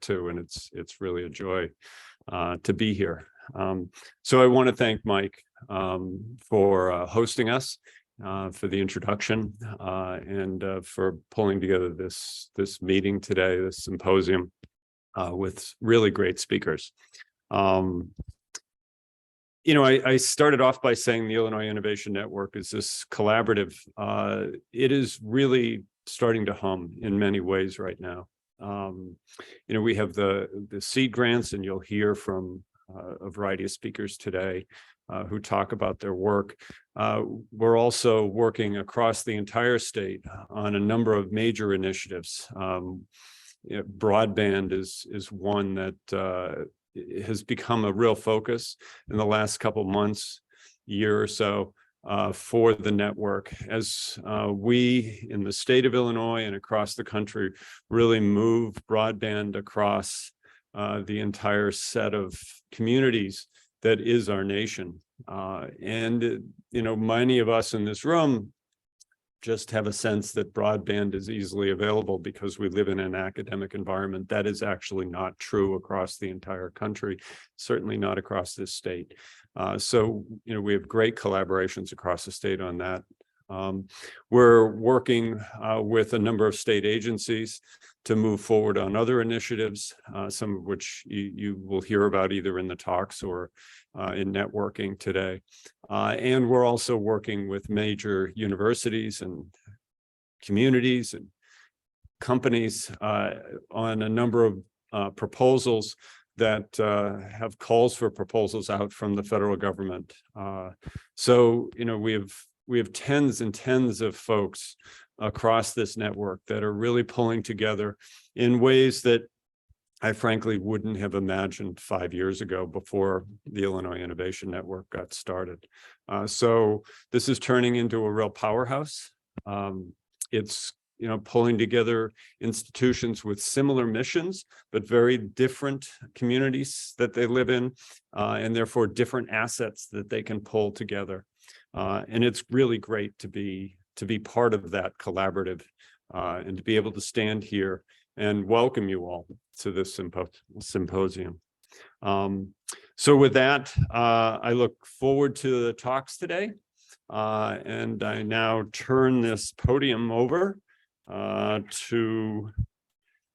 too, and it's really a joy to be here. So I want to thank Mike for hosting us, for the introduction, and for pulling together this meeting today, this symposium with really great speakers. You know, I started off by saying the Illinois Innovation Network is this collaborative. It is really starting to hum in many ways right now. You know, we have the seed grants, and you'll hear from a variety of speakers today who talk about their work. We're also working across the entire state on a number of major initiatives. You know, broadband is one that has become a real focus in the last couple months, year or so, for the network, as we in the state of Illinois and across the country really move broadband across the entire set of communities that is our nation. And you know, many of us in this room just have a sense that broadband is easily available because we live in an academic environment. That is actually not true across the entire country, certainly not across this state. So, you know, we have great collaborations across the state on that. We're working with a number of state agencies to move forward on other initiatives, some of which you will hear about either in the talks or in networking today. And we're also working with major universities and communities and companies on a number of proposals that have calls for proposals out from the federal government. So, you know, we have tens and tens of folks across this network that are really pulling together in ways that I frankly wouldn't have imagined 5 years ago before the Illinois Innovation Network got started. So this is turning into a real powerhouse. It's, you know, pulling together institutions with similar missions, but very different communities that they live in, and therefore different assets that they can pull together. And it's really great to be part of that collaborative, and to be able to stand here and welcome you all to this symposium. So with that, I look forward to the talks today, and I now turn this podium over to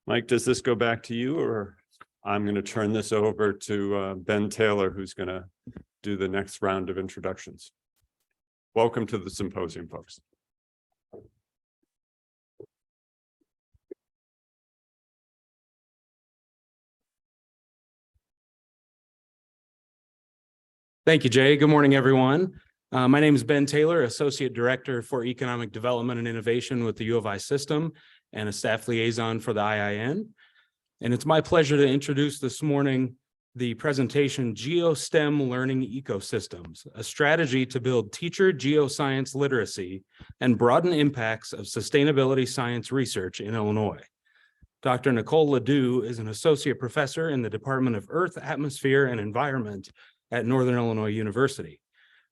Mike. Does this go back to you, or I'm going to turn this over to Ben Taylor, who's going to do the next round of introductions. Welcome to the symposium, folks. Thank you, Jay. Good morning, everyone. My name is Ben Taylor, Associate Director for Economic Development and Innovation with the U of I system and a staff liaison for the IIN. And it's my pleasure to introduce this morning the presentation Geo-STEM Learning Ecosystems, a strategy to build teacher geoscience literacy and broaden impacts of sustainability science research in Illinois. Dr. Nicole LaDue is an associate professor in the Department of Earth, Atmosphere, and Environment at Northern Illinois University.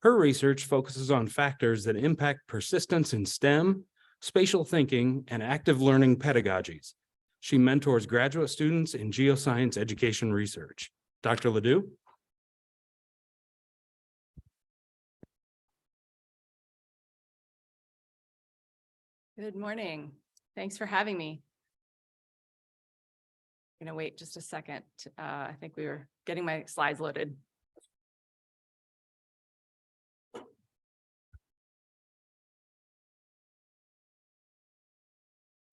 Her research focuses on factors that impact persistence in STEM, spatial thinking, and active learning pedagogies. She mentors graduate students in geoscience education research. Dr. LaDue? Good morning. Thanks for having me. I'm going to wait just a second. I think we were getting my slides loaded.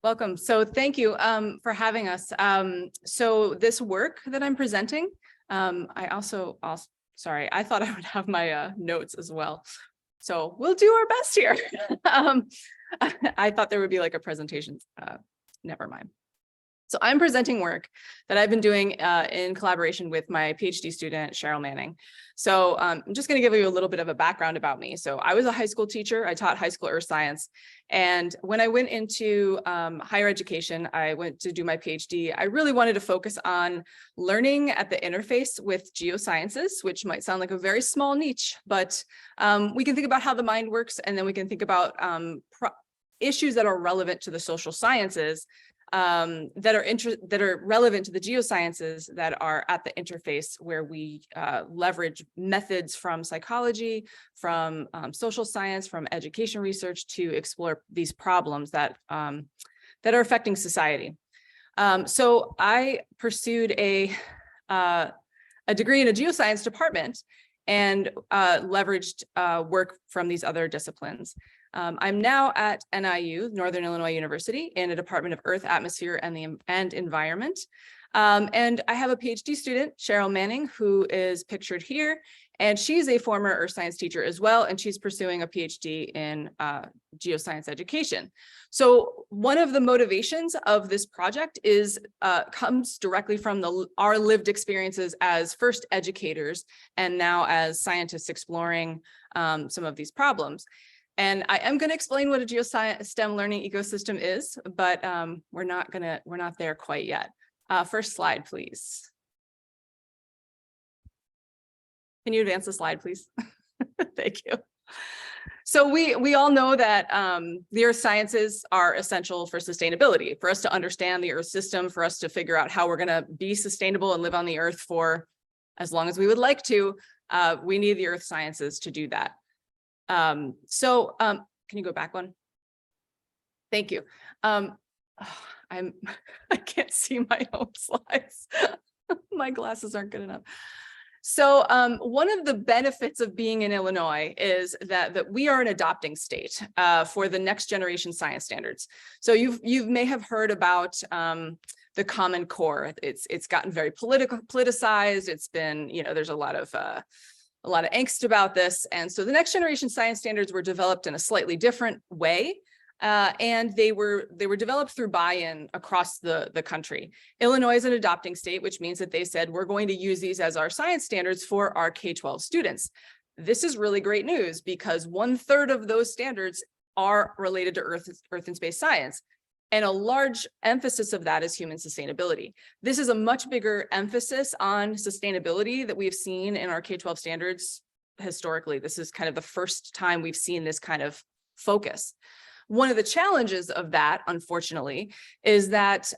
Welcome. So thank you for having us. So this work that I'm presenting, I thought I would have my notes as well. So we'll do our best here. I thought there would be like a presentation. Never mind. So I'm presenting work that I've been doing in collaboration with my PhD student, Cheryl Manning. So I'm just going to give you a little bit of a background about me. So I was a high school teacher. I taught high school earth science. And when I went into higher education, I went to do my PhD. I really wanted to focus on learning at the interface with geosciences, which might sound like a very small niche, but we can think about how the mind works, and then we can think about issues that are relevant to the social sciences that are relevant to the geosciences that are at the interface where we leverage methods from psychology, from social science, from education research to explore these problems that that are affecting society. So I pursued a degree in a geoscience department and leveraged work from these other disciplines. I'm now at NIU, Northern Illinois University, in a Department of Earth, Atmosphere, and Environment. And I have a PhD student, Cheryl Manning, who is pictured here, and she's a former earth science teacher as well, and she's pursuing a PhD in geoscience education. So one of the motivations of this project is comes directly from our lived experiences as first educators and now as scientists exploring some of these problems. And I am going to explain what a Geo-STEM learning ecosystem is, but we're not there quite yet. First slide, please. Can you advance the slide, please? Thank you. So we all know that the earth sciences are essential for sustainability, for us to understand the earth system, for us to figure out how we're going to be sustainable and live on the earth for as long as we would like to. We need the earth sciences to do that. Can you go back one? Thank you. I can't see my own slides. My glasses aren't good enough. So one of the benefits of being in Illinois is that we are an adopting state for the next generation science standards. So you may have heard about the Common Core. It's gotten very politicized. It's been, there's a lot of angst about this. And so the next generation science standards were developed in a slightly different way. And they were developed through buy-in across the country. Illinois is an adopting state, which means that they said, we're going to use these as our science standards for our K-12 students. This is really great news because 1/3 of those standards are related to earth and space science. And a large emphasis of that is human sustainability. This is a much bigger emphasis on sustainability that we've seen in our K-12 standards historically. This is kind of the first time we've seen this kind of focus. One of the challenges of that, unfortunately, is that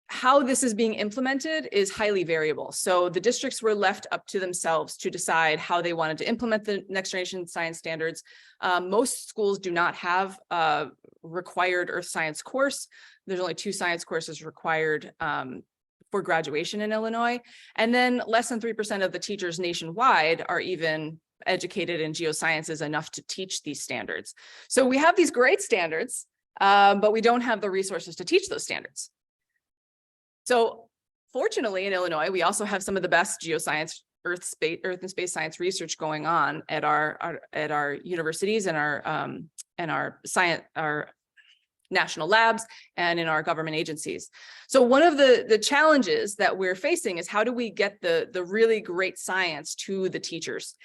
how this is being implemented is highly variable. So the districts were left up to themselves to decide how they wanted to implement the next generation science standards. Most schools do not have a required earth science course. There's only 2 science courses required for graduation in Illinois. And then less than 3% of the teachers nationwide are even educated in geosciences enough to teach these standards. So we have these great standards, but we don't have the resources to teach those standards. So fortunately in Illinois, we also have some of the best geoscience, earth and space science research going on at our universities and our national labs and in our government agencies. So one of the challenges that we're facing is how do we get the really great science to the teachers?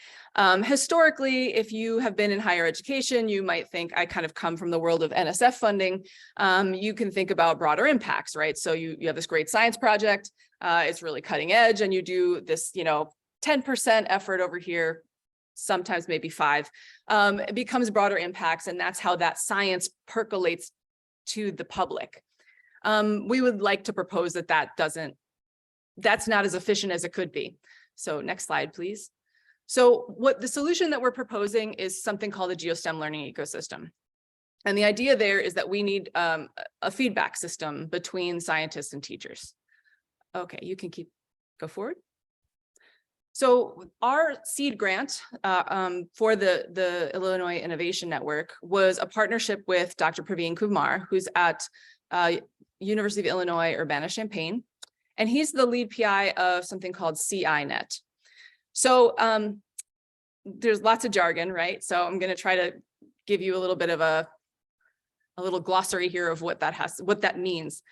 Historically, if you have been in higher education, you might think I kind of come from the world of NSF funding. You can think about broader impacts, right? So you have this great science project, it's really cutting edge, and you do this, 10% effort over here, sometimes maybe 5, it becomes broader impacts, and that's how that science percolates to the public. We would like to propose that's not as efficient as it could be. So next slide, please. So what the solution that we're proposing is something called a Geo-STEM Learning Ecosystem. And the idea there is that we need a feedback system between scientists and teachers. Okay, you can go forward. So our seed grant for the Illinois Innovation Network was a partnership with Dr. Praveen Kumar, who's at University of Illinois Urbana-Champaign, and he's the lead PI of something called CINet. So there's lots of jargon, right? So I'm going to try to give you a little bit of a little glossary here of what that means.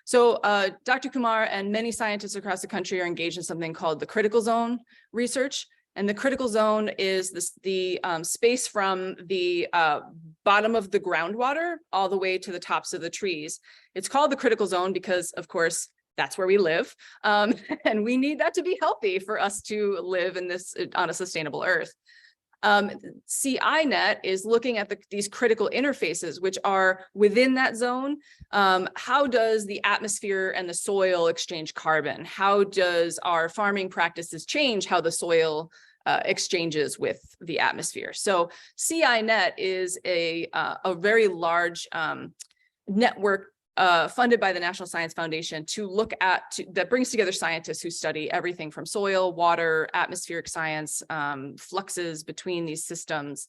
So Dr. Kumar and many scientists across the country are engaged in something called the critical zone research. And the critical zone is the space from the bottom of the groundwater all the way to the tops of the trees. It's called the critical zone because, of course, that's where we live. And we need that to be healthy for us to live in this on a sustainable earth. CINet is looking at these critical interfaces, which are within that zone. How does the atmosphere and the soil exchange carbon? How does our farming practices change how the soil exchanges with the atmosphere? So CINet is a very large network funded by the National Science Foundation to look at, that brings together scientists who study everything from soil, water, atmospheric science, fluxes between these systems.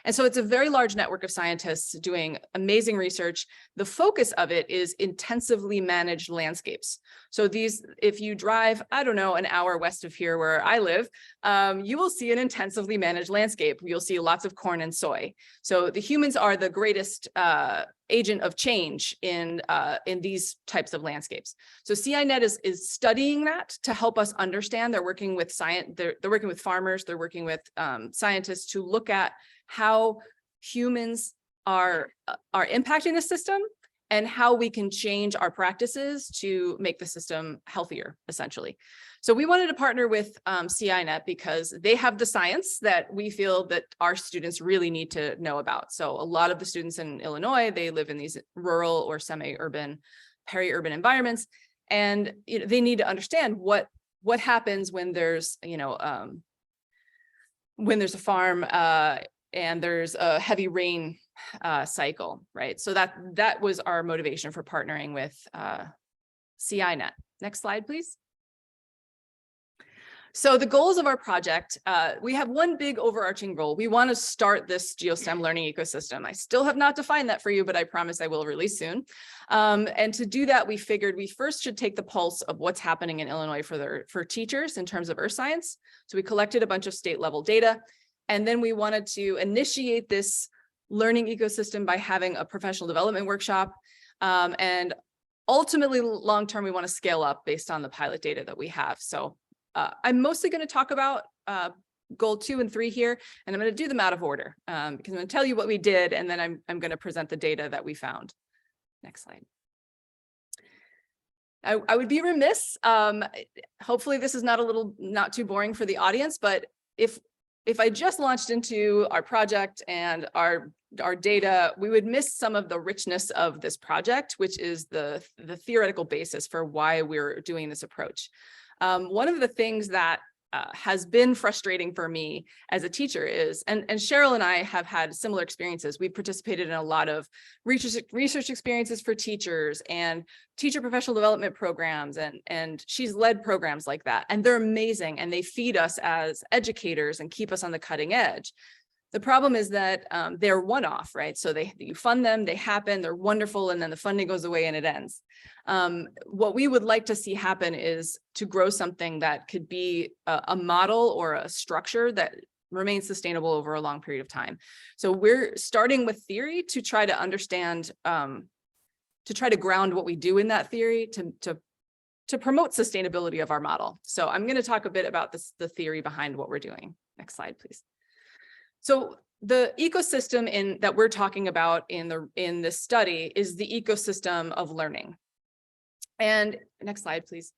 And so it's a very large network of scientists doing amazing research. The focus of it is intensively managed landscapes. So these, if you drive, I don't know, an hour west of here where I live, you will see an intensively managed landscape. You'll see lots of corn and soy. So the humans are the greatest agent of change in these types of landscapes. So CINet is studying that to help us understand. They're working with science, they're working with farmers, they're working with scientists to look at how humans are impacting the system and how we can change our practices to make the system healthier, essentially. So we wanted to partner with CINet because they have the science that we feel that our students really need to know about. So a lot of the students in Illinois, they live in these rural or semi-urban, peri-urban environments, and they need to understand what happens when there's, when there's a farm and there's a heavy rain cycle, right? So that was our motivation for partnering with CINet. Next slide, please. So the goals of our project, we have one big overarching goal. We want to start this Geo-STEM learning ecosystem. I still have not defined that for you, but I promise I will really soon. And to do that, we figured we first should take the pulse of what's happening in Illinois for teachers in terms of earth science. So we collected a bunch of state level data, and then we wanted to initiate this learning ecosystem by having a professional development workshop. And ultimately, long-term, we want to scale up based on the pilot data that we have. So I'm mostly going to talk about goal 2 and 3 here, and I'm going to do them out of order because I'm going to tell you what we did, and then I'm going to present the data that we found. Next slide. I would be remiss. Hopefully this is not too boring for the audience, but if I just launched into our project and our data, we would miss some of the richness of this project, which is the theoretical basis for why we're doing this approach. One of the things that has been frustrating for me as a teacher is, and Cheryl and I have had similar experiences. We've participated in a lot of research experiences for teachers and teacher professional development programs, and she's led programs like that, and they're amazing, and they feed us as educators and keep us on the cutting edge. The problem is that they're one-off, right? So you fund them, they happen, they're wonderful, and then the funding goes away and it ends. What we would like to see happen is to grow something that could be a model or a structure that remains sustainable over a long period of time. So we're starting with theory to try to understand, to try to ground what we do in that theory to promote sustainability of our model. So I'm going to talk a bit about the theory behind what we're doing. Next slide, please. So the ecosystem that we're talking about in this study is the ecosystem of learning. And next slide, please.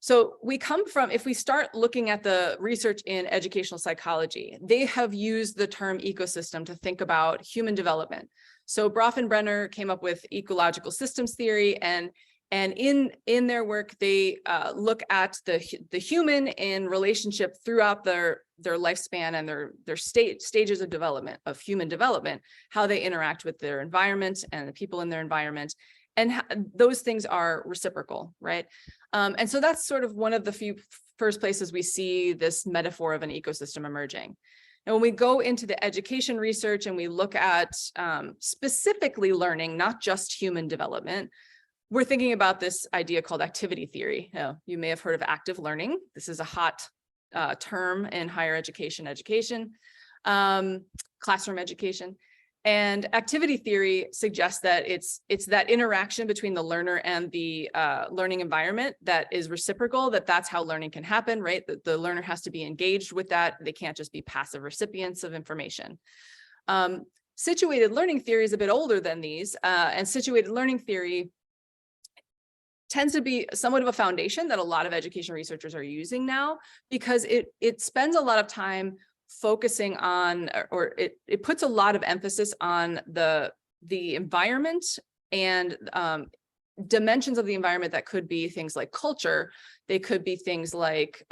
So we come from, if we start looking at the research in educational psychology, they have used the term ecosystem to think about human development. So Bronfenbrenner came up with ecological systems theory, and in their work, they look at the human in relationship throughout their lifespan and their stages of development, of human development, how they interact with their environment and the people in their environment. And those things are reciprocal, right? And so that's sort of one of the first places we see this metaphor of an ecosystem emerging. And when we go into the education research and we look at specifically learning, not just human development, we're thinking about this idea called activity theory. You may have heard of active learning. This is a hot term in higher education, classroom education. And activity theory suggests that it's that interaction between the learner and the learning environment that is reciprocal, that's how learning can happen, right? That the learner has to be engaged with that. They can't just be passive recipients of information. Situated learning theory is a bit older than these, and situated learning theory tends to be somewhat of a foundation that a lot of education researchers are using now, because it spends a lot of time focusing on, or it puts a lot of emphasis on the environment and dimensions of the environment that could be things like culture. They could be things like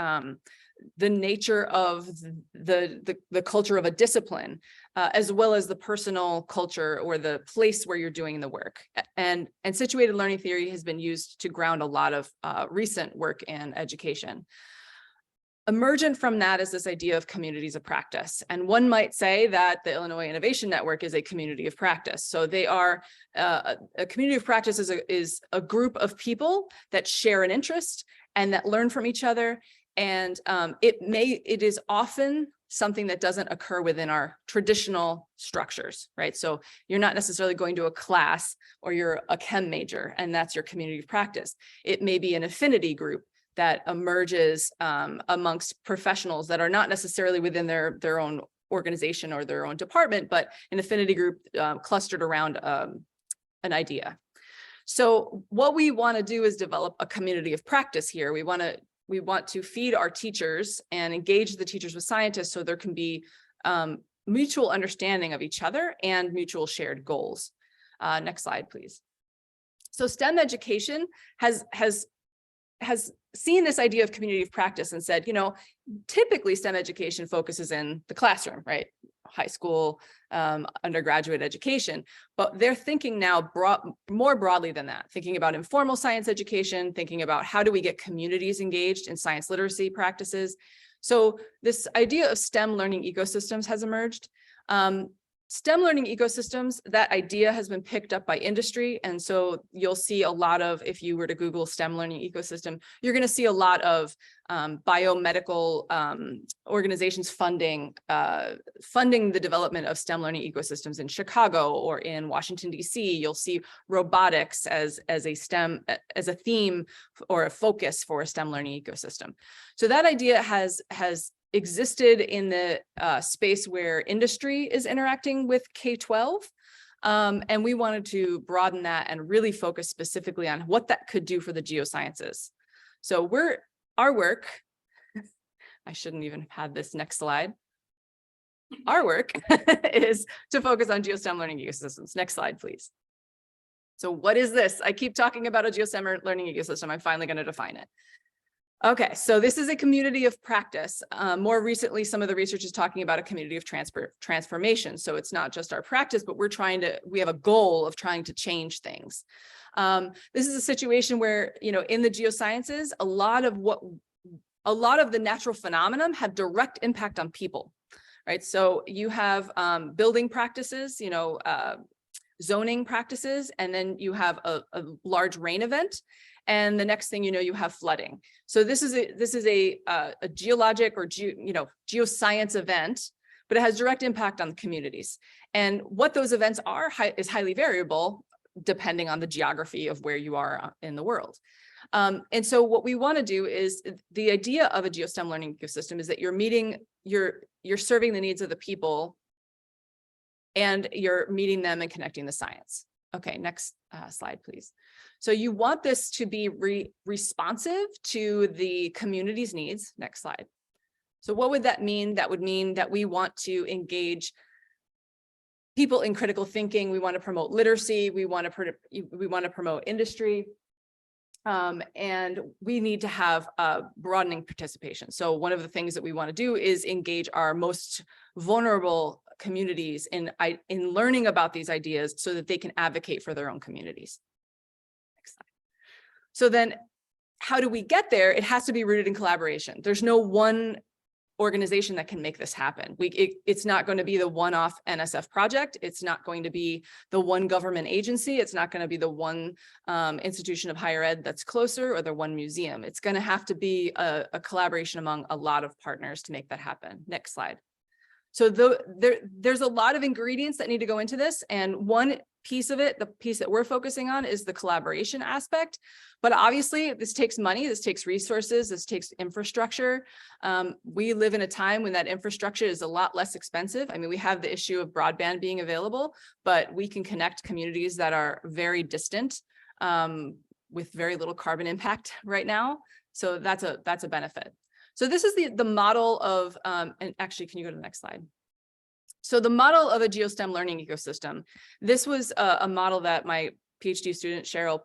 the nature of the culture of a discipline, as well as the personal culture or the place where you're doing the work. And situated learning theory has been used to ground a lot of recent work in education. Emergent from that is this idea of communities of practice. And one might say that the Illinois Innovation Network is a community of practice. So they are, a community of practice is a group of people that share an interest and that learn from each other. And it is often something that doesn't occur within our traditional structures, right? So you're not necessarily going to a class or you're a chem major and that's your community of practice. It may be an affinity group that emerges amongst professionals that are not necessarily within their own organization or their own department, but an affinity group clustered around an idea. So what we want to do is develop a community of practice here. We want to feed our teachers and engage the teachers with scientists so there can be mutual understanding of each other and mutual shared goals. Next slide, please. So STEM education has seen this idea of community of practice and said, you know, typically STEM education focuses in the classroom, right? High school, undergraduate education, but they're thinking now more broadly than that, thinking about informal science education, thinking about how do we get communities engaged in science literacy practices. So this idea of STEM learning ecosystems has emerged. STEM learning ecosystems, that idea has been picked up by industry. And so you'll see a lot of, if you were to Google STEM learning ecosystem, you're going to see a lot of biomedical organizations funding the development of STEM learning ecosystems in Chicago or in Washington, D.C. You'll see robotics as a theme or a focus for a STEM learning ecosystem. So that idea has existed in the space where industry is interacting with K-12. And we wanted to broaden that and really focus specifically on what that could do for the geosciences. So our work, I shouldn't even have had this next slide. Our work is to focus on Geo-STEM learning ecosystems. Next slide, please. So what is this? I keep talking about a Geo-STEM learning ecosystem. I'm finally going to define it. Okay, so this is a community of practice. More recently, some of the research is talking about a community of transformation. So it's not just our practice, but we have a goal of trying to change things. This is a situation where, you know, in the geosciences, a lot of the natural phenomenon have direct impact on people, right? So you have building practices, you know, zoning practices, and then you have a large rain event. And the next thing you know, you have flooding. So this is a geologic or geoscience event, but it has direct impact on the communities. And what those events are is highly variable depending on the geography of where you are in the world. And so what we want to do is the idea of a Geo-STEM learning ecosystem is that you're serving the needs of the people and you're meeting them and connecting the science. Okay, next slide, please. So you want this to be responsive to the community's needs. Next slide. So what would that mean? That would mean that we want to engage people in critical thinking. We want to promote literacy. We want to promote industry. And we need to have broadening participation. So one of the things that we want to do is engage our most vulnerable communities in learning about these ideas so that they can advocate for their own communities. Next slide. So then how do we get there? It has to be rooted in collaboration. There's no one organization that can make this happen. It's not going to be the one-off NSF project. It's not going to be the one government agency. It's not going to be the one institution of higher ed that's closer or the one museum. It's going to have to be a collaboration among a lot of partners to make that happen. Next slide. So there's a lot of ingredients that need to go into this. And one piece of it, the piece that we're focusing on, is the collaboration aspect. But obviously this takes money, this takes resources, this takes infrastructure. We live in a time when that infrastructure is a lot less expensive. I mean, we have the issue of broadband being available, but we can connect communities that are very distant with very little carbon impact right now. So that's a benefit. So this is the model of, and actually, can you go to the next slide? So the model of a Geo-STEM learning ecosystem, this was a model that my PhD student, Cheryl,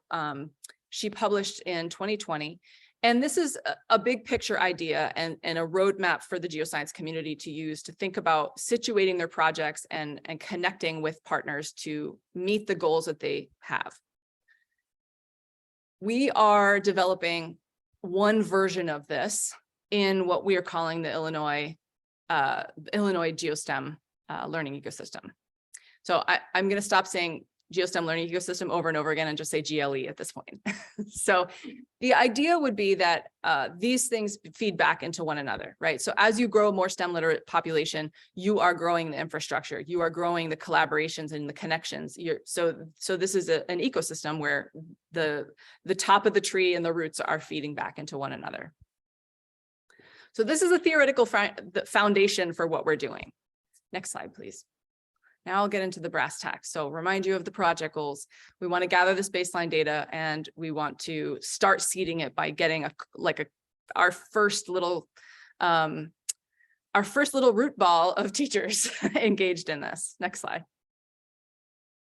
she published in 2020. And this is a big picture idea and a roadmap for the geoscience community to use to think about situating their projects and connecting with partners to meet the goals that they have. We are developing one version of this in what we are calling the Illinois Geo-STEM learning ecosystem. So I'm going to stop saying Geo-STEM learning ecosystem over and over again and just say GLE at this point. So the idea would be that these things feed back into one another, right? So as you grow more STEM literate population, you are growing the infrastructure, you are growing the collaborations and the connections. So this is an ecosystem where the top of the tree and the roots are feeding back into one another. So this is a theoretical foundation for what we're doing. Next slide, please. Now I'll get into the brass tacks. So remind you of the project goals. We want to gather this baseline data and we want to start seeding it by getting our first little root ball of teachers engaged in this. Next slide.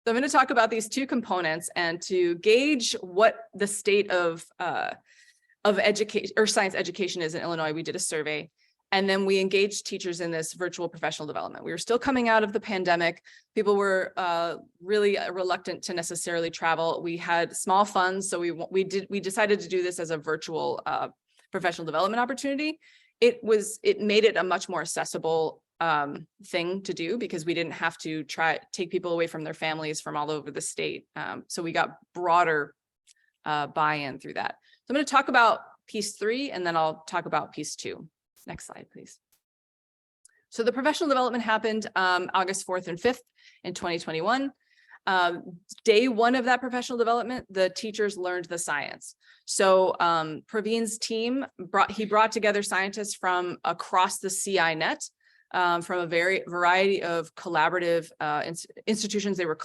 So I'm going to talk about these two components and to gauge what the state of education or science education is in Illinois. We did a survey. And then we engaged teachers in this virtual professional development. We were still coming out of the pandemic. People were really reluctant to necessarily travel. We had small funds, so we decided to do this as a virtual professional development opportunity. It made it a much more accessible thing to do because we didn't have to take people away from their families from all over the state. So we got broader buy-in through that. So I'm going to talk about piece 3, and then I'll talk about piece 2. Next slide, please. So the professional development happened August 4th and 5th in 2021. Day 1 of that professional development, the teachers learned the science. So Praveen's team brought together scientists from across the CI net, from a variety of collaborative institutions they were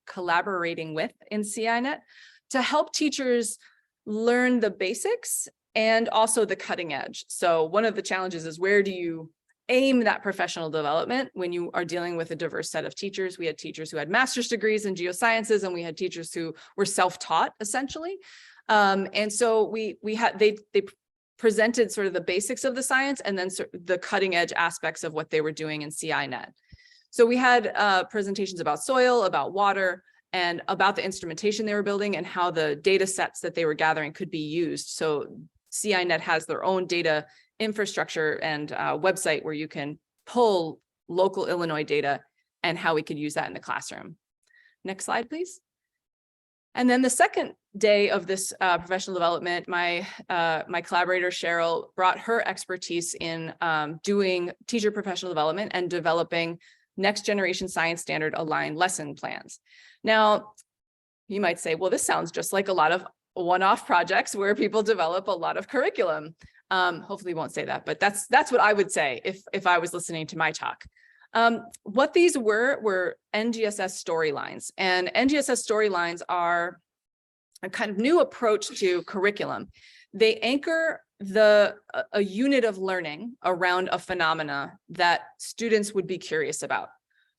collaborating with in CI net to help teachers learn the basics and also the cutting edge. So one of the challenges is, where do you aim that professional development when you are dealing with a diverse set of teachers? We had teachers who had master's degrees in geosciences, and we had teachers who were self-taught essentially. And so they presented sort of the basics of the science and then the cutting edge aspects of what they were doing in CI net. So we had presentations about soil, about water, and about the instrumentation they were building and how the data sets that they were gathering could be used. So CI net has their own data infrastructure and website where you can pull local Illinois data and how we could use that in the classroom. Next slide, please. And then the second day of this professional development, my collaborator, Cheryl, brought her expertise in doing teacher professional development and developing next generation science standard aligned lesson plans. Now, you might say, well, this sounds just like a lot of one-off projects where people develop a lot of curriculum. Hopefully won't say that, but that's what I would say if I was listening to my talk. What these were NGSS storylines, and NGSS storylines are a kind of new approach to curriculum. They anchor a unit of learning around a phenomena that students would be curious about.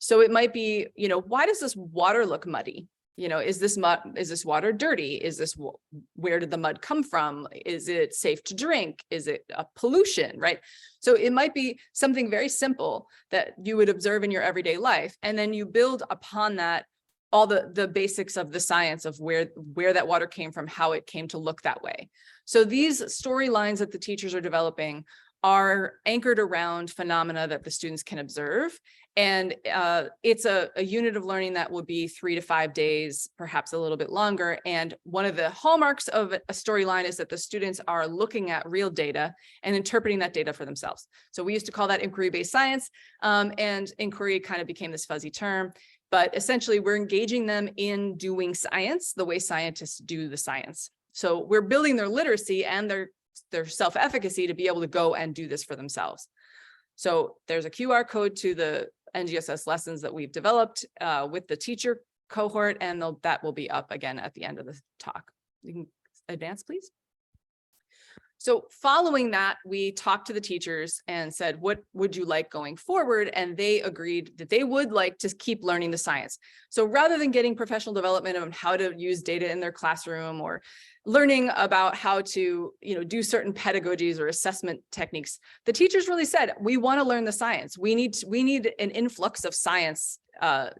So it might be, why does this water look muddy? Is this water dirty? Where did the mud come from? Is it safe to drink? Is it a pollution, right? So it might be something very simple that you would observe in your everyday life. And then you build upon that all the basics of the science of where that water came from, how it came to look that way. So these storylines that the teachers are developing are anchored around phenomena that the students can observe. And it's a unit of learning that will be 3 to 5 days, perhaps a little bit longer. And one of the hallmarks of a storyline is that the students are looking at real data and interpreting that data for themselves. So we used to call that inquiry-based science, and inquiry kind of became this fuzzy term. But essentially, we're engaging them in doing science the way scientists do the science. So we're building their literacy and their self-efficacy to be able to go and do this for themselves. So there's a QR code to the NGSS lessons that we've developed with the teacher cohort, and that will be up again at the end of the talk. You can advance, please. So following that, we talked to the teachers and said, what would you like going forward? And they agreed that they would like to keep learning the science. So rather than getting professional development on how to use data in their classroom or learning about how to, do certain pedagogies or assessment techniques, the teachers really said, we want to learn the science. We need an influx of science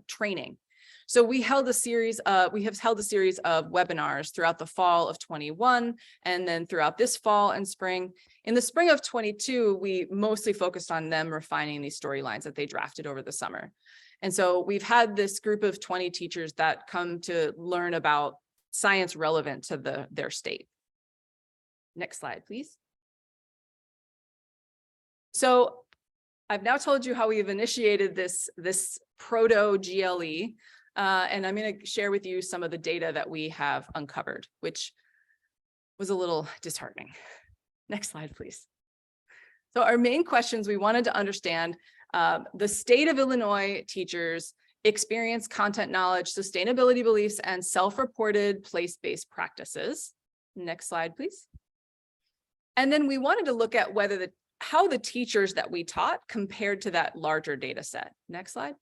training. So we have held a series of webinars throughout the fall of 21 and then throughout this fall and spring. In the spring of 22, we mostly focused on them refining these storylines that they drafted over the summer. And so we've had this group of 20 teachers that come to learn about science relevant to their state. Next slide, please. So I've now told you how we've initiated this proto-GLE. And I'm going to share with you some of the data that we have uncovered, which was a little disheartening. Next slide, please. So our main questions, we wanted to understand the state of Illinois teachers' experience, content knowledge, sustainability beliefs, and self-reported place-based practices. Next slide, please. And then we wanted to look at how the teachers that we taught compared to that larger data set. Next slide.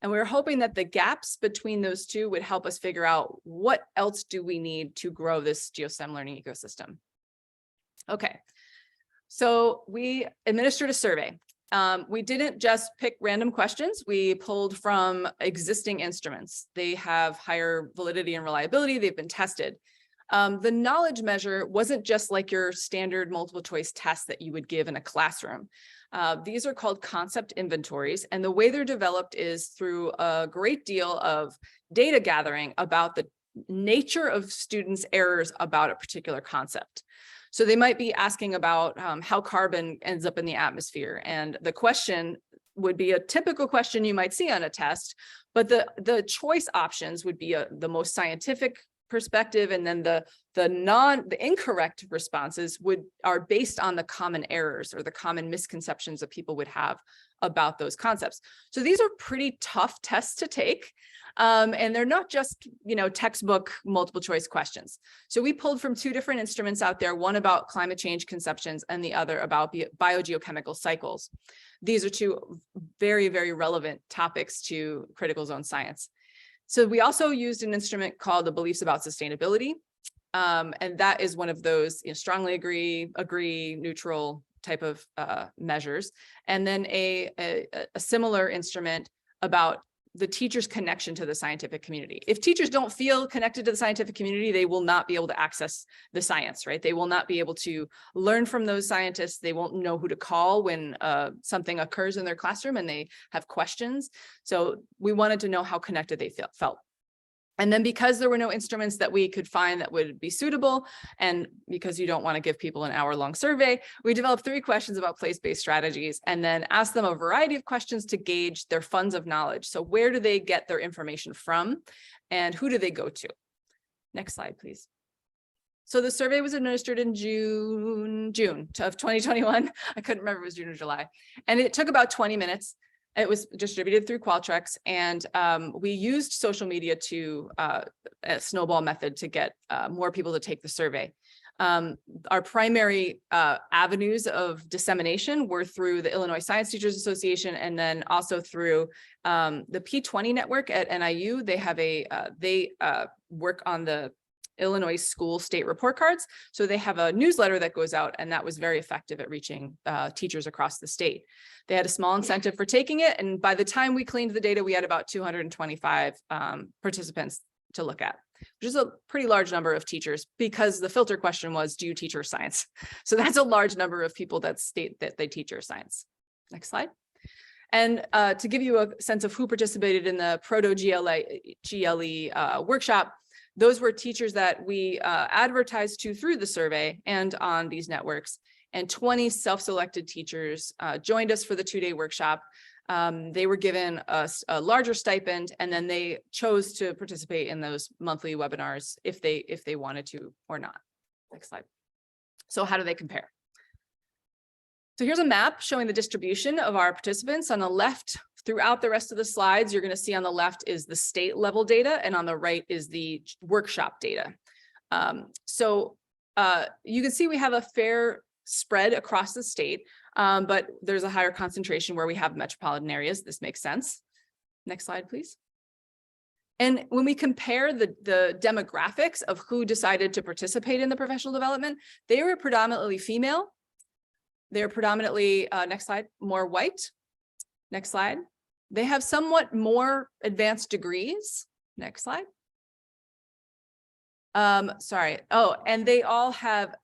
And we were hoping that the gaps between those two would help us figure out what else do we need to grow this Geo-STEM learning ecosystem. Okay, so we administered a survey. We didn't just pick random questions. We pulled from existing instruments. They have higher validity and reliability. They've been tested. The knowledge measure wasn't just like your standard multiple choice test that you would give in a classroom. These are called concept inventories, and the way they're developed is through a great deal of data gathering about the nature of students' errors about a particular concept. So they might be asking about how carbon ends up in the atmosphere, and the question would be a typical question you might see on a test, but the choice options would be the most scientific perspective, and then the incorrect responses are based on the common errors or the common misconceptions that people would have about those concepts. So these are pretty tough tests to take, and they're not just textbook multiple choice questions. So we pulled from two different instruments out there, one about climate change conceptions and the other about biogeochemical cycles. These are two very, very relevant topics to critical zone science. So we also used an instrument called the Beliefs About Sustainability. And that is one of those strongly agree, neutral type of measures. And then a similar instrument about the teacher's connection to the scientific community. If teachers don't feel connected to the scientific community, they will not be able to access the science, right? They will not be able to learn from those scientists. They won't know who to call when something occurs in their classroom and they have questions. So we wanted to know how connected they felt. And then because there were no instruments that we could find that would be suitable, and because you don't want to give people an hour-long survey, we developed 3 questions about place-based strategies and then asked them a variety of questions to gauge their funds of knowledge. So where do they get their information from and who do they go to? Next slide, please. So the survey was administered in June of 2021. I couldn't remember if it was June or July. And it took about 20 minutes. It was distributed through Qualtrics, and we used social media to a snowball method to get more people to take the survey. Our primary avenues of dissemination were through the Illinois Science Teachers Association, and then also through the P20 network at NIU. They have they work on the Illinois school state report cards. So they have a newsletter that goes out, and that was very effective at reaching teachers across the state. They had a small incentive for taking it. And by the time we cleaned the data, we had about 225 participants to look at, which is a pretty large number of teachers because the filter question was, do you teach earth science? So that's a large number of people that state that they teach earth science. Next slide. And to give you a sense of who participated in the proto-GLE workshop, those were teachers that we advertised to through the survey and on these networks, and 20 self-selected teachers joined us for the 2-day workshop. They were given a larger stipend, and then they chose to participate in those monthly webinars if they wanted to or not. Next slide. So how do they compare? So here's a map showing the distribution of our participants. On the left, throughout the rest of the slides, you're going to see on the left is the state level data, and on the right is the workshop data. you can see we have a fair spread across the state, but there's a higher concentration where we have metropolitan areas. This makes sense. Next slide, please. And when we compare the demographics of who decided to participate in the professional development, they were predominantly female. They're predominantly, next slide, more white. Next slide. They have somewhat more advanced degrees. Next slide. Sorry. Oh, and they all have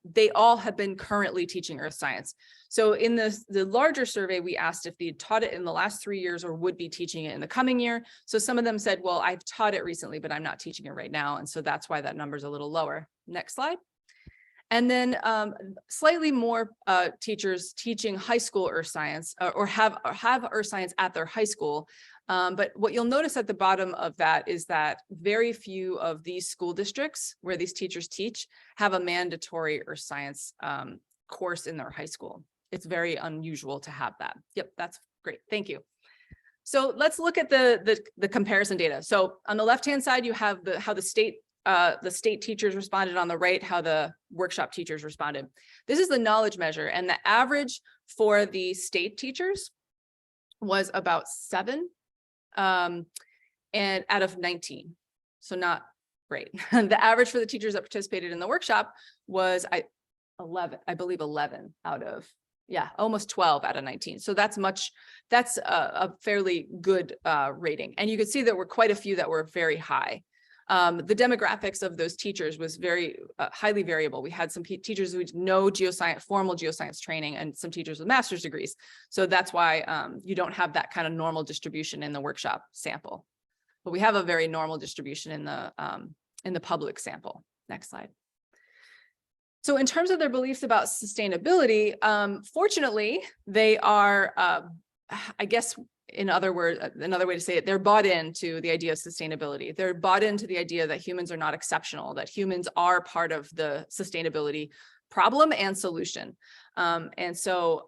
been currently teaching earth science. So in the larger survey, we asked if they had taught it in the last 3 years or would be teaching it in the coming year. So some of them said, well, I've taught it recently, but I'm not teaching it right now. And so that's why that number is a little lower. Next slide. And then slightly more teachers teaching high school earth science or have earth science at their high school. But what you'll notice at the bottom of that is that very few of these school districts where these teachers teach have a mandatory earth science course in their high school. It's very unusual to have that. Yep, that's great. Thank you. So let's look at the comparison data. So on the left-hand side, you have how the state teachers responded. On the right, how the workshop teachers responded. This is the knowledge measure, and the average for the state teachers was about 7 and out of 19. So not great. The average for the teachers that participated in the workshop was 11, I believe 11 out of, yeah, almost 12 out of 19. So that's a fairly good rating. And you can see that were quite a few that were very high. The demographics of those teachers was very highly variable. We had some teachers who had no formal geoscience training and some teachers with master's degrees. So that's why you don't have that kind of normal distribution in the workshop sample. But we have a very normal distribution in the public sample. Next slide. So in terms of their beliefs about sustainability, fortunately, they are, I guess, in other words, another way to say it, they're bought into the idea of sustainability. They're bought into the idea that humans are not exceptional, that humans are part of the sustainability problem and solution. And so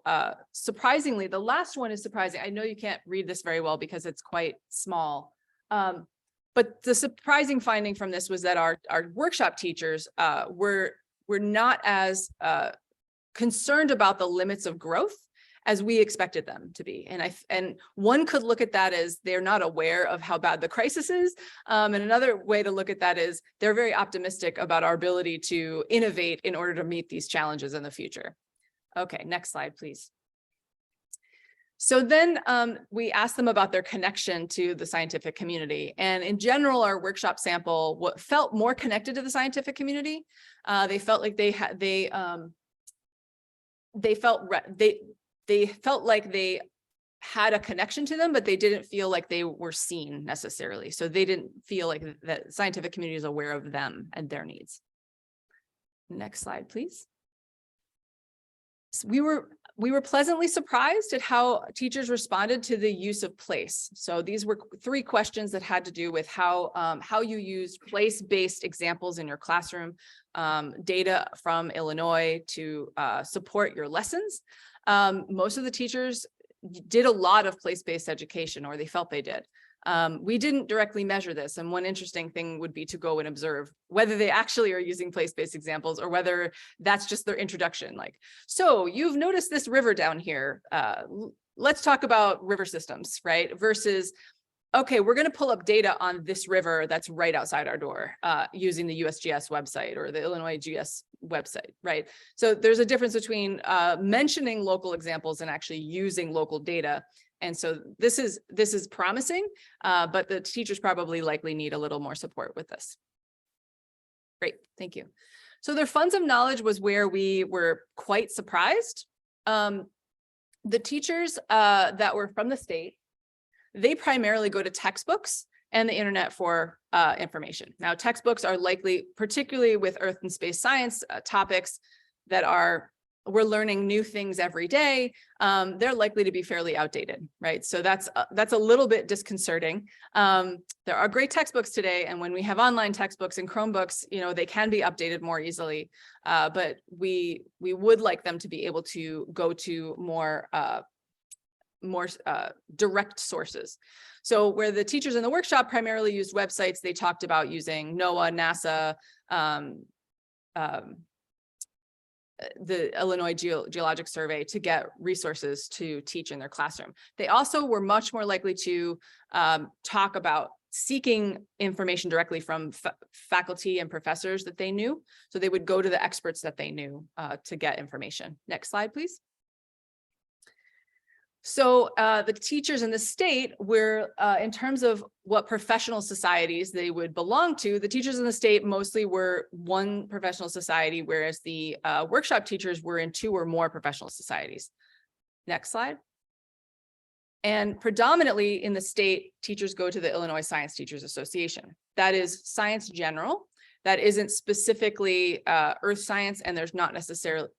surprisingly, the last one is surprising. I know you can't read this very well because it's quite small. But the surprising finding from this was that our workshop teachers were not as concerned about the limits of growth as we expected them to be. And one could look at that as they're not aware of how bad the crisis is. And another way to look at that is they're very optimistic about our ability to innovate in order to meet these challenges in the future. Okay, next slide, please. So then we asked them about their connection to the scientific community. And in general, our workshop sample felt more connected to the scientific community. They felt like they felt like they had a connection to them, but they didn't feel like they were seen necessarily. So they didn't feel like the scientific community is aware of them and their needs. Next slide, please. So we were pleasantly surprised at how teachers responded to the use of place. So these were 3 questions that had to do with how you used place-based examples in your classroom, data from Illinois to support your lessons. Most of the teachers did a lot of place-based education, or they felt they did. We didn't directly measure this. And one interesting thing would be to go and observe whether they actually are using place-based examples or whether that's just their introduction. Like, so you've noticed this river down here. Let's talk about river systems, right? Versus, okay, we're going to pull up data on this river that's right outside our door using the USGS website or the Illinois GS website, right? So there's a difference between mentioning local examples and actually using local data. And so this is promising, but the teachers probably likely need a little more support with this. Great, thank you. So their funds of knowledge was where we were quite surprised. The teachers that were from the state, they primarily go to textbooks and the internet for information. Now, textbooks are likely, particularly with earth and space science topics that we're learning new things every day, they're likely to be fairly outdated, right? So that's a little bit disconcerting. There are great textbooks today, and when we have online textbooks and Chromebooks, they can be updated more easily, but we would like them to be able to go to more direct sources. So where the teachers in the workshop primarily used websites, they talked about using NOAA, NASA, the Illinois Geologic Survey to get resources to teach in their classroom. They also were much more likely to talk about seeking information directly from faculty and professors that they knew. So they would go to the experts that they knew to get information. Next slide, please. So the teachers in the state were, in terms of what professional societies they would belong to, the teachers in the state mostly were one professional society, whereas the workshop teachers were in 2 or more professional societies. Next slide. And predominantly in the state, teachers go to the Illinois Science Teachers Association. That is science general. That isn't specifically earth science, and there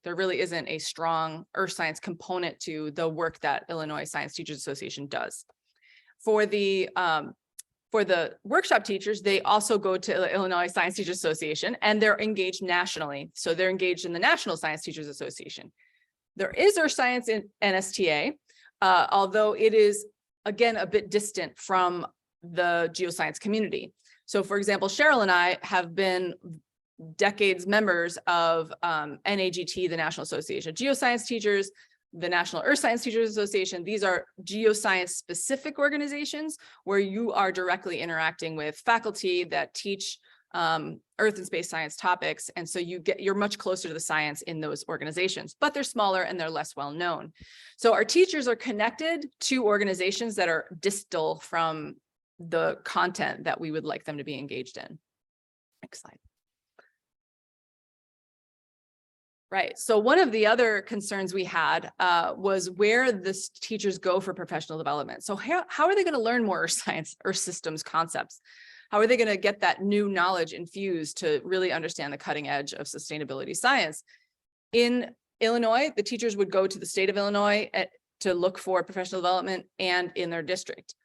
really isn't a strong earth science component to the work that Illinois Science Teachers Association does. For the workshop teachers, they also go to the Illinois Science Teachers Association, and they're engaged nationally. So they're engaged in the National Science Teachers Association. There is earth science in NSTA, although it is, again, a bit distant from the geoscience community. So for example, Cheryl and I have been decades members of NAGT, the National Association of Geoscience Teachers, the National Earth Science Teachers Association. These are geoscience specific organizations where you are directly interacting with faculty that teach earth and space science topics. And so you're much closer to the science in those organizations, but they're smaller and they're less well known. So our teachers are connected to organizations that are distal from the content that we would like them to be engaged in. Next slide. Right. So one of the other concerns we had was where the teachers go for professional development. So how are they going to learn more earth science, earth systems concepts? How are they going to get that new knowledge infused to really understand the cutting edge of sustainability science? In Illinois, the teachers would go to the state of Illinois to look for professional development and in their district.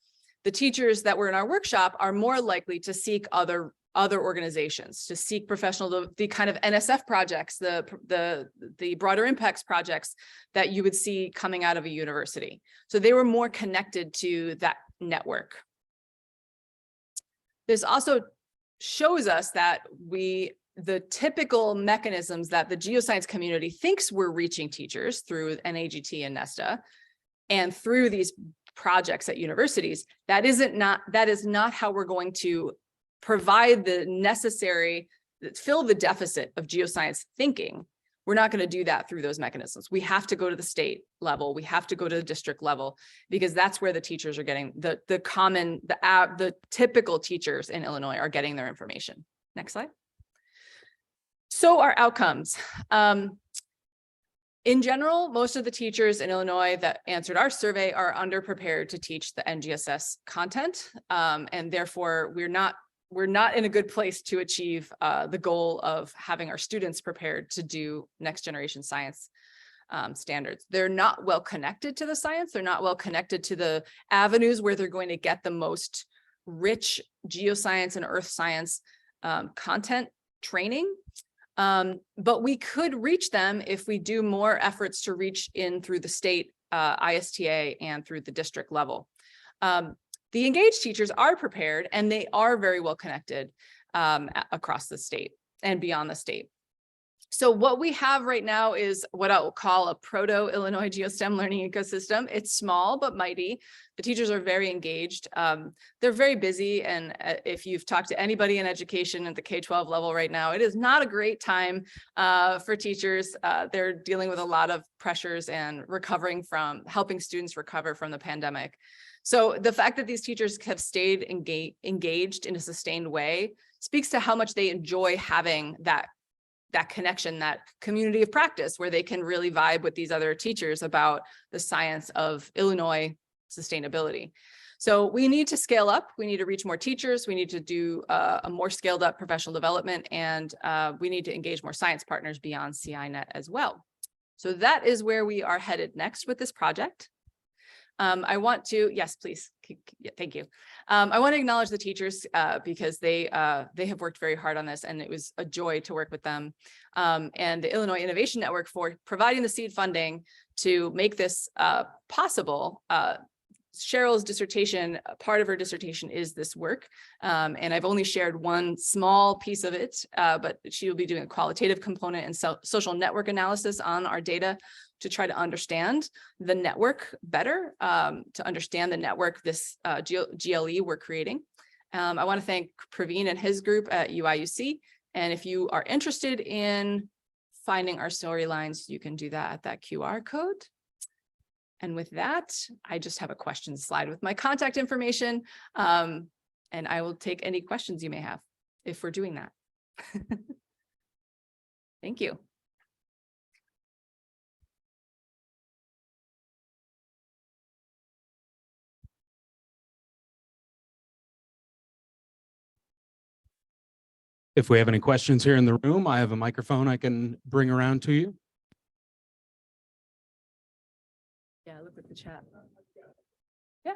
The teachers that were in our workshop are more likely to seek other organizations, to seek the kind of NSF projects, the broader impacts projects that you would see coming out of a university. So they were more connected to that network. This also shows us that the typical mechanisms that the geoscience community thinks we're reaching teachers through NAGT and NESTA and through these projects at universities, that is not how we're going to provide the necessary, fill the deficit of geoscience thinking. We're not going to do that through those mechanisms. We have to go to the state level. We have to go to the district level, because that's where the teachers are getting the typical teachers in Illinois are getting their information. Next slide. So our outcomes. In general, most of the teachers in Illinois that answered our survey are underprepared to teach the NGSS content, and therefore we're not in a good place to achieve the goal of having our students prepared to do next generation science standards. They're not well connected to the science. They're not well connected to the avenues where they're going to get the most rich geoscience and earth science content training. But we could reach them if we do more efforts to reach in through the state ISTA and through the district level. The engaged teachers are prepared and they are very well connected across the state and beyond the state. So what we have right now is what I will call a proto-Illinois Geo-STEM Learning Ecosystem. It's small but mighty. The teachers are very engaged. They're very busy, and if you've talked to anybody in education at the K-12 level right now, it is not a great time for teachers. They're dealing with a lot of pressures and helping students recover from the pandemic. So the fact that these teachers have stayed engaged in a sustained way speaks to how much they enjoy having that connection, that community of practice where they can really vibe with these other teachers about the science of Illinois sustainability. So we need to scale up. We need to reach more teachers. We need to do a more scaled up professional development, and we need to engage more science partners beyond CINet as well. So that is where we are headed next with this project. I want to, yes, please. Yeah, thank you. I want to acknowledge the teachers because they have worked very hard on this, and it was a joy to work with them. And the Illinois Innovation Network for providing the seed funding to make this possible. Cheryl's dissertation, part of her dissertation is this work. And I've only shared one small piece of it, but she will be doing a qualitative component and social network analysis on our data to try to understand the network better, to understand the network, this GLE we're creating. I want to thank Praveen and his group at UIUC. And if you are interested in finding our storylines, you can do that at that QR code. And with that, I just have a question slide with my contact information. And I will take any questions you may have if we're doing that. Thank you. If we have any questions here in the room, I have a microphone I can bring around to you. Yeah, look at the chat. Yeah.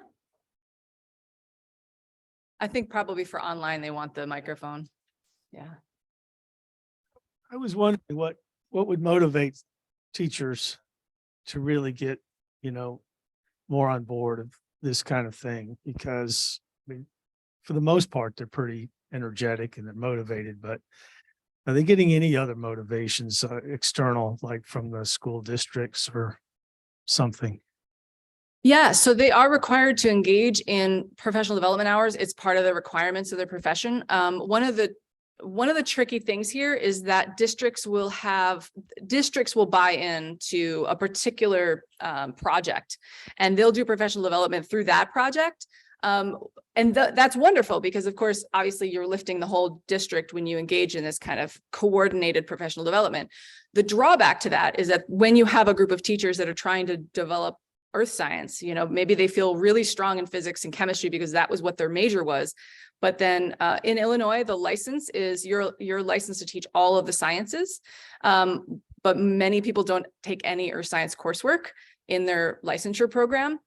I think probably for online, they want the microphone. Yeah. I was wondering what would motivate teachers to really get, more on board of this kind of thing, because I mean, for the most part, they're pretty energetic and they're motivated, but are they getting any other motivations external, like from the school districts or something? Yeah, so they are required to engage in professional development hours. It's part of the requirements of their profession. One of the tricky things here is that districts will buy into a particular project, and they'll do professional development through that project. And that's wonderful because, of course, obviously you're lifting the whole district when you engage in this kind of coordinated professional development. The drawback to that is that when you have a group of teachers that are trying to develop earth science, maybe they feel really strong in physics and chemistry because that was what their major was. But then in Illinois, the license is you're licensed to teach all of the sciences. But many people don't take any earth science coursework in their licensure program.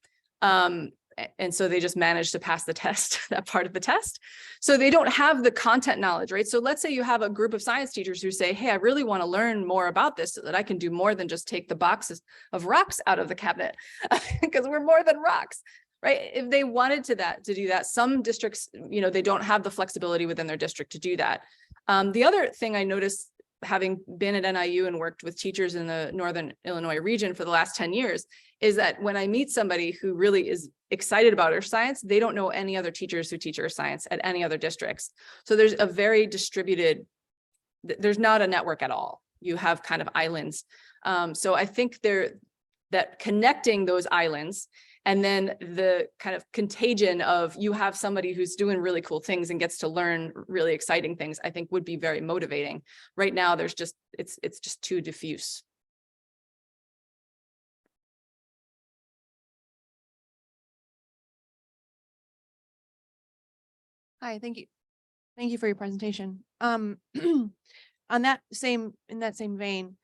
And so they just manage to pass the test, that part of the test. So they don't have the content knowledge, right? So let's say you have a group of science teachers who say, hey, I really want to learn more about this so that I can do more than just take the boxes of rocks out of the cabinet because we're more than rocks, right? If they wanted to do that, some districts, they don't have the flexibility within their district to do that. The other thing I noticed, having been at NIU and worked with teachers in the Northern Illinois region for the last 10 years, is that when I meet somebody who really is excited about earth science, they don't know any other teachers who teach earth science at any other districts. So there's a very distributed, there's not a network at all. You have kind of islands. So I think that connecting those islands and then the kind of contagion of you have somebody who's doing really cool things and gets to learn really exciting things, I think would be very motivating. Right now, it's just too diffuse. Hi, thank you. Thank you for your presentation. In that same vein,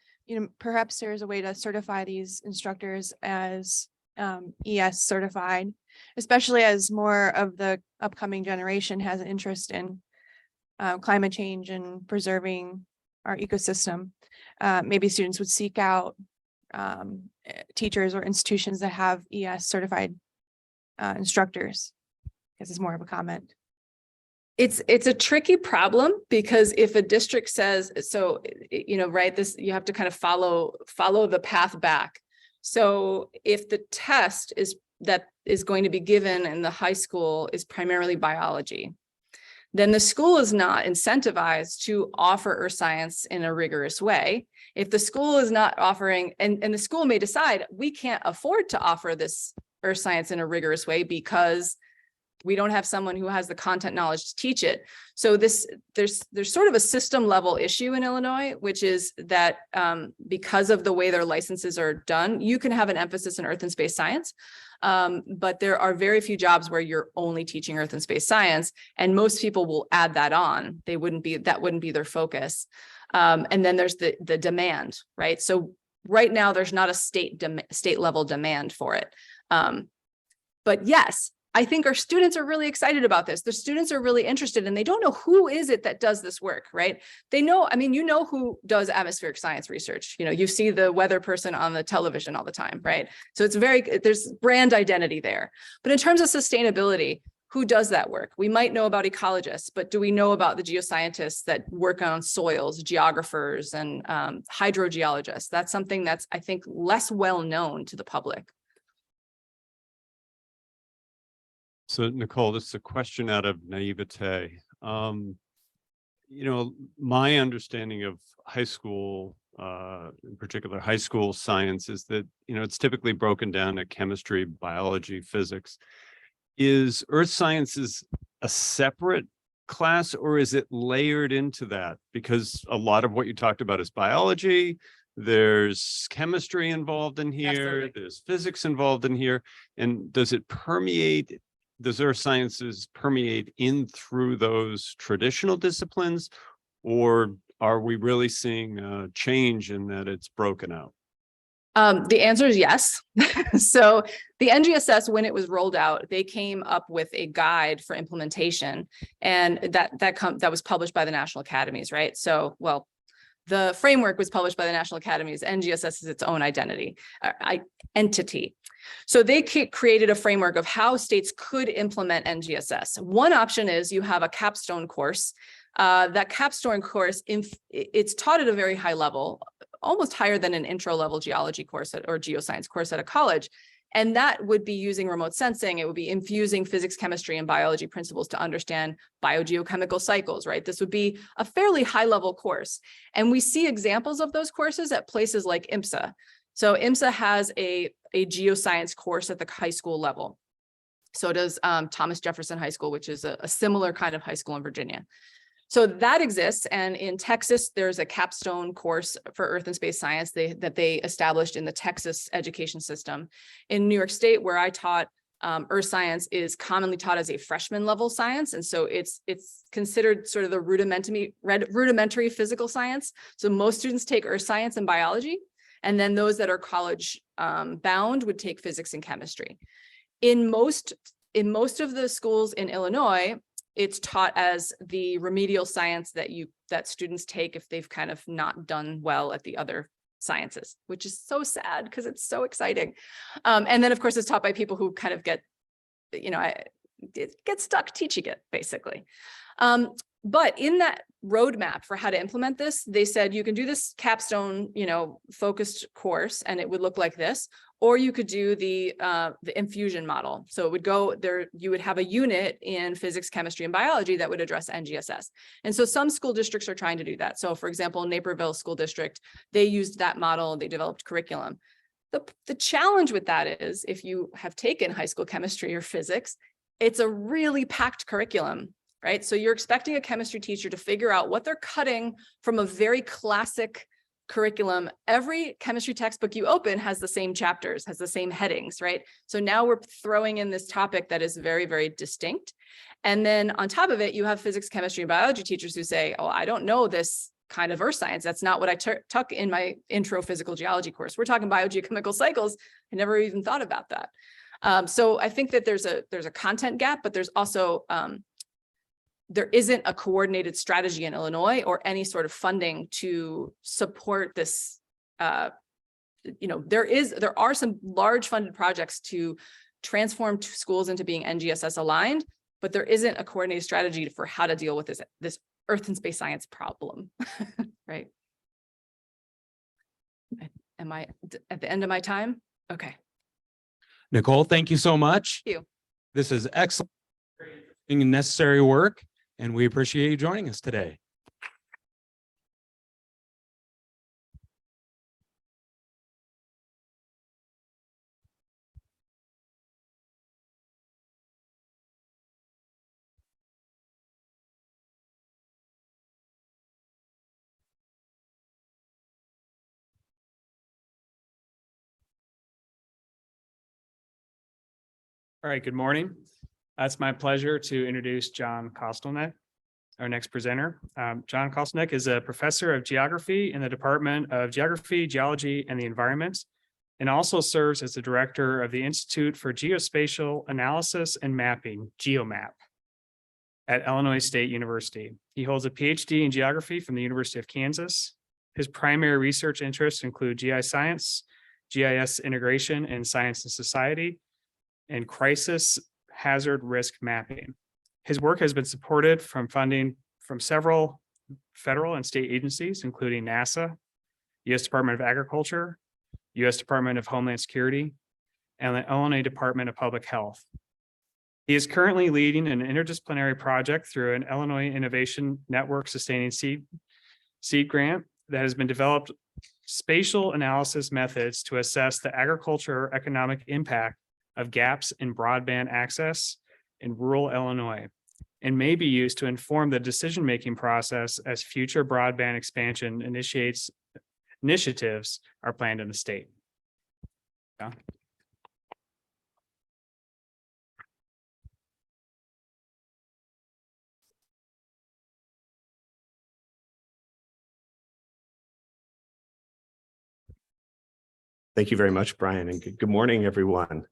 perhaps there's a way to certify these instructors as ES certified, especially as more of the upcoming generation has an interest in climate change and preserving our ecosystem. Maybe students would seek out teachers or institutions that have ES certified instructors. I guess it's more of a comment. It's a tricky problem because if a district says, so, right, you have to kind of follow the path back. So if the test that is going to be given in the high school is primarily biology, then the school is not incentivized to offer earth science in a rigorous way. If the school is not offering, and the school may decide we can't afford to offer this earth science in a rigorous way because we don't have someone who has the content knowledge to teach it. So there's sort of a system level issue in Illinois, which is that because of the way their licenses are done, you can have an emphasis in earth and space science. But there are very few jobs where you're only teaching earth and space science, and most people will add that on. That wouldn't be their focus. And then there's the demand, right? So right now there's not a state level demand for it. But yes, I think our students are really excited about this. The students are really interested and they don't know who is it that does this work, right? They know, I mean, you know who does atmospheric science research. You know, you see the weather person on the television all the time, right? So it's there's brand identity there. But in terms of sustainability, who does that work? We might know about ecologists, but do we know about the geoscientists that work on soils, geographers, and hydrogeologists? That's something that's, I think, less well known to the public. So Nicole, this is a question out of naivete. You know, my understanding of high school, in particular high school science, is that, you know, it's typically broken down to chemistry, biology, physics. Is earth sciences a separate class, or is it layered into that? Because a lot of what you talked about is biology, there's chemistry involved in here, Absolutely. there's physics involved in here. And does it permeate, does earth sciences permeate in through those traditional disciplines, or are we really seeing a change in that it's broken out? The answer is yes. So the NGSS, when it was rolled out, they came up with a guide for implementation, and that was published by the National Academies, right? So, well, the framework was published by the National Academies. NGSS is its own entity. So they created a framework of how states could implement NGSS. One option is you have a capstone course. That capstone course, it's taught at a very high level, almost higher than an intro level geology course or geoscience course at a college. And that would be using remote sensing. It would be infusing physics, chemistry, and biology principles to understand biogeochemical cycles, right? This would be a fairly high level course. And we see examples of those courses at places like IMSA. So IMSA has a geoscience course at the high school level. So does Thomas Jefferson High School, which is a similar kind of high school in Virginia. So that exists. And in Texas, there's a capstone course for earth and space science that they established in the Texas education system. In New York State, where I taught, earth science is commonly taught as a freshman level science. And so it's considered sort of the rudimentary physical science. So most students take earth science and biology, and then those that are college bound would take physics and chemistry. In most of the schools in Illinois, it's taught as the remedial science that students take if they've kind of not done well at the other sciences, which is so sad because it's so exciting. And then of course it's taught by people who kind of get stuck teaching it basically. But in that roadmap for how to implement this, they said you can do this capstone, focused course, and it would look like this, or you could do the infusion model. So it would go there, you would have a unit in physics, chemistry, and biology that would address NGSS. And so some school districts are trying to do that. So for example, Naperville School District, they used that model, they developed curriculum. The challenge with that is if you have taken high school chemistry or physics, it's a really packed curriculum, right? So you're expecting a chemistry teacher to figure out what they're cutting from a very classic curriculum. Every chemistry textbook you open has the same chapters, has the same headings, right? So now we're throwing in this topic that is very, very distinct. And then on top of it, you have physics, chemistry, and biology teachers who say, oh, I don't know this kind of earth science. That's not what I took in my intro physical geology course. We're talking biogeochemical cycles. I never even thought about that. So I think that there's a content gap, but there's also there isn't a coordinated strategy in Illinois or any sort of funding to support this. There are some large funded projects to transform schools into being NGSS aligned, but there isn't a coordinated strategy for how to deal with this earth and space science problem, right? Am I at the end of my time? Okay. Nicole, thank you so much. Thank you. This is excellent and necessary work, and we appreciate you joining us today. All right, good morning. It's my pleasure to introduce John Kostelnick, our next presenter. John Kostelnick is a professor of geography in the Department of Geography, Geology, and the Environment and also serves as the director of the Institute for Geospatial Analysis and Mapping, GeoMap, at Illinois State University. He holds a PhD in geography from the University of Kansas. His primary research interests include Geoscience, GIS integration in science and society, and crisis hazard risk mapping. His work has been supported from funding from several federal and state agencies, including NASA, U.S. Department of Agriculture, U.S. Department of Homeland Security, and the Illinois Department of Public Health. He is currently leading an interdisciplinary project through an Illinois Innovation Network Sustaining Seed grant that has been developed spatial analysis methods to assess the agriculture economic impact of gaps in broadband access in rural Illinois, and may be used to inform the decision-making process as future broadband expansion initiatives are planned in the state. Yeah. Thank you very much, Brian, and good morning, everyone.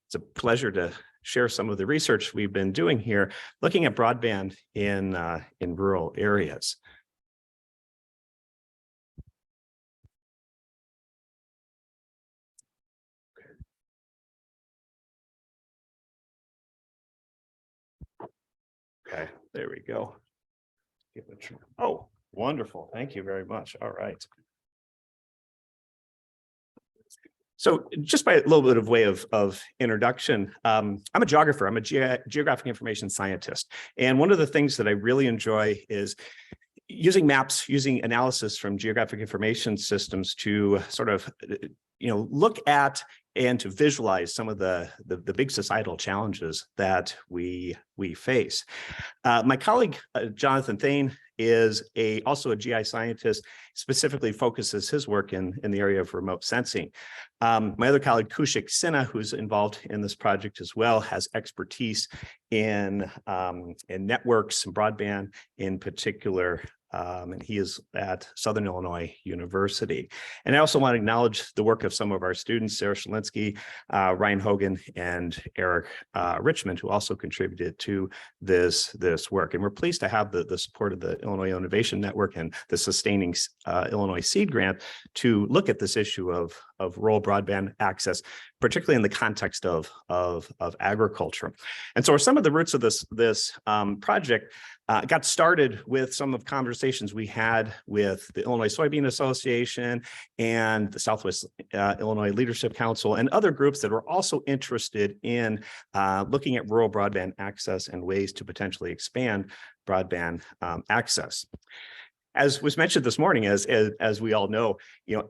It's a pleasure to share some of the research we've been doing here, looking at broadband in rural areas. Okay, there we go. Give it a try. Oh, wonderful. Thank you very much. All right. So just by a little bit of way of introduction, I'm a geographer. I'm a geographic information scientist. And one of the things that I really enjoy is using maps, using analysis from geographic information systems to sort of, look at and to visualize some of the big societal challenges that we face. My colleague, Jonathan Thane, is also a GI scientist, specifically focuses his work in the area of remote sensing. My other colleague, Kushik Sinha, who's involved in this project as well, has expertise in networks and broadband in particular. And he is at Southern Illinois University. And I also want to acknowledge the work of some of our students, Sarah Shalinsky, Ryan Hogan, and Eric Richmond, who also contributed to this work. And we're pleased to have the support of the Illinois Innovation Network and the Sustaining Illinois Seed Grant to look at this issue of rural broadband access, particularly in the context of agriculture. And so some of the roots of this project got started with some of conversations we had with the Illinois Soybean Association and the Southwest Illinois Leadership Council and other groups that were also interested in looking at rural broadband access and ways to potentially expand broadband access. As was mentioned this morning, as we all know,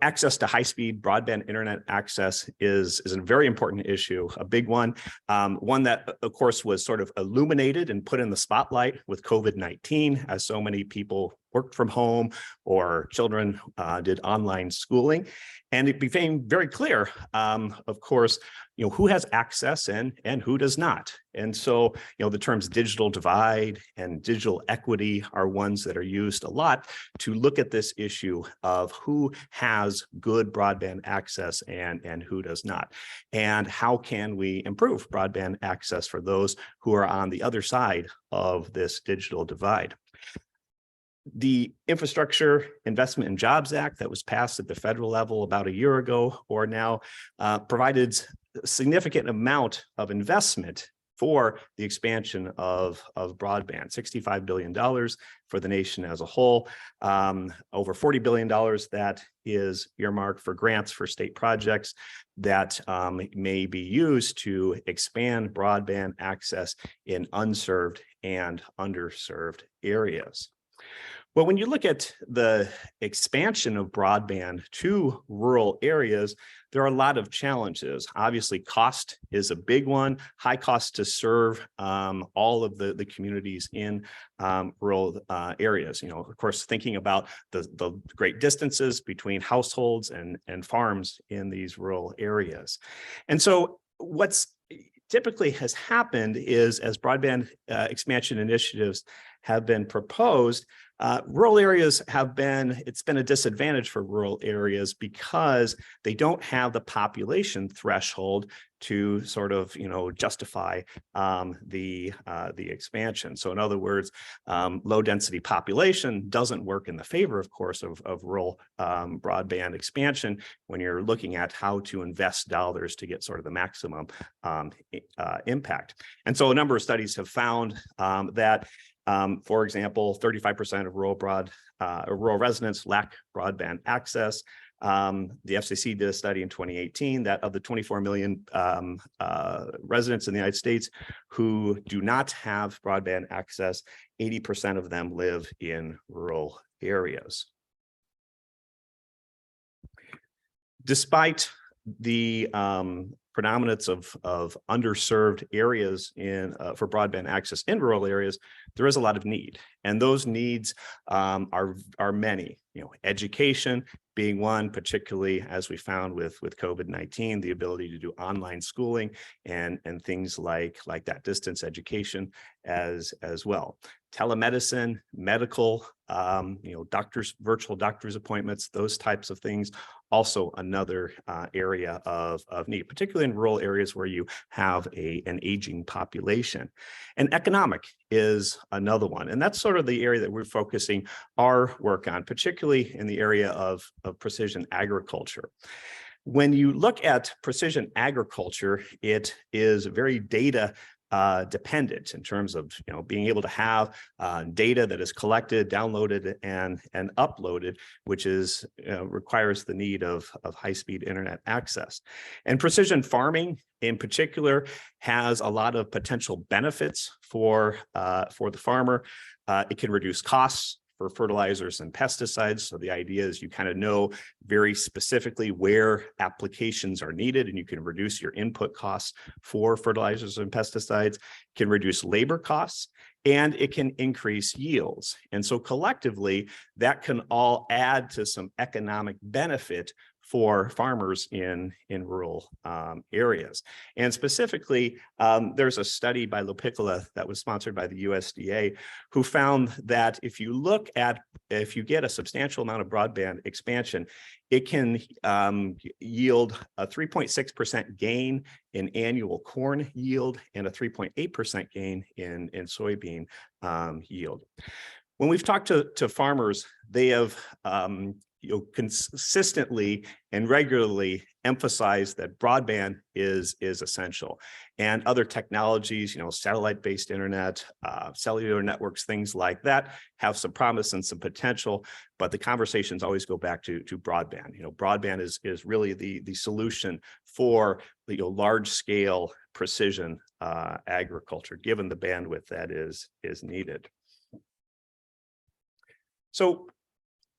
access to high-speed broadband internet access is a very important issue, a big one, one that, of course, was sort of illuminated and put in the spotlight with COVID-19, as so many people worked from home or children did online schooling. And it became very clear, of course, who has access and who does not. And so, the terms digital divide and digital equity are ones that are used a lot to look at this issue of who has good broadband access and who does not. And how can we improve broadband access for those who are on the other side of this digital divide? The Infrastructure Investment and Jobs Act that was passed at the federal level about a year ago or now provided a significant amount of investment for the expansion of broadband, $65 billion for the nation as a whole, over $40 billion that is earmarked for grants for state projects that may be used to expand broadband access in unserved and underserved areas. Well, when you look at the expansion of broadband to rural areas, there are a lot of challenges. Obviously, cost is a big one, high cost to serve all of the communities in rural areas. Of course, thinking about the great distances between households and farms in these rural areas. And so what's typically has happened is as broadband expansion initiatives have been proposed, Rural areas it's been a disadvantage for rural areas because they don't have the population threshold to sort of, justify the expansion. So in other words, low density population doesn't work in the favor, of course, of rural broadband expansion when you're looking at how to invest dollars to get sort of the maximum impact. And so a number of studies have found that for example, 35% of rural residents lack broadband access. The FCC did a study in 2018 that of the 24 million residents in the United States who do not have broadband access, 80% of them live in rural areas. Despite the predominance of underserved areas for broadband access in rural areas, there is a lot of need, and those needs are many. Education being one, particularly as we found with COVID-19, the ability to do online schooling and things like that, distance education as well. Telemedicine, medical, virtual doctor's appointments, those types of things. Also another area of need, particularly in rural areas where you have an aging population. And economic is another one. And that's sort of the area that we're focusing our work on, particularly in the area of precision agriculture. When you look at precision agriculture, it is very data dependent in terms of being able to have data that is collected, downloaded, and uploaded, which is requires the need of high-speed internet access. And precision farming in particular has a lot of potential benefits for the farmer. It can reduce costs for fertilizers and pesticides. So the idea is you kind of know very specifically where applications are needed, and you can reduce your input costs for fertilizers and pesticides, can reduce labor costs, and it can increase yields. And so collectively, that can all add to some economic benefit for farmers in rural areas. And specifically, there's a study by LoPiccola that was sponsored by the USDA who found that if you get a substantial amount of broadband expansion, it can yield a 3.6% gain in annual corn yield and a 3.8% gain in soybean yield. When we've talked to farmers, they have consistently and regularly emphasize that broadband is essential, and other technologies, satellite-based internet, cellular networks, things like that have some promise and some potential, but the conversations always go back to broadband. Broadband is really the solution for large-scale precision agriculture, given the bandwidth that is needed. So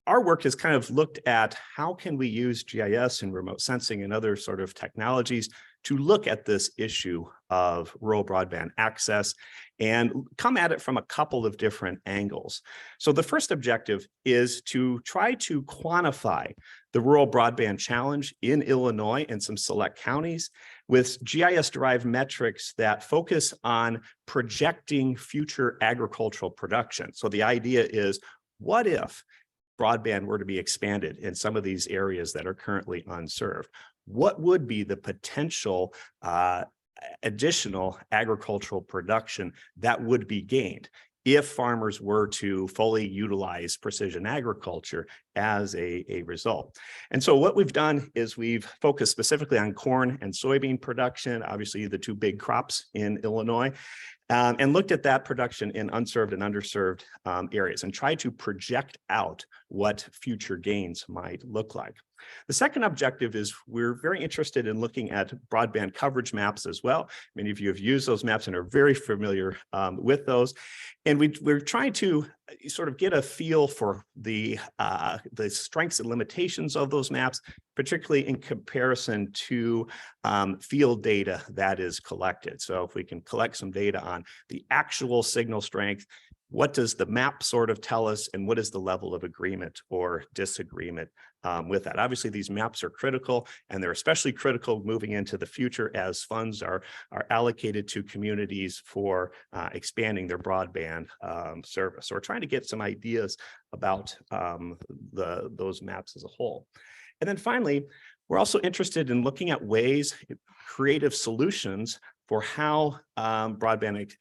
our work has kind of looked at how can we use GIS and remote sensing and other sort of technologies to look at this issue of rural broadband access and come at it from a couple of different angles. So the first objective is to try to quantify the rural broadband challenge in Illinois and some select counties with GIS-derived metrics that focus on projecting future agricultural production. So the idea is, what if broadband were to be expanded in some of these areas that are currently unserved? What would be the potential additional agricultural production that would be gained if farmers were to fully utilize precision agriculture as a result? And so what we've done is we've focused specifically on corn and soybean production, obviously the two big crops in Illinois, and looked at that production in unserved and underserved areas and tried to project out what future gains might look like. The second objective is we're very interested in looking at broadband coverage maps as well. Many of you have used those maps and are very familiar with those. And we're trying to sort of get a feel for the strengths and limitations of those maps, particularly in comparison to field data that is collected. So if we can collect some data on the actual signal strength, what does the map sort of tell us, and what is the level of agreement or disagreement with that. Obviously, these maps are critical, and they're especially critical moving into the future as funds are allocated to communities for expanding their broadband service. So we're trying to get some ideas about those maps as a whole. And then finally, we're also interested in looking at ways, creative solutions for how broadband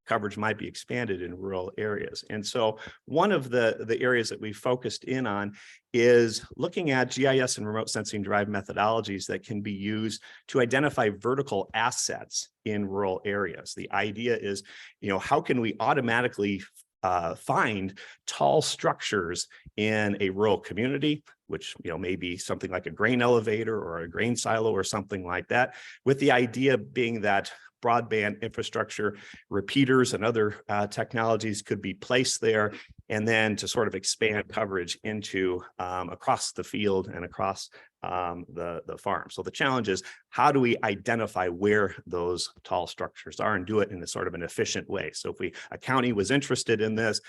coverage might be expanded in rural areas. And so one of the areas that we focused in on is looking at GIS and remote sensing derived methodologies that can be used to identify vertical assets in rural areas. The idea is, how can we automatically find tall structures in a rural community, which may be something like a grain elevator or a grain silo or something like that, with the idea being that broadband infrastructure, repeaters and other technologies could be placed there, and then to sort of expand coverage into across the field and across the farm. So the challenge is, how do we identify where those tall structures are and do it in a sort of an efficient way? So if a county was interested in this,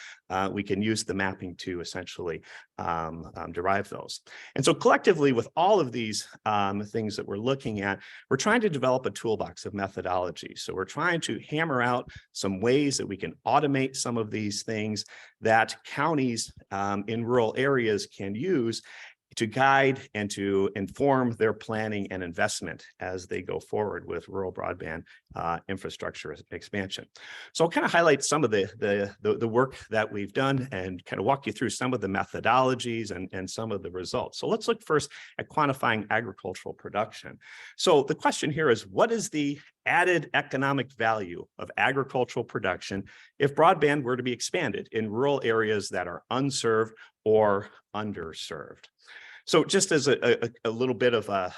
we can use the mapping to essentially derive those. And so collectively, with all of these things that we're looking at, we're trying to develop a toolbox of methodology. So we're trying to hammer out some ways that we can automate some of these things that counties in rural areas can use to guide and to inform their planning and investment as they go forward with rural broadband infrastructure expansion. So I'll kind of highlight some of the work that we've done and kind of walk you through some of the methodologies and some of the results. So let's look first at quantifying agricultural production. So the question here is, what is the added economic value of agricultural production if broadband were to be expanded in rural areas that are unserved or underserved? So just as a little bit of a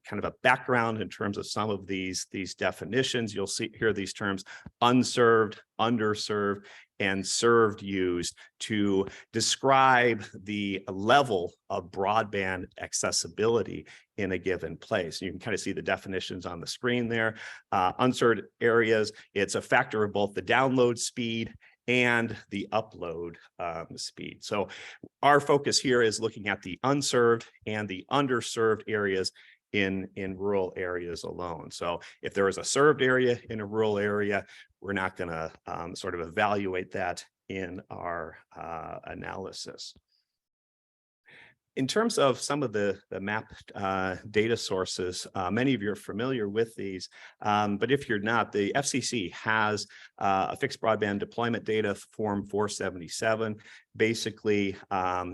kind of a background in terms of some of these definitions, you'll hear these terms unserved, underserved, and served used to describe the level of broadband accessibility in a given place. You can kind of see the definitions on the screen there. Unserved areas, it's a factor of both the download speed and the upload speed. So our focus here is looking at the unserved and the underserved areas in rural areas alone. So if there is a served area in a rural area, we're not going to sort of evaluate that in our analysis. In terms of some of the map data sources, many of you are familiar with these, but if you're not, the FCC has a fixed broadband deployment data form 477. Basically,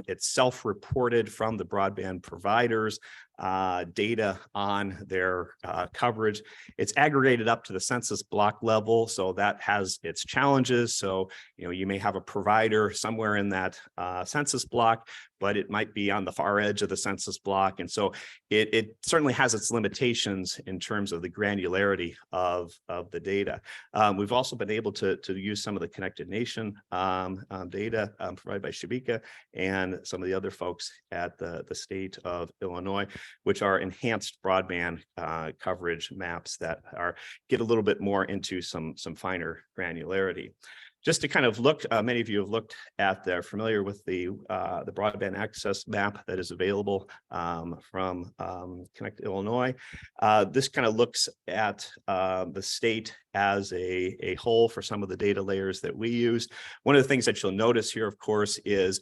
it's self-reported from the broadband providers, data on their coverage. It's aggregated up to the census block level, so that has its challenges. So, you may have a provider somewhere in that census block, but it might be on the far edge of the census block. And so it certainly has its limitations in terms of the granularity of the data. We've also been able to use some of the Connected Nation data provided by Shabika and some of the other folks at the state of Illinois, which are enhanced broadband coverage maps that get a little bit more into some finer granularity. Just to kind of look, many of you have looked at, they're familiar with the broadband access map that is available from Connect Illinois. This kind of looks at the state as a whole for some of the data layers that we use. One of the things that you'll notice here, of course, is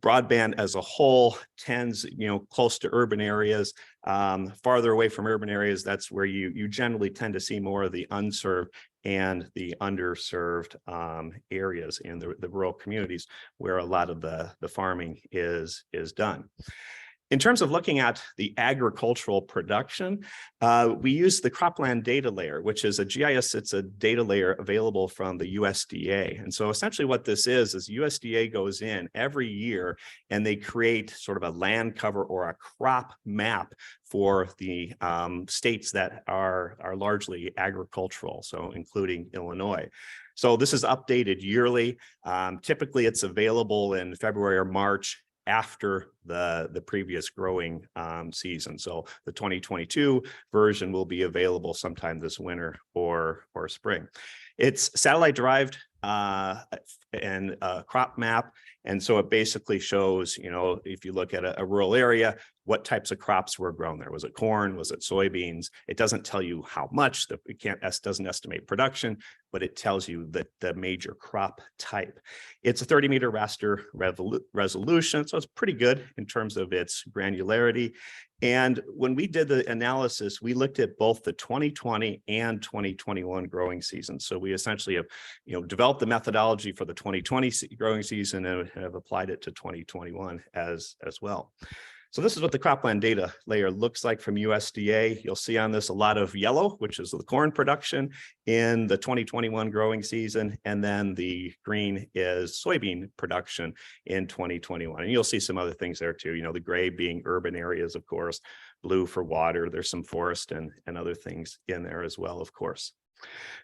broadband as a whole tends, close to urban areas, farther away from urban areas. That's where you generally tend to see more of the unserved and the underserved areas in the rural communities where a lot of the farming is done. In terms of looking at the agricultural production, we use the cropland data layer, which is a GIS. It's a data layer available from the USDA. And so essentially what this is USDA goes in every year and they create sort of a land cover or a crop map for the states that are largely agricultural, so including Illinois. So this is updated yearly. Typically it's available in February or March after the previous growing season. So the 2022 version will be available sometime this winter or spring. It's satellite derived and crop map. And so it basically shows, you know, if you look at a rural area, what types of crops were grown there. Was it corn? Was it soybeans? It doesn't tell you how much, doesn't estimate production, but it tells you that the major crop type. It's a 30-meter raster resolution, so it's pretty good in terms of its granularity. And when we did the analysis, we looked at both the 2020 and 2021 growing season. So we essentially have, you know, developed the methodology for the 2020 growing season and have applied it to 2021 as well. So this is what the cropland data layer looks like from USDA. You'll see on this a lot of yellow, which is the corn production in the 2021 growing season. And then the green is soybean production in 2021. And you'll see some other things there too, you know, the gray being urban areas, of course, blue for water. There's some forest and other things in there as well, of course.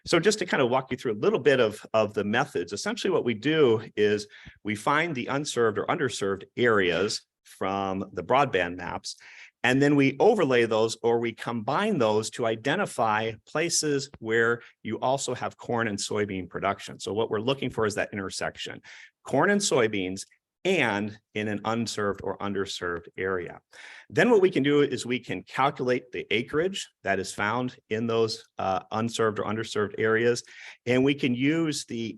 So just to kind of walk you through a little bit of the methods, essentially what we do is we find the unserved or underserved areas from the broadband maps, and then we overlay those or we combine those to identify places where you also have corn and soybean production. So what we're looking for is that intersection, corn and soybeans, and in an unserved or underserved area. Then what we can do is we can calculate the acreage that is found in those unserved or underserved areas, and we can use the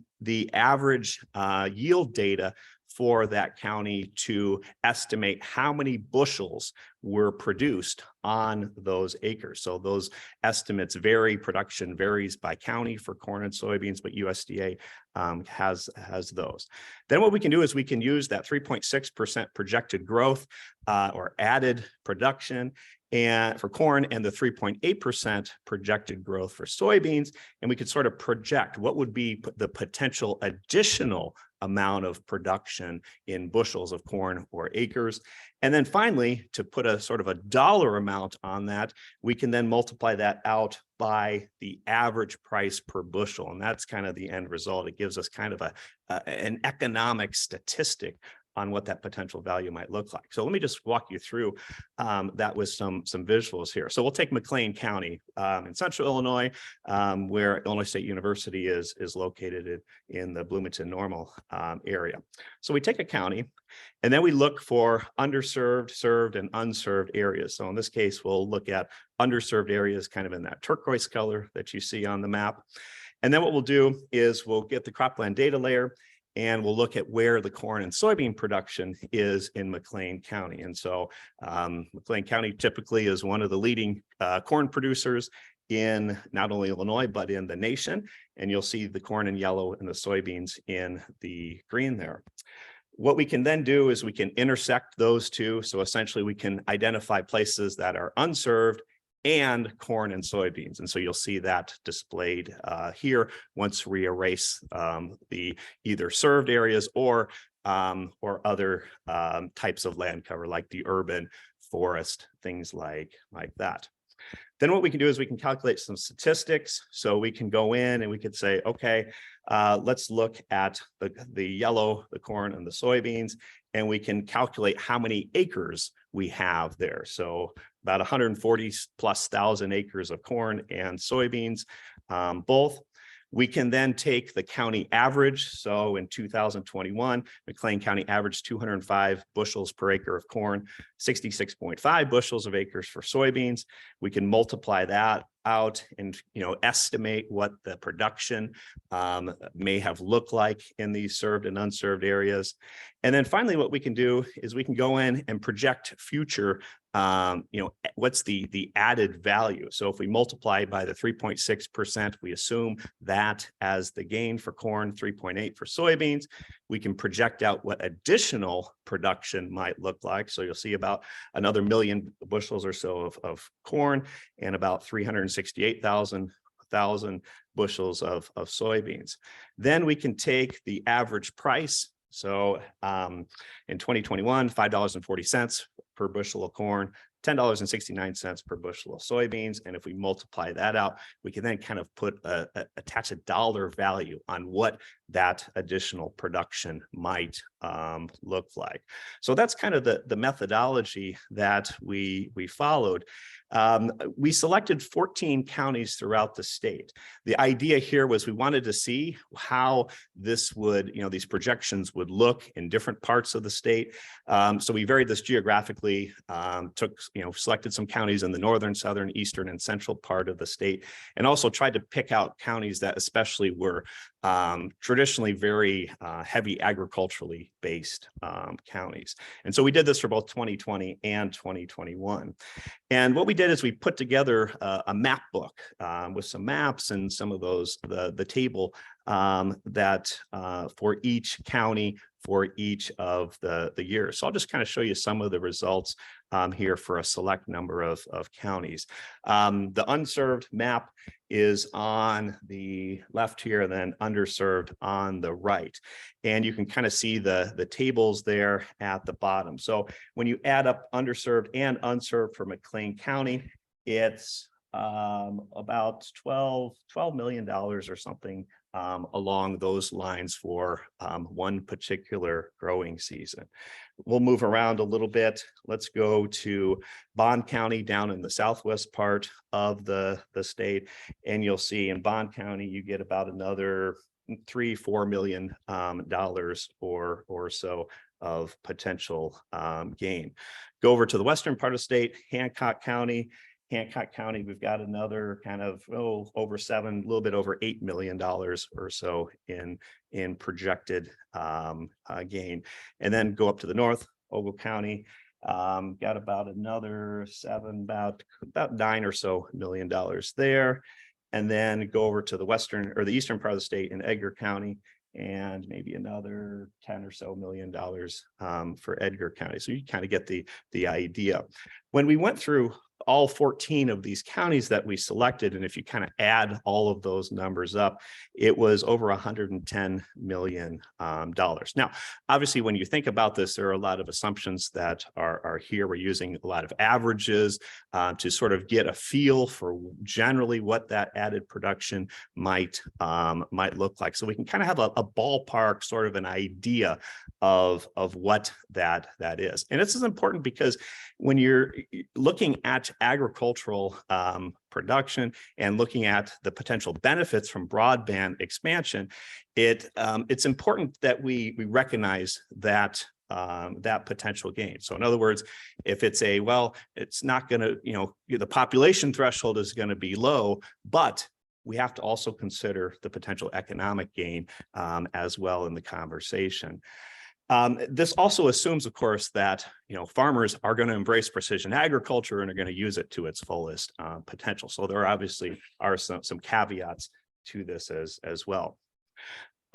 average yield data for that county to estimate how many bushels were produced on those acres. So those estimates vary, production varies by county for corn and soybeans, but USDA has those. Then what we can do is we can use that 3.6% projected growth or added production and for corn and the 3.8% projected growth for soybeans. And we could sort of project what would be the potential additional amount of production in bushels of corn or acres. And then finally, to put a sort of a dollar amount on that, we can then multiply that out by the average price per bushel. And that's kind of the end result. It gives us kind of an economic statistic on what that potential value might look like. So let me just walk you through that with some visuals here. So we'll take McLean County in Central Illinois, where Illinois State University is located in the Bloomington-Normal area. So we take a county, and then we look for underserved, served, and unserved areas. So in this case, we'll look at underserved areas kind of in that turquoise color that you see on the map. And then what we'll do is we'll get the cropland data layer, and we'll look at where the corn and soybean production is in McLean County. And so McLean County typically is one of the leading corn producers in not only Illinois, but in the nation. And you'll see the corn in yellow and the soybeans in the green there. What we can then do is we can intersect those two. So essentially we can identify places that are unserved and corn and soybeans. And so you'll see that displayed here once we erase the either served areas or other types of land cover, like the urban, forest, things like that. Then what we can do is we can calculate some statistics. So we can go in and we could say, okay, let's look at the yellow, the corn and the soybeans, and we can calculate how many acres we have there. So about 140,000+ acres of corn and soybeans, both. We can then take the county average. So in 2021, McLean County averaged 205 bushels per acre of corn, 66.5 bushels of acres for soybeans. We can multiply that out and estimate what the production may have looked like in these served and unserved areas. And then finally, what we can do is we can go in and project future what's the added value. So if we multiply by the 3.6%, we assume that as the gain for corn, 3.8 for soybeans, we can project out what additional production might look like. So you'll see about another 1 million bushels or so of corn and about 368,000 bushels of soybeans. Then we can take the average price. So in 2021, $5.40 per bushel of corn, $10.69 per bushel of soybeans. And if we multiply that out, we can then kind of attach a dollar value on what that additional production might look like. So that's kind of the methodology that we followed. We selected 14 counties throughout the state. The idea here was we wanted to see how this would, these projections would look in different parts of the state. So we varied this geographically, selected some counties in the northern, southern, eastern, and central part of the state, and also tried to pick out counties that especially were traditionally very heavy agriculturally based counties. And so we did this for both 2020 and 2021. And what we did is we put together a map book with some maps and some of those, the table that for each county for each of the years. So I'll just kind of show you some of the results here for a select number of counties. The unserved map is on the left here, and then underserved on the right. And you can kind of see the tables there at the bottom. So when you add up underserved and unserved for McLean County, it's about $12 million or something along those lines for one particular growing season. We'll move around a little bit. Let's go to Bond County down in the southwest part of the state. And you'll see in Bond County, you get about another $3-4 million or so of potential gain. Go over to the western part of the state, Hancock County, we've got another kind of over a little bit over $8 million or so in projected gain. And then go up to the north, Ogle County, got about another about $9 or so million there. And then go over to the western or the eastern part of the state in Edgar County, and maybe another $10 or so million for Edgar County. So you kind of get the idea. When we went through all 14 of these counties that we selected, and if you kind of add all of those numbers up, it was over $110 million. Now, obviously, when you think about this, there are a lot of assumptions that are here. We're using a lot of averages to sort of get a feel for generally what that added production might look like. So we can kind of have a ballpark sort of an idea of what that is. And this is important because when you're looking at agricultural production and looking at the potential benefits from broadband expansion, it's important that we recognize that that potential gain. So in other words, if it's it's not going to, the population threshold is going to be low, but we have to also consider the potential economic gain as well in the conversation. This also assumes, of course, that farmers are going to embrace precision agriculture and are going to use it to its fullest potential. So there obviously are some caveats to this as well.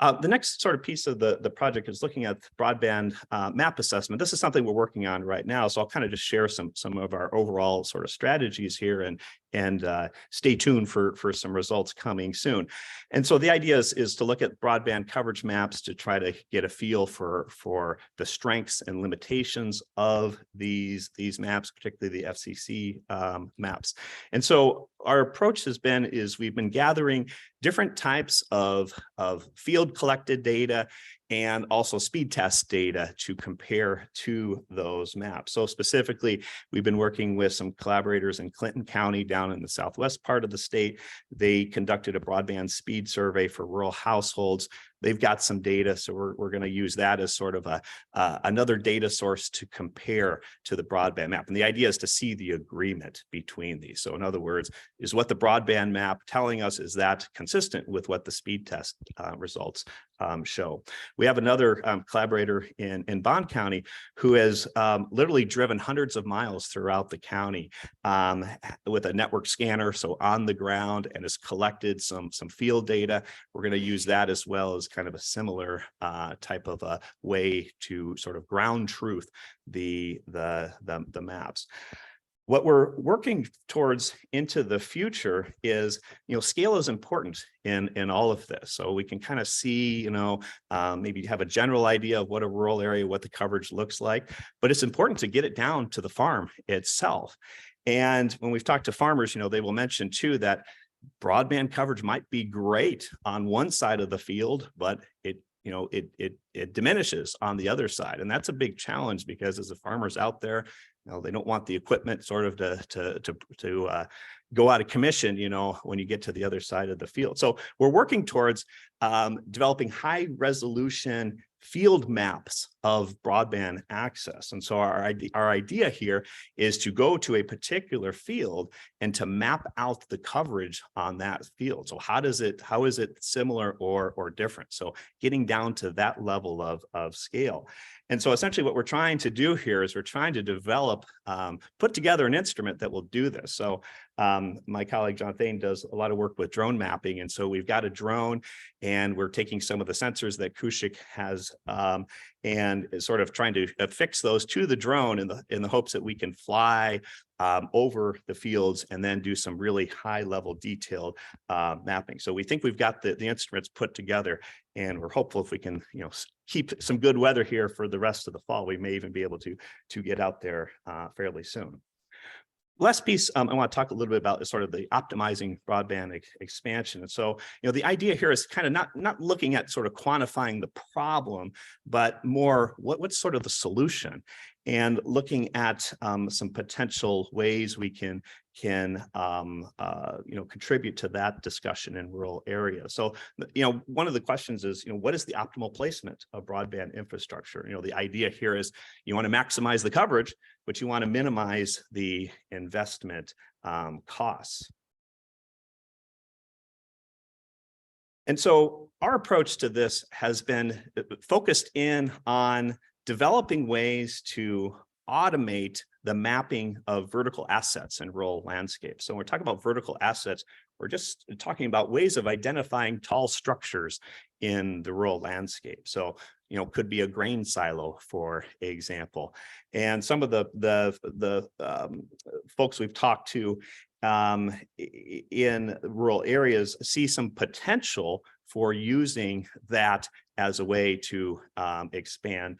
The next sort of piece of the project is looking at broadband map assessment. This is something we're working on right now, so I'll kind of just share some of our overall sort of strategies here and stay tuned for some results coming soon. And so the idea is to look at broadband coverage maps to try to get a feel for the strengths and limitations of these maps, particularly the FCC maps. And so our approach has been we've been gathering different types of field collected data and also speed test data to compare to those maps. So specifically, we've been working with some collaborators in Clinton County down in the southwest part of the state. They conducted a broadband speed survey for rural households. They've got some data, so we're going to use that as sort of another data source to compare to the broadband map. And the idea is to see the agreement between these. So in other words, is what the broadband map telling us, is that consistent with what the speed test results show? We have another collaborator in Bond County who has literally driven hundreds of miles throughout the county with a network scanner, so on the ground, and has collected some field data. We're going to use that as well as kind of a similar type of a way to sort of ground truth the maps. What we're working towards into the future is, scale is important in all of this. So we can kind of see, maybe have a general idea of what a rural area, what the coverage looks like, but it's important to get it down to the farm itself. And when we've talked to farmers, they will mention too that broadband coverage might be great on one side of the field, but it diminishes on the other side. And that's a big challenge because as the farmers out there, they don't want the equipment sort of to go out of commission, when you get to the other side of the field. So we're working towards developing high resolution field maps of broadband access. And so our idea here is to go to a particular field and to map out the coverage on that field. So how is it similar or different? So getting down to that level of scale. And so essentially what we're trying to do here is we're trying to develop, put together an instrument that will do this. So my colleague John Thane does a lot of work with drone mapping. And so we've got a drone and we're taking some of the sensors that Kostelnick has and is sort of trying to affix those to the drone in the hopes that we can fly over the fields and then do some really high level detailed mapping. So we think we've got the instruments put together, and we're hopeful if we can keep some good weather here for the rest of the fall, we may even be able to get out there fairly soon. Last piece I want to talk a little bit about is sort of the optimizing broadband expansion. And so, the idea here is kind of not looking at sort of quantifying the problem, but more what's sort of the solution, and looking at some potential ways we can contribute to that discussion in rural areas. So, one of the questions is, what is the optimal placement of broadband infrastructure? The idea here is you want to maximize the coverage, but you want to minimize the investment costs. And so our approach to this has been focused in on developing ways to automate the mapping of vertical assets in rural landscapes. So when we're talking about vertical assets, we're just talking about ways of identifying tall structures in the rural landscape. So, could be a grain silo, for example. And some of the folks we've talked to in rural areas see some potential for using that as a way to expand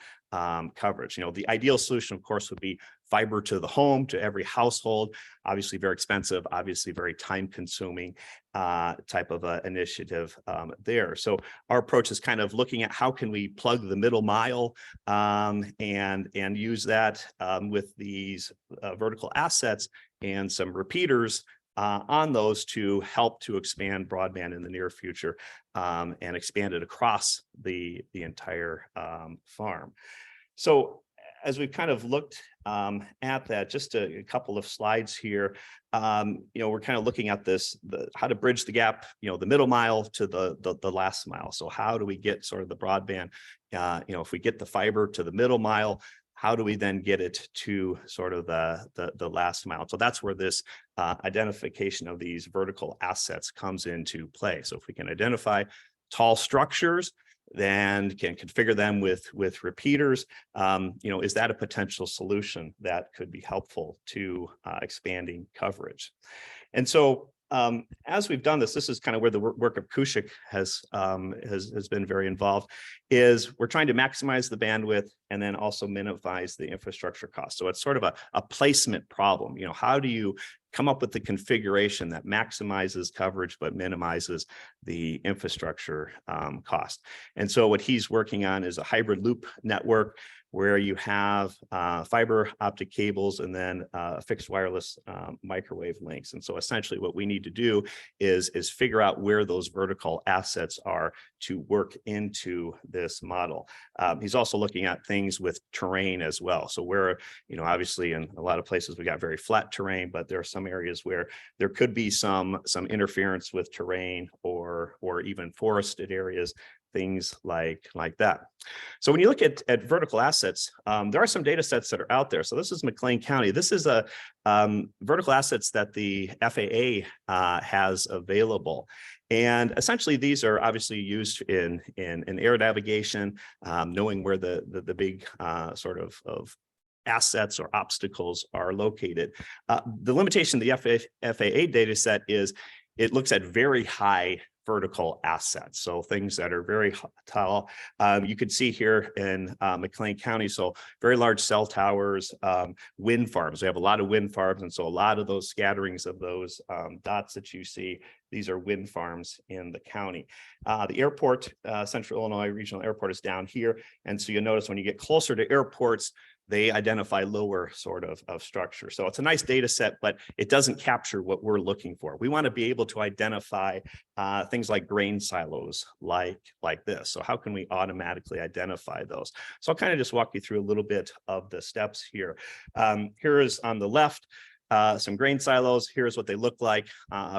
coverage. The ideal solution, of course, would be fiber to the home, to every household. Obviously very expensive, obviously very time consuming type of initiative there. So our approach is kind of looking at how can we plug the middle mile and use that with these vertical assets and some repeaters on those to help to expand broadband in the near future and expand it across the entire farm. So as we've kind of looked at that, just a couple of slides here, we're kind of looking at how to bridge the gap, the middle mile to the last mile. So how do we get sort of the broadband, if we get the fiber to the middle mile, how do we then get it to sort of the last mile? So that's where this identification of these vertical assets comes into play. So if we can identify tall structures, then can configure them with repeaters, is that a potential solution that could be helpful to expanding coverage? And so as we've done this is kind of where the work of Kostelnick has been very involved, is we're trying to maximize the bandwidth and then also minimize the infrastructure cost. So it's sort of a placement problem. How do you come up with the configuration that maximizes coverage but minimizes the infrastructure cost? And so what he's working on is a hybrid loop network where you have fiber optic cables and then fixed wireless microwave links. And so essentially what we need to do is figure out where those vertical assets are to work into this model. He's also looking at things with terrain as well. So where, obviously in a lot of places we got very flat terrain, but there are some areas where there could be some interference with terrain or even forested areas, things like that. So when you look at vertical assets, there are some data sets that are out there. So this is McLean County. This is a vertical assets that the FAA has available. And essentially these are obviously used in air navigation, knowing where the big sort of assets or obstacles are located. The limitation of the FAA data set is it looks at very high vertical assets. So things that are very tall. You could see here in McLean County, so very large cell towers, wind farms. We have a lot of wind farms. And so a lot of those scatterings of those dots that you see, these are wind farms in the county. The airport, Central Illinois Regional Airport is down here. And so you'll notice when you get closer to airports, they identify lower sort of structure. So it's a nice data set, but it doesn't capture what we're looking for. We want to be able to identify things like grain silos like this. So how can we automatically identify those? So I'll kind of just walk you through a little bit of the steps here. Here is on the left, some grain silos. Here's what they look like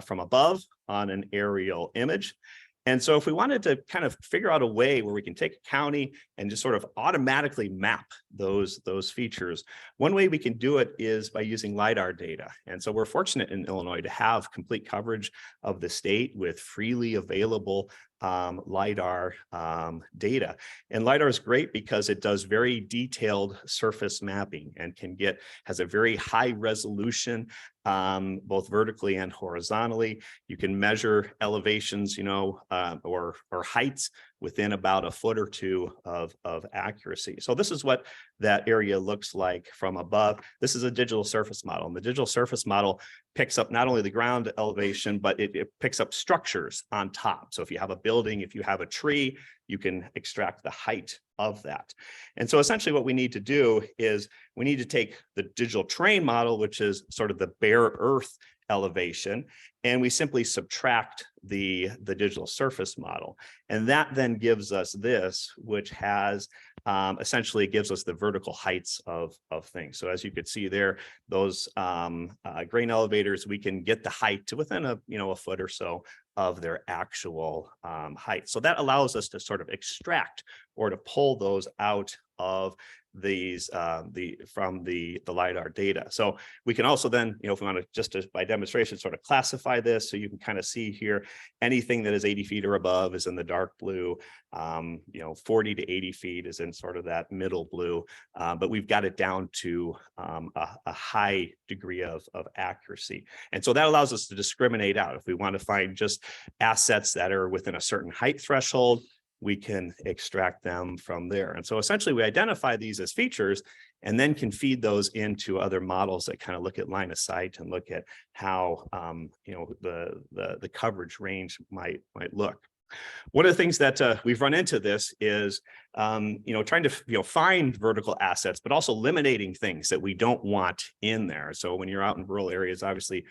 from above on an aerial image. And so if we wanted to kind of figure out a way where we can take a county and just sort of automatically map those features, one way we can do it is by using LiDAR data. And so we're fortunate in Illinois to have complete coverage of the state with freely available LiDAR data. And LiDAR is great because it does very detailed surface mapping and has a very high resolution, both vertically and horizontally. You can measure elevations, or heights within about a foot or two of accuracy. So this is what that area looks like from above. This is a digital surface model, and the digital surface model picks up not only the ground elevation, but it picks up structures on top. So if you have a building, if you have a tree, you can extract the height of that. And so essentially what we need to do is we need to take the digital terrain model, which is sort of the bare earth elevation, and we simply subtract the digital surface model. And that then gives us this, which has essentially gives us the vertical heights of things. So as you could see there, those grain elevators, we can get the height to within a foot or so of their actual height. So that allows us to sort of extract or to pull those out of these from the LiDAR data. So we can also then, if we want to just by demonstration sort of classify this, so you can kind of see here anything that is 80 feet or above is in the dark blue, 40 to 80 feet is in sort of that middle blue, but we've got it down to a high degree of accuracy. And so that allows us to discriminate out. If we want to find just assets that are within a certain height threshold, we can extract them from there. And so essentially we identify these as features and then can feed those into other models that kind of look at line of sight and look at how the coverage range might look. One of the things that we've run into this is, trying to find vertical assets, but also eliminating things that we don't want in there. So when you're out in rural areas, obviously,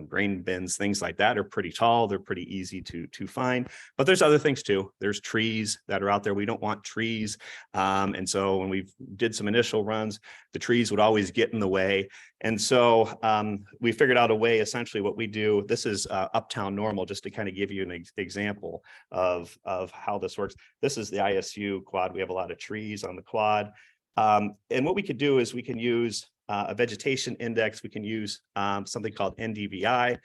grain bins, things like that are pretty tall. They're pretty easy to find, but there's other things too. There's trees that are out there. We don't want trees. And so when we did some initial runs, the trees would always get in the way. And so we figured out a way, essentially what we do, this is uptown normal, just to kind of give you an example of how this works. This is the ISU quad. We have a lot of trees on the quad. And what we could do is we can use a vegetation index. We can use something called NDVI,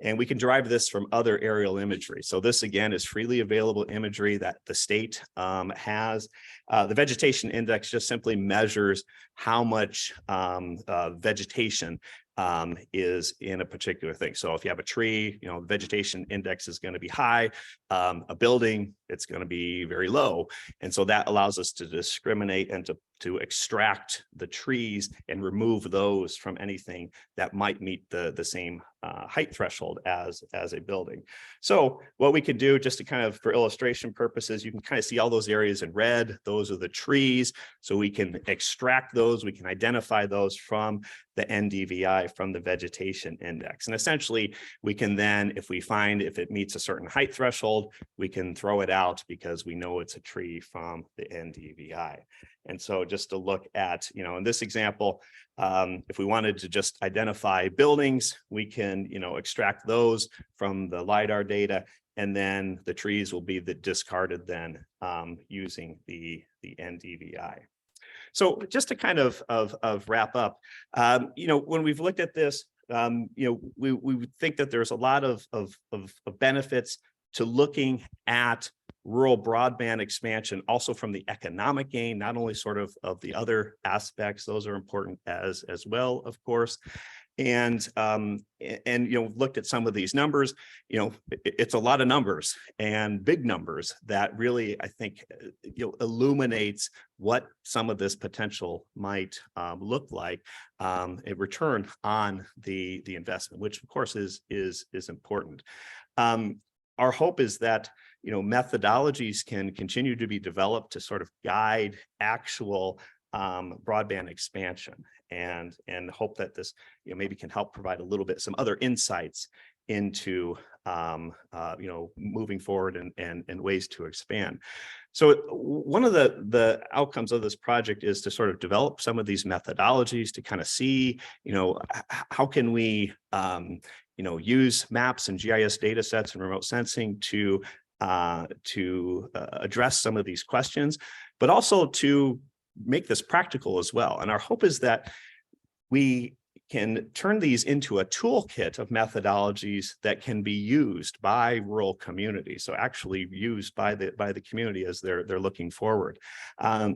and we can derive this from other aerial imagery. So this again is freely available imagery that the state has. The vegetation index just simply measures how much vegetation is in a particular thing. So if you have a tree, the vegetation index is going to be high. A building, it's going to be very low. And so that allows us to discriminate and to extract the trees and remove those from anything that might meet the same height threshold as a building. So what we could do, just to kind of, for illustration purposes, you can kind of see all those areas in red. Those are the trees. So we can extract those. We can identify those from the NDVI, from the vegetation index. And essentially we can then, if it meets a certain height threshold, we can throw it out because we know it's a tree from the NDVI. And so just to look at, in this example, if we wanted to just identify buildings, we can, extract those from the LiDAR data, and then the trees will be discarded then using the NDVI. So just to kind of wrap up, when we've looked at this, we would think that there's a lot of benefits to looking at rural broadband expansion, also from the economic gain, not only sort of the other aspects, those are important as well, of course. And looked at some of these numbers. It's a lot of numbers and big numbers that really, I think, illuminates what some of this potential might look like, a return on the investment, which of course is important. Our hope is that methodologies can continue to be developed to sort of guide actual broadband expansion, and hope that this maybe can help provide a little bit some other insights into moving forward and ways to expand. So one of the outcomes of this project is to sort of develop some of these methodologies to kind of see how can we use maps and GIS data sets and remote sensing to address some of these questions, but also to make this practical as well. And our hope is that we can turn these into a toolkit of methodologies that can be used by rural communities. So actually used by the community as they're looking forward.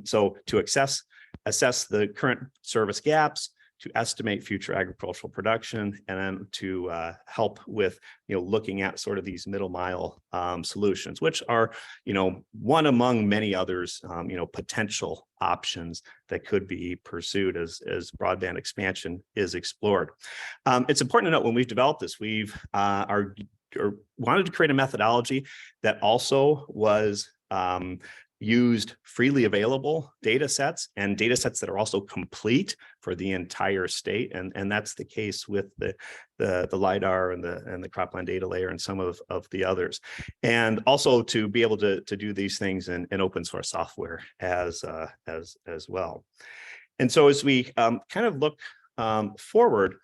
So to assess the current service gaps, to estimate future agricultural production, and then to help with looking at sort of these middle mile solutions, which are one among many others, potential options that could be pursued as broadband expansion is explored. It's important to note when we've developed this, we've wanted to create a methodology that also was used freely available data sets and data sets that are also complete for the entire state. And that's the case with the LiDAR and the cropland data layer and some of the others. And also to be able to do these things in open source software as well. And so as we kind of look forward,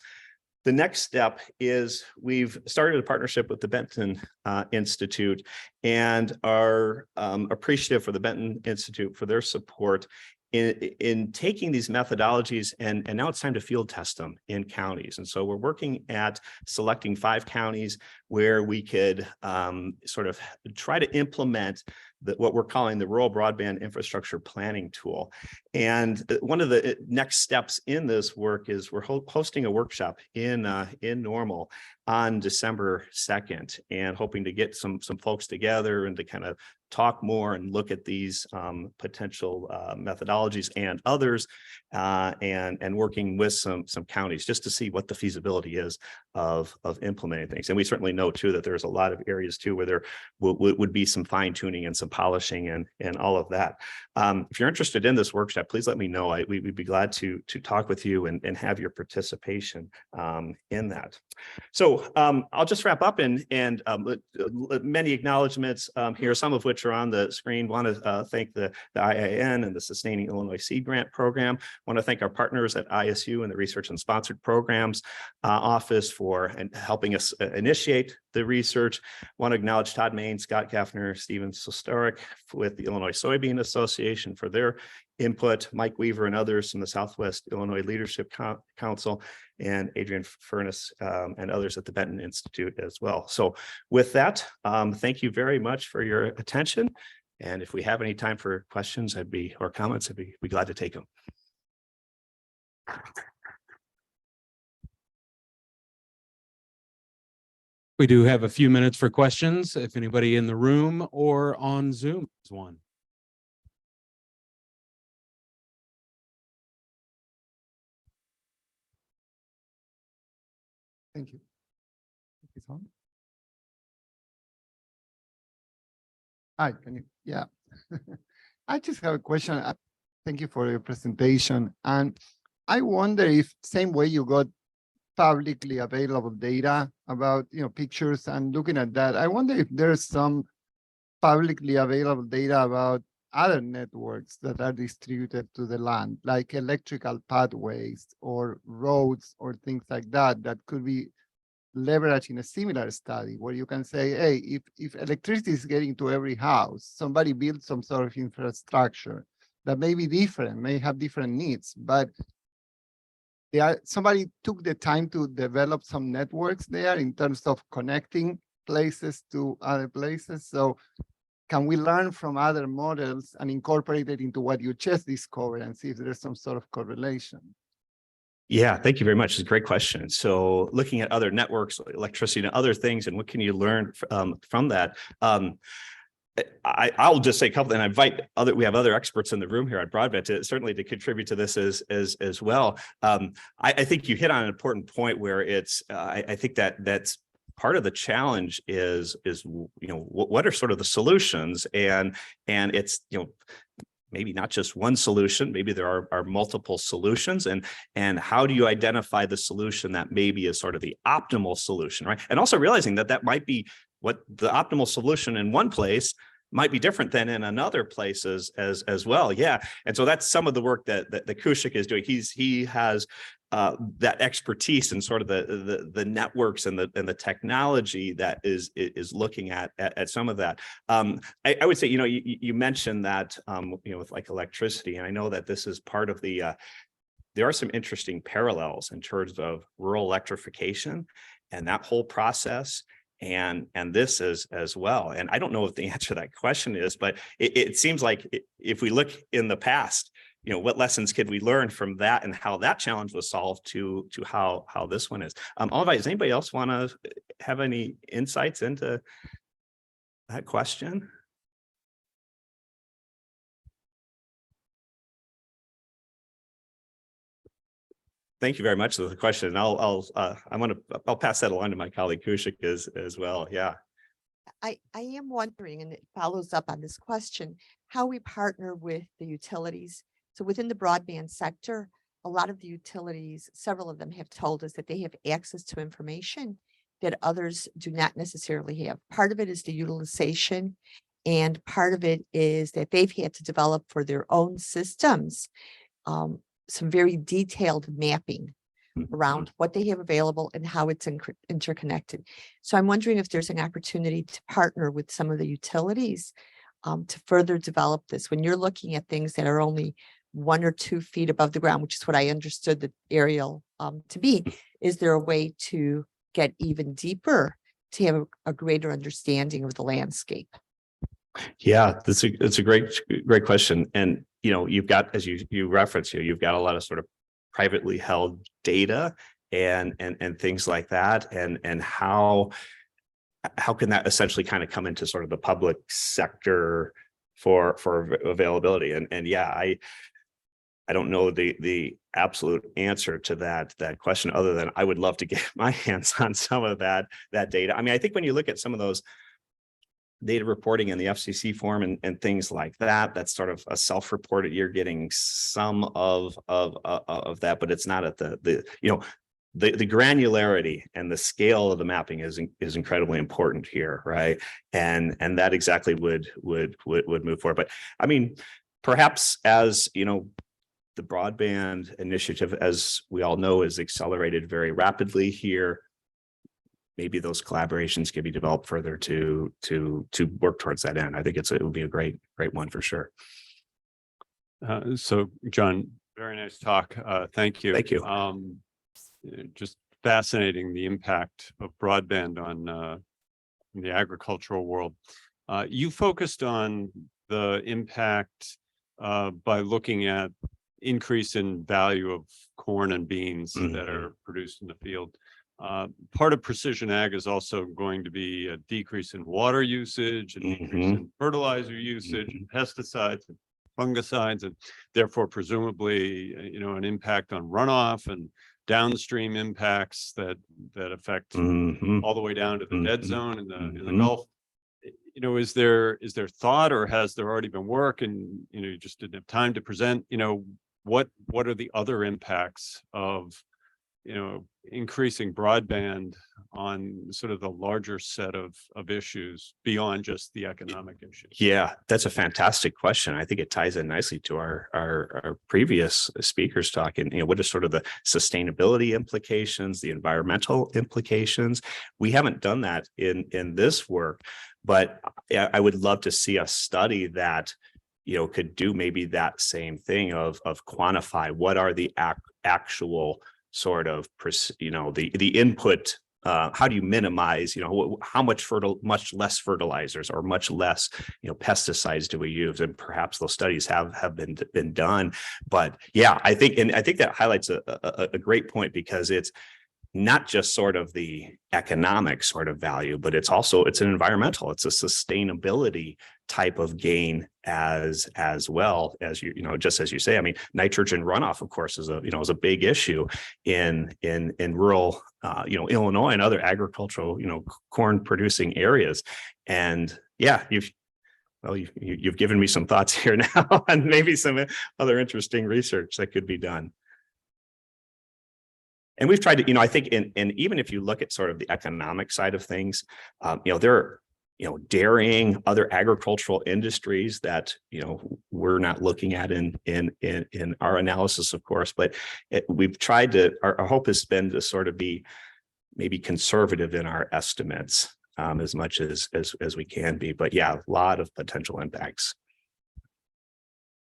the next step is we've started a partnership with the Benton Institute, and are appreciative for the Benton Institute for their support in taking these methodologies, and now it's time to field test them in counties. And so we're working at selecting 5 counties where we could sort of try to implement what we're calling the Rural Broadband Infrastructure Planning Tool. And one of the next steps in this work is we're hosting a workshop in Normal on December 2nd, and hoping to get some folks together and to kind of talk more and look at these potential methodologies and others, and working with some counties just to see what the feasibility is of implementing things. And we certainly know too that there's a lot of areas too where there would be some fine tuning and some polishing and all of that. If you're interested in this workshop, please let me know. We'd be glad to talk with you and have your participation in that. So I'll just wrap up and many acknowledgements here, some of which are on the screen. Want to thank the IIN and the Sustaining Illinois Seed Grant Program. Want to thank our partners at ISU and the Research and Sponsored Programs Office for helping us initiate the research. Want to acknowledge Todd Main, Scott Gaffner, Stephen Sostoric with the Illinois Soybean Association for their input, Mike Weaver and others from the Southwest Illinois Leadership Council, and Adrian Furness and others at the Benton Institute as well. So with that, thank you very much for your attention. And if we have any time for questions, or comments, I'd be glad to take them. We do have a few minutes for questions, if anybody in the room or on Zoom has one. Thank you. It's on. Hi, can you? Yeah. I just have a question. Thank you for your presentation. And I wonder if same way you got publicly available data about, pictures and looking at that, I wonder if there's some publicly available data about other networks that are distributed to the land, like electrical pathways or roads or things like that, that could be leveraged in a similar study where you can say, hey, if electricity is getting to every house, somebody built some sort of infrastructure that may be different, may have different needs, but somebody took the time to develop some networks there in terms of connecting places to other places. So can we learn from other models and incorporate it into what you just discovered and see if there's some sort of correlation? Yeah, thank you very much. It's a great question. So looking at other networks, like electricity and other things, and what can you learn from that? I'll just say a couple, and I invite we have other experts in the room here at Broadband to certainly to contribute to this as well. I think you hit on an important point where it's, I think that's part of the challenge is, what are sort of the solutions, and it's, maybe not just one solution, maybe there are multiple solutions, and how do you identify the solution that maybe is sort of the optimal solution, right? And also realizing that might be what the optimal solution in one place might be different than in another place as well. Yeah. And so that's some of the work that Kostelnick is doing. He has that expertise in sort of the networks and the technology that is looking at some of that. I would say, you mentioned that, with like electricity, and I know that this is part of the, there are some interesting parallels in terms of rural electrification and that whole process. And this as well. And I don't know what the answer to that question is, but it seems like if we look in the past, what lessons could we learn from that and how that challenge was solved to how this one is. Does anybody else want to have any insights into that question? Thank you very much for the question. I'll pass that along to my colleague Kostelnick as well. Yeah. I am wondering, and it follows up on this question, how we partner with the utilities. So within the broadband sector, a lot of the utilities, several of them have told us that they have access to information that others do not necessarily have. Part of it is the utilization, and part of it is that they've had to develop for their own systems some very detailed mapping around what they have available and how it's interconnected. So I'm wondering if there's an opportunity to partner with some of the utilities to further develop this. When you're looking at things that are only 1 or 2 feet above the ground, which is what I understood the aerial to be, is there a way to get even deeper to have a greater understanding of the landscape? Yeah, it's a great question. And, you've got, as you referenced, you've got a lot of sort of privately held data and things like that. And how can that essentially kind of come into sort of the public sector for availability? And yeah, I don't know the absolute answer to that question, other than I would love to get my hands on some of that data. I mean, I think when you look at some of those data reporting in the FCC form and things like that, that's sort of a self-reported, you're getting some of that, but it's not at the granularity and the scale of the mapping is incredibly important here, right? And that exactly would move forward. But I mean, perhaps as the broadband initiative, as we all know, is accelerated very rapidly here, maybe those collaborations can be developed further to work towards that end. I think it would be a great one for sure. So John, very nice talk. Thank you. Thank you. Just fascinating, the impact of broadband on the agricultural world. You focused on the impact by looking at increase in value of corn and beans that are produced in the field. Part of precision ag is also going to be a decrease in water usage, and decrease in fertilizer usage, and pesticides and fungicides, and therefore presumably, an impact on runoff and downstream impacts that affect all the way down to the dead zone in the Gulf. Is there thought, or has there already been work, and you just didn't have time to present, what are the other impacts of increasing broadband on sort of the larger set of issues beyond just the economic issues? Yeah, that's a fantastic question. I think it ties in nicely to our previous speakers talking. What are sort of the sustainability implications, the environmental implications? We haven't done that in this work, but I would love to see a study that could do maybe that same thing of quantify what are the actual sort of the input how do you minimize, how much much less fertilizers or much less, pesticides do we use? And perhaps those studies have been done. But yeah, I think that highlights a great point, because it's not just sort of the economic sort of value, but it's an environmental, it's a sustainability type of gain as well as just as you say. I mean, nitrogen runoff, of course, is a big issue in rural Illinois and other agricultural corn producing areas. And yeah, you've given me some thoughts here now and maybe some other interesting research that could be done. And we've tried to, I think, and even if you look at sort of the economic side of things, there are, dairying, other agricultural industries that, we're not looking at in our analysis, of course, but we've tried to, our hope has been to sort of be maybe conservative in our estimates as much as we can be. But yeah, a lot of potential impacts.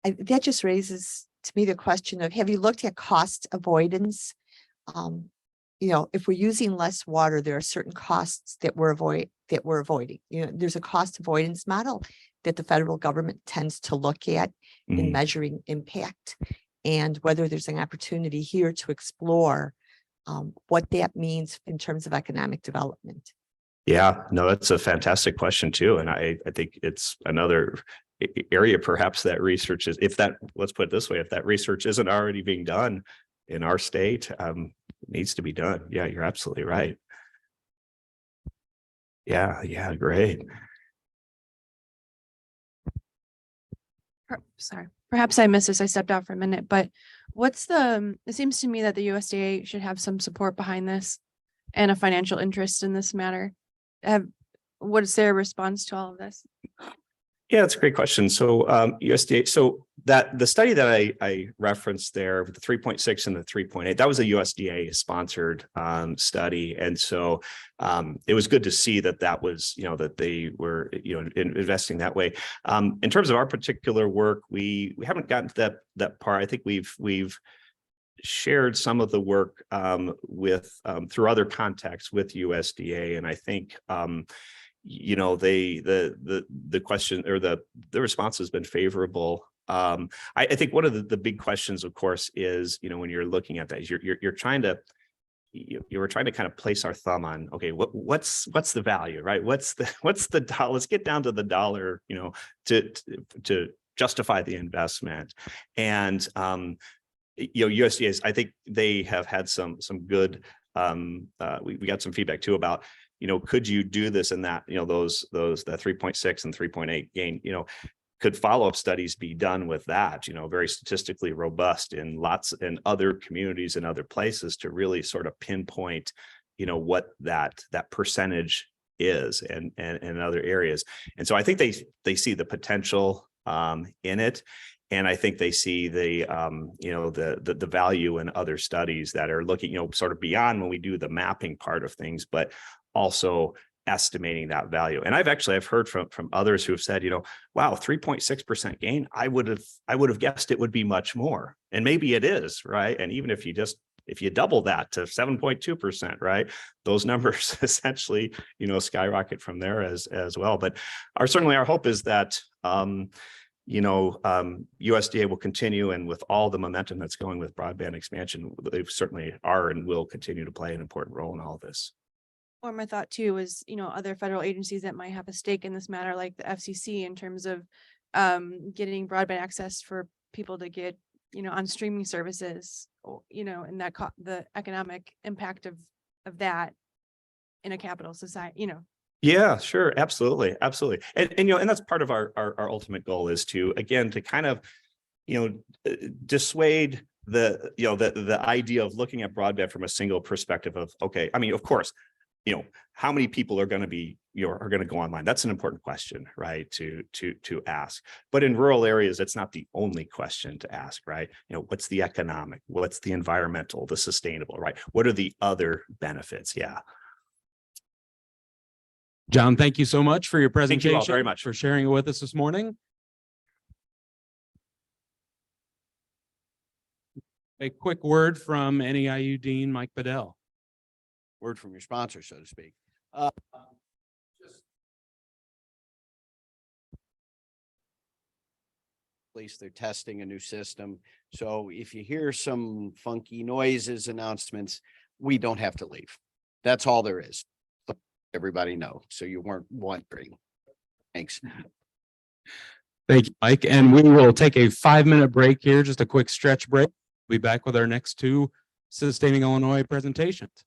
That just raises to me the question of, have you looked at cost avoidance? If we're using less water, there are certain costs that we're avoiding. There's a cost avoidance model that the federal government tends to look at in measuring impact, and whether there's an opportunity here to explore what that means in terms of economic development. Yeah, no, that's a fantastic question too. And I think it's another area perhaps that research is, let's put it this way, if that research isn't already being done in our state, it needs to be done. Yeah, you're absolutely right. Yeah, great. Sorry, perhaps I missed this. I stepped out for a minute, but it seems to me that the USDA should have some support behind this and a financial interest in this matter. What is their response to all of this? Yeah, that's a great question. So USDA, so that the study that I referenced there, the 3.6 and the 3.8, that was a USDA sponsored study. And so it was good to see that was, that they were, investing that way. In terms of our particular work, we haven't gotten to that part. I think we've shared some of the work with through other contacts with USDA. And I think the question or the response has been favorable. I think one of the big questions, of course, is, when you're looking at that, is you're trying to kind of place our thumb on, okay, what's the value, right? What's the dollar? Let's get down to the dollar, to justify the investment. And USDA is, I think they have had some good, we got some feedback too about, could you do this and that, that 3.6 and 3.8 gain, could follow-up studies be done with that, very statistically robust in other communities and other places to really sort of pinpoint, what that percentage is and in other areas. And so I think they see the potential in it. And I think they see the value in other studies that are looking, sort of beyond when we do the mapping part of things, but also estimating that value. And I've heard from others who have said, wow, 3.6% gain, I would have guessed it would be much more. And maybe it is, right? And even if you double that to 7.2%, right? Those numbers essentially, skyrocket from there as well. But certainly our hope is that USDA will continue, and with all the momentum that's going with broadband expansion, they certainly are and will continue to play an important role in all of this. Or my thought too is, other federal agencies that might have a stake in this matter, like the FCC, in terms of getting broadband access for people to get, on streaming services, and that the economic impact of that in a capital society, Yeah, sure. Absolutely. Absolutely. And that's part of our ultimate goal is to kind of, dissuade the idea of looking at broadband from a single perspective of, okay, I mean, of course, how many people are going to be, are going to go online? That's an important question, right? To ask. But in rural areas, it's not the only question to ask, right? What's the economic, what's the environmental, the sustainable, right? What are the other benefits? Yeah. John, thank you so much for your presentation. Thank you all very much for sharing it with us this morning. A quick word from NEIU Dean Mike Bedell. word from your sponsor, so to speak. At least they're testing a new system. So if you hear some funky noises, announcements, we don't have to leave. That's all there is. Everybody know, so you weren't wondering. Thanks. Thank you, Mike. And we will take a 5-minute break here, just a quick stretch break. We'll be back with our next two Sustaining Illinois presentations.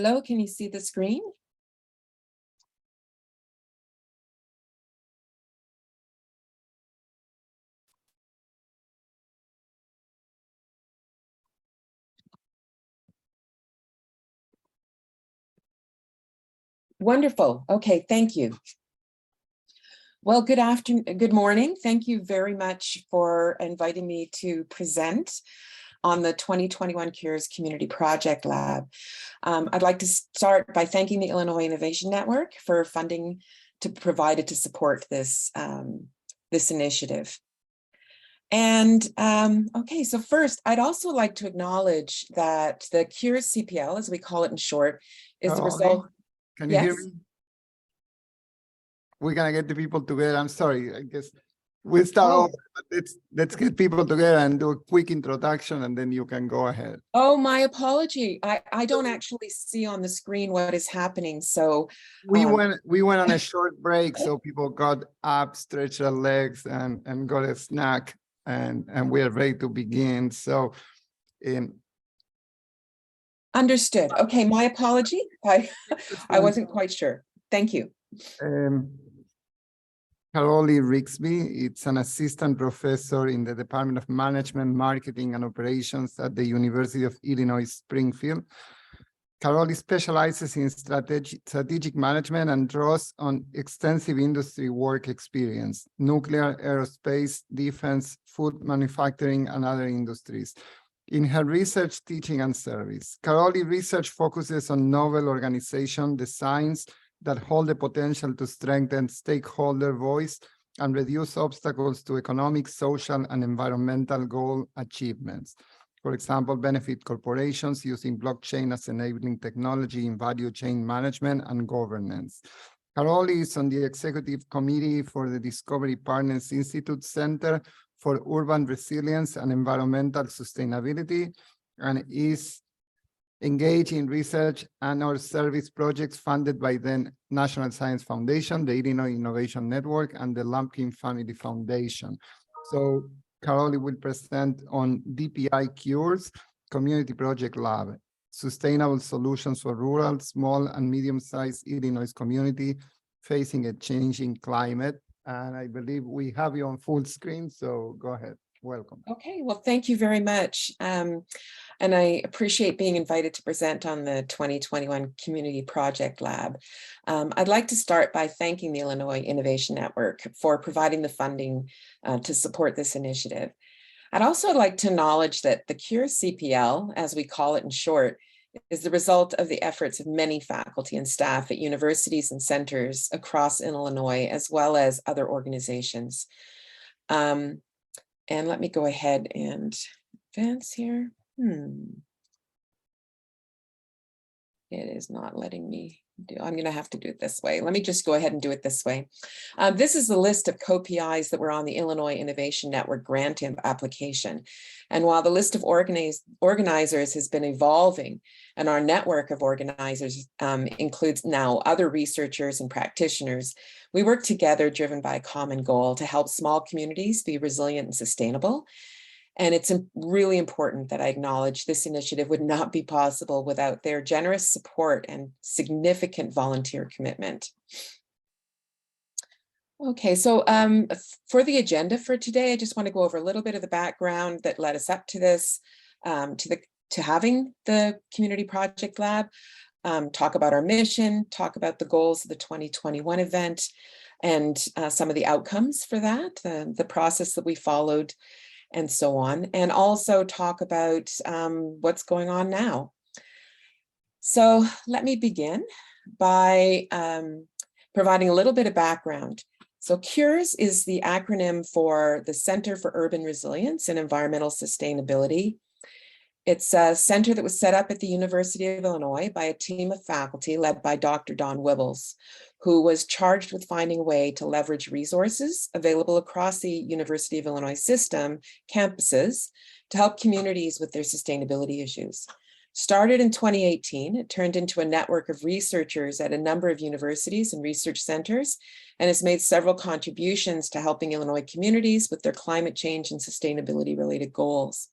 Hello, can you see the screen? Wonderful. Okay, thank you. Well, good afternoon, good morning. Thank you very much for inviting me to present on the 2021 Cures Community Project Lab. I'd like to start by thanking the Illinois Innovation Network for funding provided to support this, this initiative. And okay, so first, I'd also like to acknowledge that the Cures CPL, as we call it in short, is the result. Can you hear Yes. me? We're gonna get the people together. I'm sorry, I guess we'll start Oh. over, but let's get people together and do a quick introduction and then you can go ahead. Oh, my apology. I don't actually see on the screen what is happening. So We went on a short break, so people got up, stretched their legs and got a snack and we are ready to begin. So understood. Okay, my apology. I wasn't quite sure. Thank you. Caroli Rigsby, it's an assistant professor in the Department of Management, Marketing and Operations at the University of Illinois, Springfield. Caroli specializes in strategic management and draws on extensive industry work experience, nuclear, aerospace, defense, food manufacturing, and other industries. In her research, teaching, and service, Caroli research focuses on novel organization designs that hold the potential to strengthen stakeholder voice and reduce obstacles to economic, social, and environmental goal achievements. For example, benefit corporations using blockchain as enabling technology in value chain management and governance. Caroli is on the executive committee for the Discovery Partners Institute Center for Urban Resilience and Environmental Sustainability, and is engaged in research and or service projects funded by the National Science Foundation, the Illinois Innovation Network, and the Lumpkin Family Foundation. So Caroli will present on DPI Cures Community Project Lab, sustainable solutions for rural, small, and medium-sized Illinois community facing a changing climate. And I believe we have you on full screen, so go ahead. Welcome. Okay, well, thank you very much. And I appreciate being invited to present on the 2021 Community Project Lab. I'd like to start by thanking the Illinois Innovation Network for providing the funding to support this initiative. I'd also like to acknowledge that the Cures CPL, as we call it in short, is the result of the efforts of many faculty and staff at universities and centers across Illinois, as well as other organizations. And let me go ahead and advance here. It is not letting me do, I'm going to have to do it this way. Let me just go ahead and do it this way. This is the list of co-PIs that were on the Illinois Innovation Network grant application. And while the list of organizers has been evolving, and our network of organizers includes now other researchers and practitioners, we work together driven by a common goal to help small communities be resilient and sustainable. And it's really important that I acknowledge this initiative would not be possible without their generous support and significant volunteer commitment. Okay, so for the agenda for today, I just want to go over a little bit of the background that led us up to this, to having the Community Project Lab, talk about our mission, talk about the goals of the 2021 event, and some of the outcomes for that, the process that we followed, and so on, and also talk about what's going on now. So let me begin by providing a little bit of background. So CURES is the acronym for the Center for Urban Resilience and Environmental Sustainability. It's a center that was set up at the University of Illinois by a team of faculty led by Dr. Don Wibbles, who was charged with finding a way to leverage resources available across the University of Illinois system campuses to help communities with their sustainability issues. Started in 2018, it turned into a network of researchers at a number of universities and research centers, and has made several contributions to helping Illinois communities with their climate change and sustainability related goals.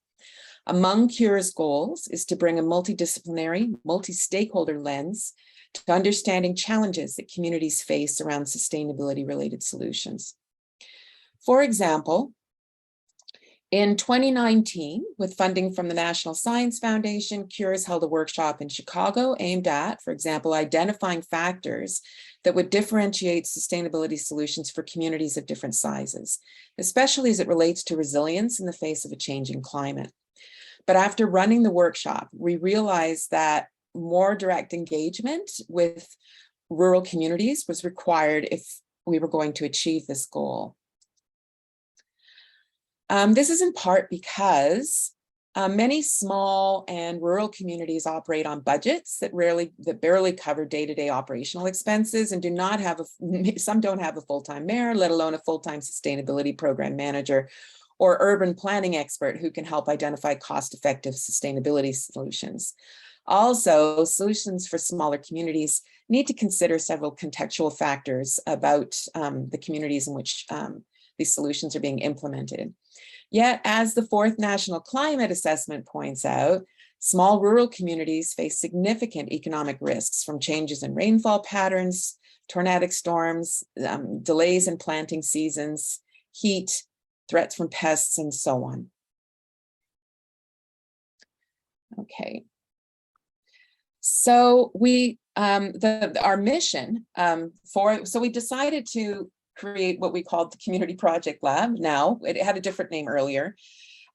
Among CURE's goals is to bring a multidisciplinary, multi-stakeholder lens to understanding challenges that communities face around sustainability-related solutions. For example, in 2019, with funding from the National Science Foundation, CURES held a workshop in Chicago aimed at, for example, identifying factors that would differentiate sustainability solutions for communities of different sizes, especially as it relates to resilience in the face of a changing climate. But after running the workshop, we realized that more direct engagement with rural communities was required if we were going to achieve this goal. This is in part because many small and rural communities operate on budgets that barely cover day-to-day operational expenses and do not have some don't have a full-time mayor, let alone a full-time sustainability program manager or urban planning expert who can help identify cost-effective sustainability solutions. Also, solutions for smaller communities need to consider several contextual factors about the communities in which these solutions are being implemented. Yet, as the fourth National Climate Assessment points out, small rural communities face significant economic risks from changes in rainfall patterns, tornadic storms, delays in planting seasons, heat, threats from pests, and so on. Okay. So our mission so we decided to create what we called the Community Project Lab. Now, it had a different name earlier.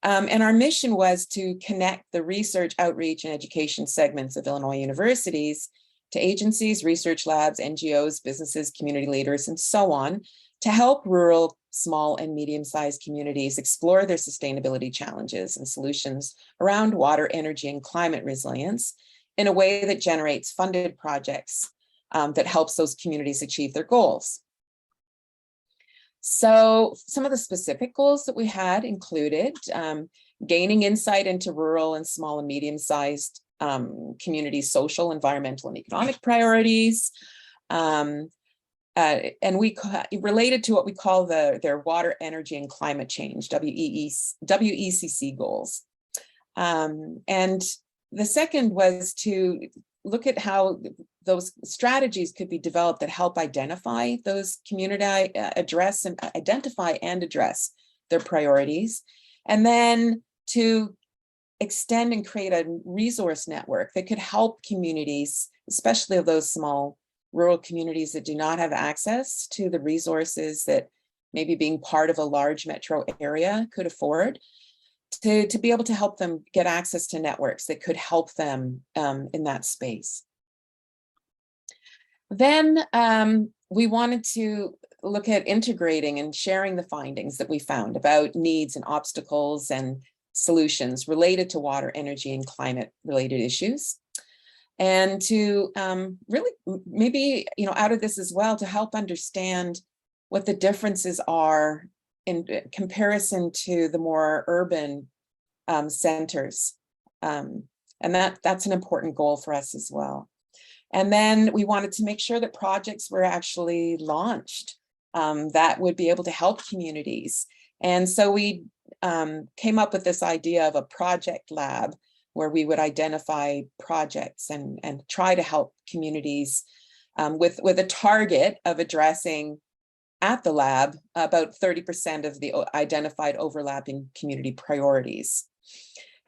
And our mission was to connect the research, outreach, and education segments of Illinois universities to agencies, research labs, NGOs, businesses, community leaders, and so on, to help rural, small, and medium-sized communities explore their sustainability challenges and solutions around water, energy, and climate resilience in a way that generates funded projects that helps those communities achieve their goals. So some of the specific goals that we had included gaining insight into rural and small and medium-sized communities' social, environmental, and economic priorities. And we related to what we call their water, energy, and climate change, WECC goals. And the second was to look at how those strategies could be developed that help identify those identify and address their priorities, and then to extend and create a resource network that could help communities, especially of those small rural communities that do not have access to the resources that maybe being part of a large metro area could afford, to be able to help them get access to networks that could help them in that space. Then we wanted to look at integrating and sharing the findings that we found about needs and obstacles and solutions related to water, energy, and climate related issues. And to really maybe, out of this as well, to help understand what the differences are in comparison to the more urban centers. And that's an important goal for us as well. And then we wanted to make sure that projects were actually launched that would be able to help communities. And so we came up with this idea of a project lab where we would identify projects and try to help communities with a target of addressing at the lab about 30% of the identified overlapping community priorities.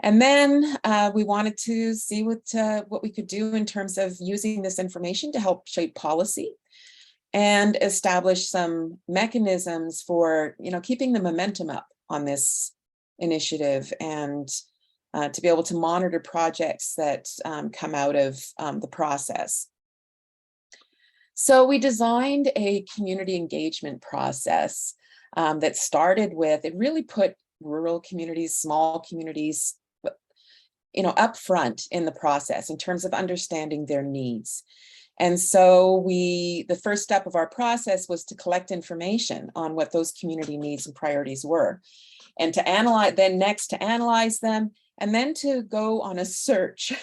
And then we wanted to see what we could do in terms of using this information to help shape policy and establish some mechanisms for keeping the momentum up on this initiative, and to be able to monitor projects that come out of the process. So we designed a community engagement process that started with, it really put rural communities, small communities, up front in the process in terms of understanding their needs. And so the first step of our process was to collect information on what those community needs and priorities were, and to analyze them, and then to go on a search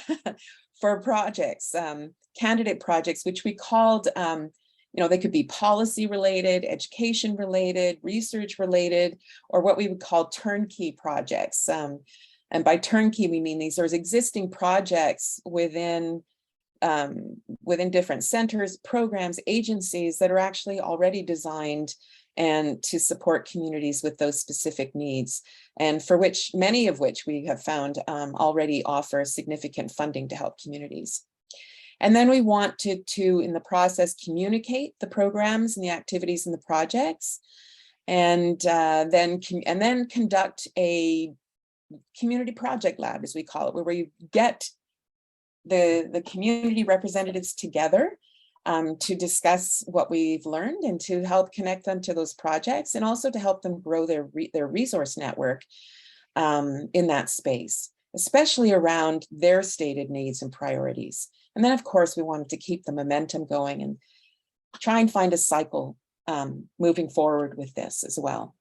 for projects, candidate projects, which we called, they could be policy related, education related, research related, or what we would call turnkey projects. And by turnkey, we mean these are existing projects within different centers, programs, agencies that are actually already designed and to support communities with those specific needs, and for which many of which we have found already offer significant funding to help communities. And then we wanted to, in the process, communicate the programs and the activities and the projects, and then conduct a community project lab, as we call it, where you get the community representatives together to discuss what we've learned and to help connect them to those projects, and also to help them grow their resource network in that space, especially around their stated needs and priorities. And then, of course, we wanted to keep the momentum going and try and find a cycle moving forward with this as well.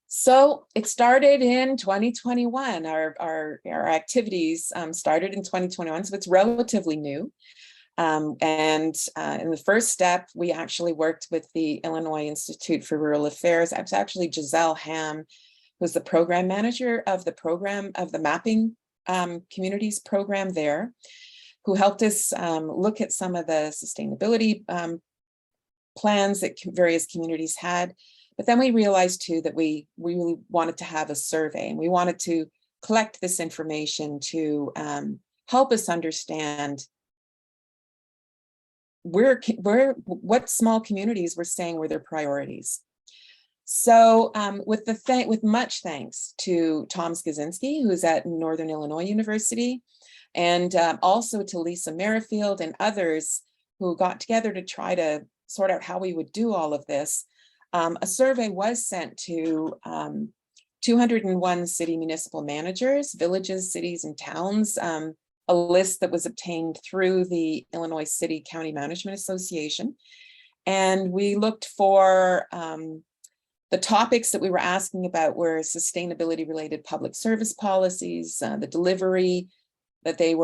So it started in 2021. Our activities started in 2021, so it's relatively new. And in the first step, we actually worked with the Illinois Institute for Rural Affairs. It's actually Giselle Ham, who's the program manager of the program of the mapping communities program there, who helped us look at some of the sustainability plans that various communities had. But then we realized too that we really wanted to have a survey, and we wanted to collect this information to help us understand what small communities were saying were their priorities. So with much thanks to Tom Skaczynski, who's at Northern Illinois University, and also to Lisa Merrifield and others who got together to try to sort out how we would do all of this, a survey was sent to 201 city municipal managers, villages, cities, and towns, a list that was obtained through the Illinois City County Management Association. And we looked for the topics that we were asking about were sustainability related public service policies, the delivery that they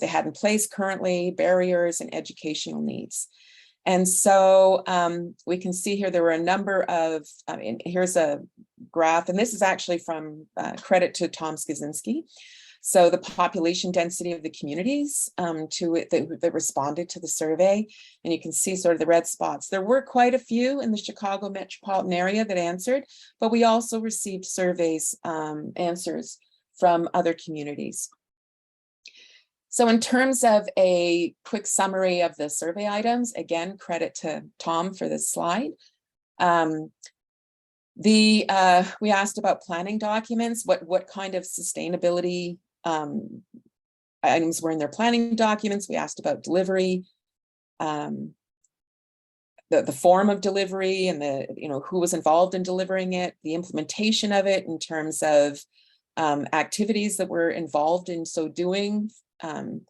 had in place currently, barriers, and educational needs. And so we can see here there were a number of, here's a graph, and this is actually from credit to Tom Skaczynski. So the population density of the communities that responded to the survey, and you can see sort of the red spots. There were quite a few in the Chicago metropolitan area that answered, but we also received surveys answers from other communities. So in terms of a quick summary of the survey items, again, credit to Tom for this slide. We asked about planning documents, what kind of sustainability items were in their planning documents. We asked about delivery, the form of delivery, and who was involved in delivering it, the implementation of it in terms of activities that were involved in so doing. And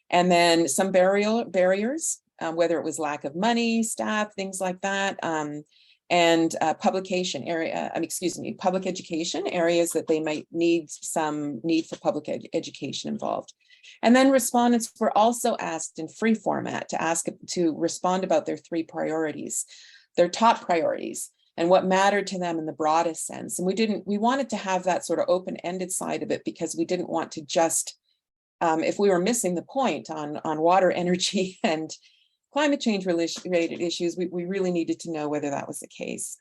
then some barriers, whether it was lack of money, staff, things like that, and public education areas that they might need some need for public education involved. And then respondents were also asked in free format to respond about their three priorities, their top priorities, and what mattered to them in the broadest sense. And we wanted to have that sort of open-ended side of it, because we didn't want to just if we were missing the point on water, energy, and climate change related issues, we really needed to know whether that was the case.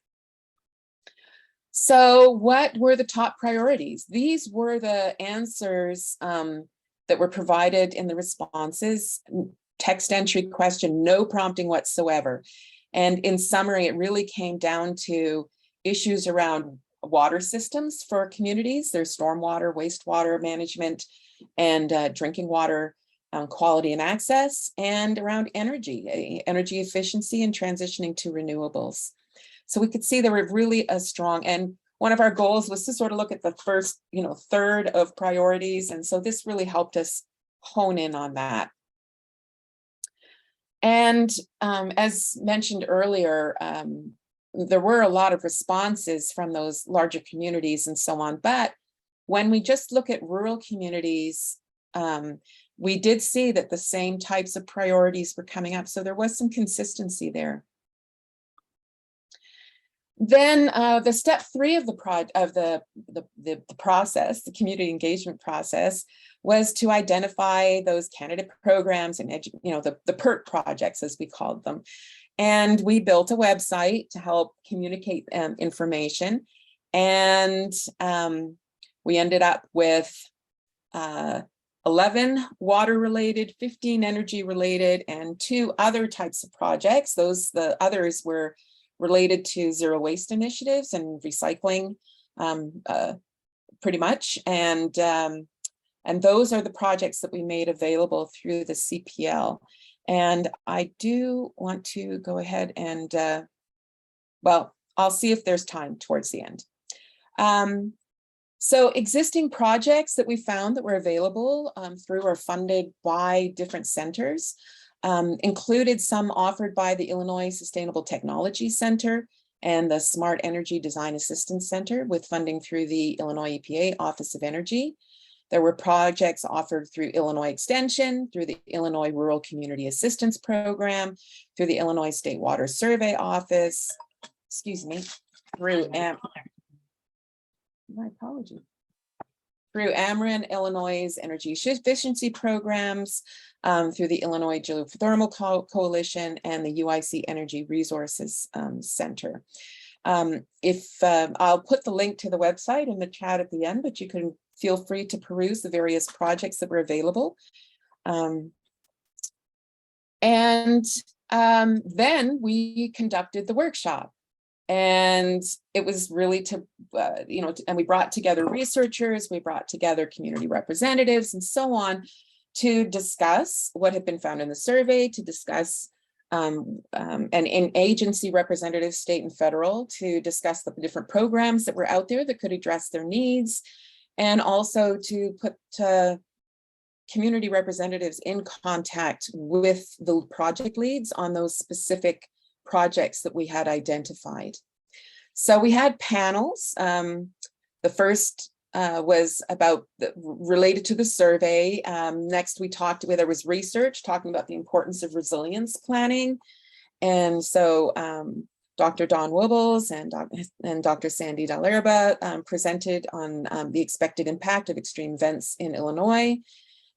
So what were the top priorities? These were the answers that were provided in the responses. Text entry question, no prompting whatsoever. And in summary, it really came down to issues around water systems for communities, their stormwater, wastewater management, and drinking water quality and access, and around energy efficiency and transitioning to renewables. So we could see there were really a strong, and one of our goals was to sort of look at the first, third of priorities. And so this really helped us hone in on that. And as mentioned earlier, there were a lot of responses from those larger communities and so on. But when we just look at rural communities, we did see that the same types of priorities were coming up. So there was some consistency there. Then the step 3 of the process, the community engagement process, was to identify those candidate programs and the PERT projects, as we called them. And we built a website to help communicate information. And we ended up with 11 water related, 15 energy related, and 2 other types of projects. The others were related to zero waste initiatives and recycling, pretty much. And those are the projects that we made available through the CPL. And I do want to go ahead and, well, I'll see if there's time towards the end. So existing projects that we found that were available through or funded by different centers included some offered by the Illinois Sustainable Technology Center and the Smart Energy Design Assistance Center with funding through the Illinois EPA Office of Energy. There were projects offered through Illinois Extension, through the Illinois Rural Community Assistance Program, through the Illinois State Water Survey Office, excuse me, through my apologies. Through Ameren, Illinois' energy efficiency programs, through the Illinois Geothermal Coalition and the UIC Energy Resources Center. I'll put the link to the website in the chat at the end, but you can feel free to peruse the various projects that were available. Then we conducted the workshop. And it was really to, and we brought together researchers, we brought together community representatives and so on to discuss what had been found in the survey, to discuss and in agency representatives, state and federal, to discuss the different programs that were out there that could address their needs, and also to put community representatives in contact with the project leads on those specific projects that we had identified. So we had panels. The first was related to the survey. Next, there was research talking about the importance of resilience planning. And so Dr. Don Wibbles and Dr. Sandy Dalerba presented on the expected impact of extreme events in Illinois.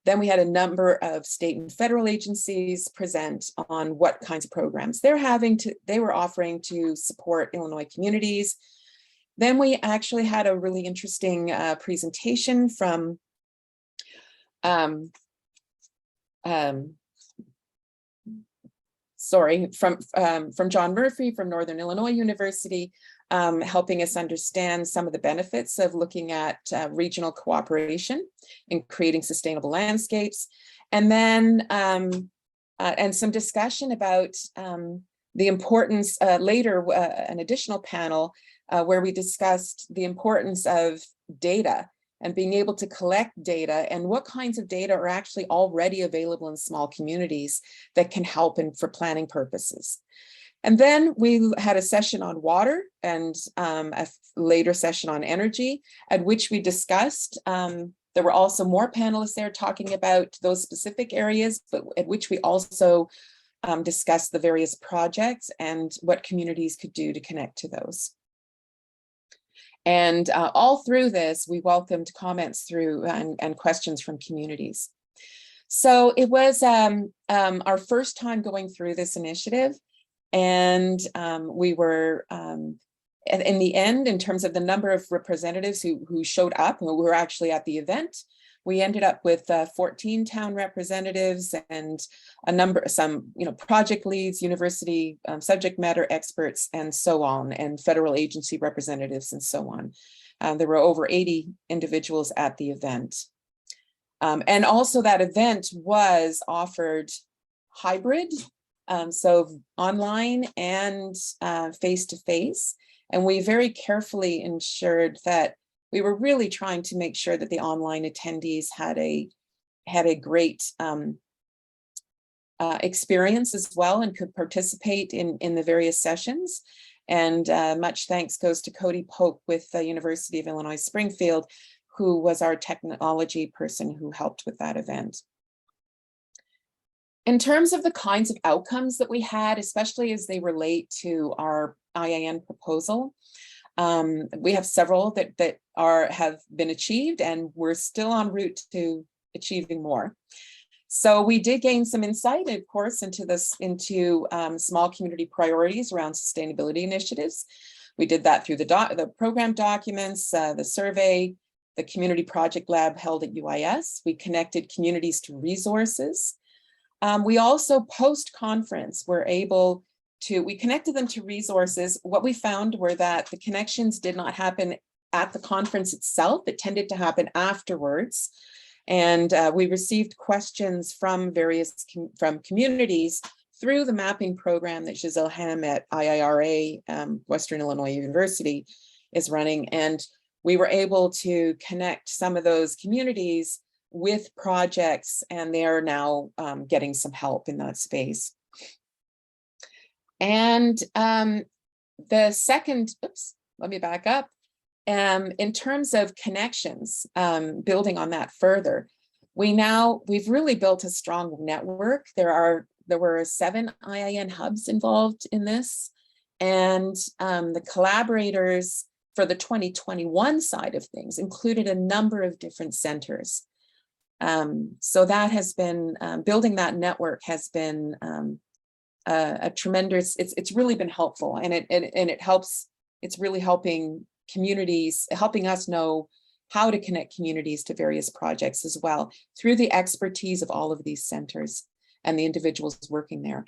Then we had a number of state and federal agencies present on what kinds of programs they were offering to support Illinois communities. Then we actually had a really interesting presentation from John Murphy from Northern Illinois University, helping us understand some of the benefits of looking at regional cooperation in creating sustainable landscapes. And then and some discussion about the importance later, an additional panel where we discussed the importance of data and being able to collect data and what kinds of data are actually already available in small communities that can help for planning purposes. And then we had a session on water and a later session on energy, at which we discussed, there were also more panelists there talking about those specific areas, but at which we also discussed the various projects and what communities could do to connect to those. And all through this, we welcomed comments through and questions from communities. So it was our first time going through this initiative. And we were, in the end, in terms of the number of representatives who showed up, who were actually at the event, we ended up with 14 town representatives and some project leads, university subject matter experts, and so on, and federal agency representatives and so on. There were over 80 individuals at the event. And also that event was offered hybrid, so online and face-to-face. And we very carefully ensured that we were really trying to make sure that the online attendees had a great experience as well and could participate in the various sessions. And much thanks goes to Cody Pope with the University of Illinois Springfield, who was our technology person who helped with that event. In terms of the kinds of outcomes that we had, especially as they relate to our IIN proposal, we have several that have been achieved, and we're still en route to achieving more. So we did gain some insight, of course, into small community priorities around sustainability initiatives. We did that through the program documents, the survey, the community project lab held at UIS. We connected communities to resources. We also post-conference we connected them to resources. What we found were that the connections did not happen at the conference itself. It tended to happen afterwards. And we received questions from from communities through the mapping program that Giselle Ham at IIRA, Western Illinois University, is running. And we were able to connect some of those communities with projects, and they are now getting some help in that space. And the second, let me back up. In terms of connections, building on that further, we've really built a strong network. There were 7 IIN hubs involved in this, and the collaborators for the 2021 side of things included a number of different centers. So that has been, building that network has been a tremendous, it's really been helpful, and it helps, it's really helping communities, helping us know how to connect communities to various projects as well through the expertise of all of these centers and the individuals working there.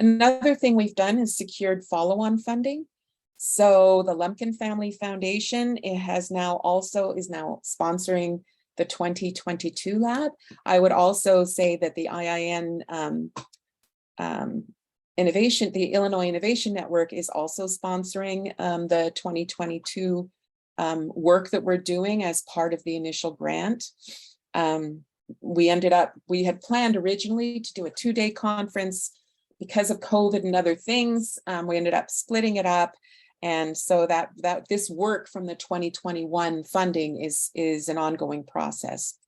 Another thing we've done is secured follow-on funding. So the Lumpkin Family Foundation is now sponsoring the 2022 lab. I would also say that the IIN the Illinois Innovation Network is also sponsoring the 2022 work that we're doing as part of the initial grant. We had planned originally to do a 2-day conference. Because of COVID and other things, we ended up splitting it up. And so that this work from the 2021 funding is an ongoing process.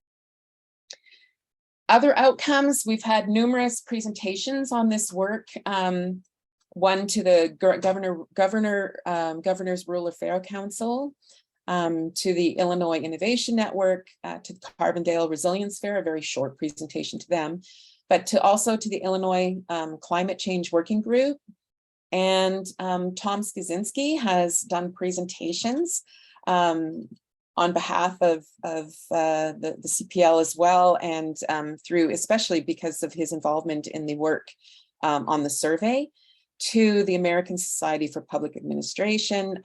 Other outcomes, we've had numerous presentations on this work. One to the Governor's Rural Affairs Council, to the Illinois Innovation Network, to the Carbondale Resilience Fair, a very short presentation to them, but also to the Illinois Climate Change Working Group. And Tom Skaczynski has done presentations on behalf of the CPL as well, and through, especially because of his involvement in the work on the survey, to the American Society for Public Administration,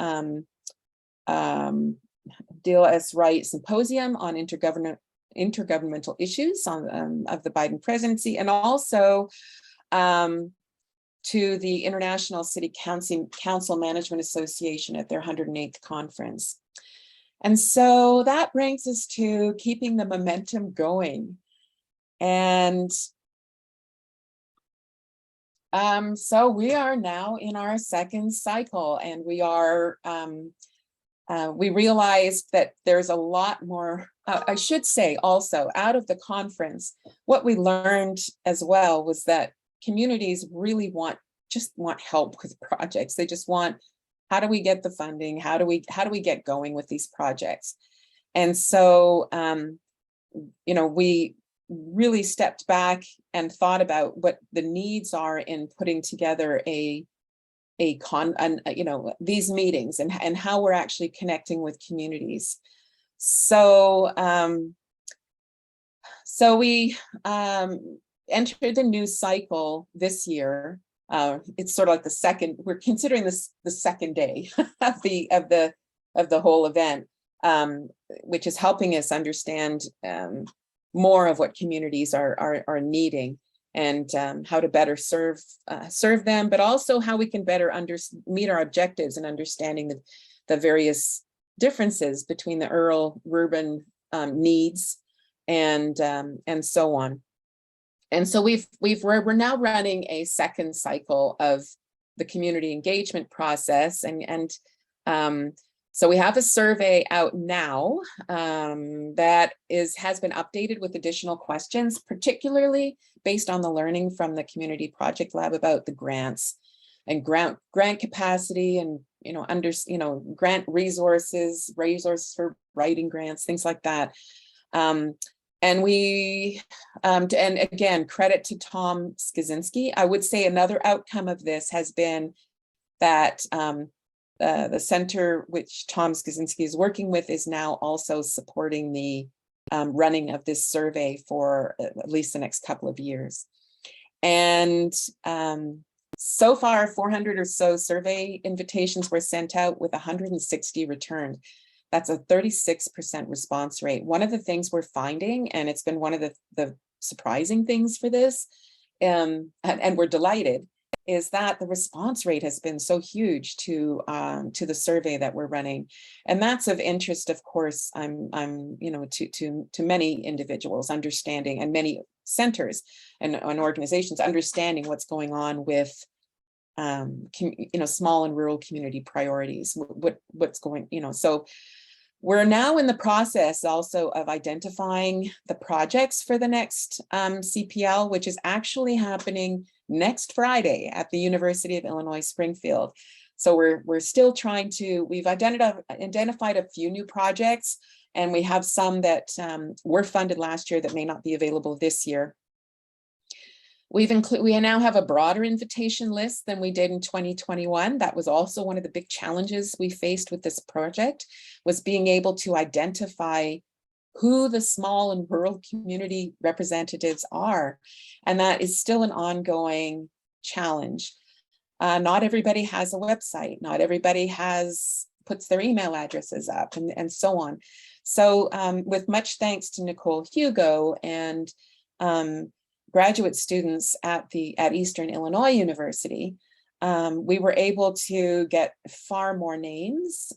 Dale S. Wright Symposium on intergovernmental issues of the Biden presidency, and also to the International City Council Management Association at their 108th conference. And so that brings us to keeping the momentum going. And so we are now in our second cycle, and we realized that there's a lot more, I should say also, out of the conference, what we learned as well was that communities really just want help with projects. They just want, how do we get the funding? How do we get going with these projects? And so, we really stepped back and thought about what the needs are in putting together these meetings and how we're actually connecting with communities. So, we entered the new cycle this year. It's sort of like we're considering this the second day of the whole event, which is helping us understand more of what communities are needing, and how to better serve them, but also how we can better meet our objectives and understanding the various differences between the urban needs and so on. And so we're now running a second cycle of the community engagement process, and So we have a survey out now that has been updated with additional questions, particularly based on the learning from the Community Project Lab about the grants and grant capacity and grant resources for writing grants, things like that. And we, and again, credit to Tom Skaczynski. I would say another outcome of this has been that the center which Tom Skaczynski is working with is now also supporting the running of this survey for at least the next couple of years. And so far, 400 or so survey invitations were sent out with 160 returned. That's a 36% response rate. One of the things we're finding, and it's been one of the surprising things for this, and we're delighted, is that the response rate has been so huge to the survey that we're running, and that's of interest, of course, to many individuals understanding, and many centers and organizations understanding what's going on with small and rural community priorities. What's going, so we're now in the process also of identifying the projects for the next CPL, which is actually happening next Friday at the University of Illinois Springfield. So we're still trying to, we've identified a few new projects, and we have some that were funded last year that may not be available this year. We now have a broader invitation list than we did in 2021. That was also one of the big challenges we faced with this project, was being able to identify who the small and rural community representatives are. And that is still an ongoing challenge. Not everybody has a website. Not everybody puts their email addresses up, and so on. So with much thanks to Nicole Hugo and graduate students at Eastern Illinois University, we were able to get far more names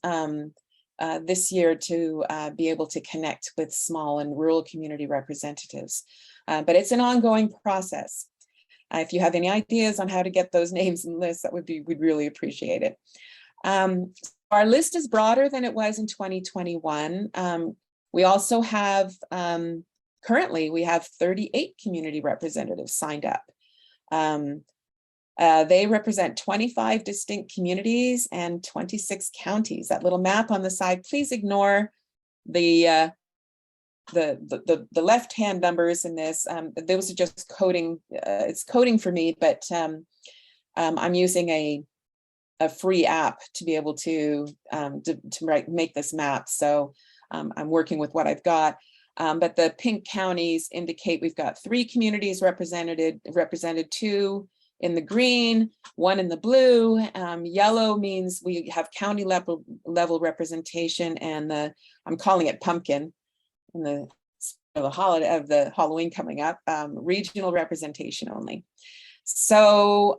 this year to be able to connect with small and rural community representatives. But it's an ongoing process. If you have any ideas on how to get those names and lists, we'd really appreciate it. Our list is broader than it was in 2021. We also have, currently we have 38 community representatives signed up. They represent 25 distinct communities and 26 counties. That little map on the side, please ignore the left-hand numbers in this. Those are just coding. It's coding for me, but I'm using a free app to be able to make this map. So I'm working with what I've got. But the pink counties indicate we've got 3 communities represented, 2 in the green, 1 in the blue. Yellow means we have county level representation, and I'm calling it pumpkin in the holiday of the Halloween coming up, regional representation only. So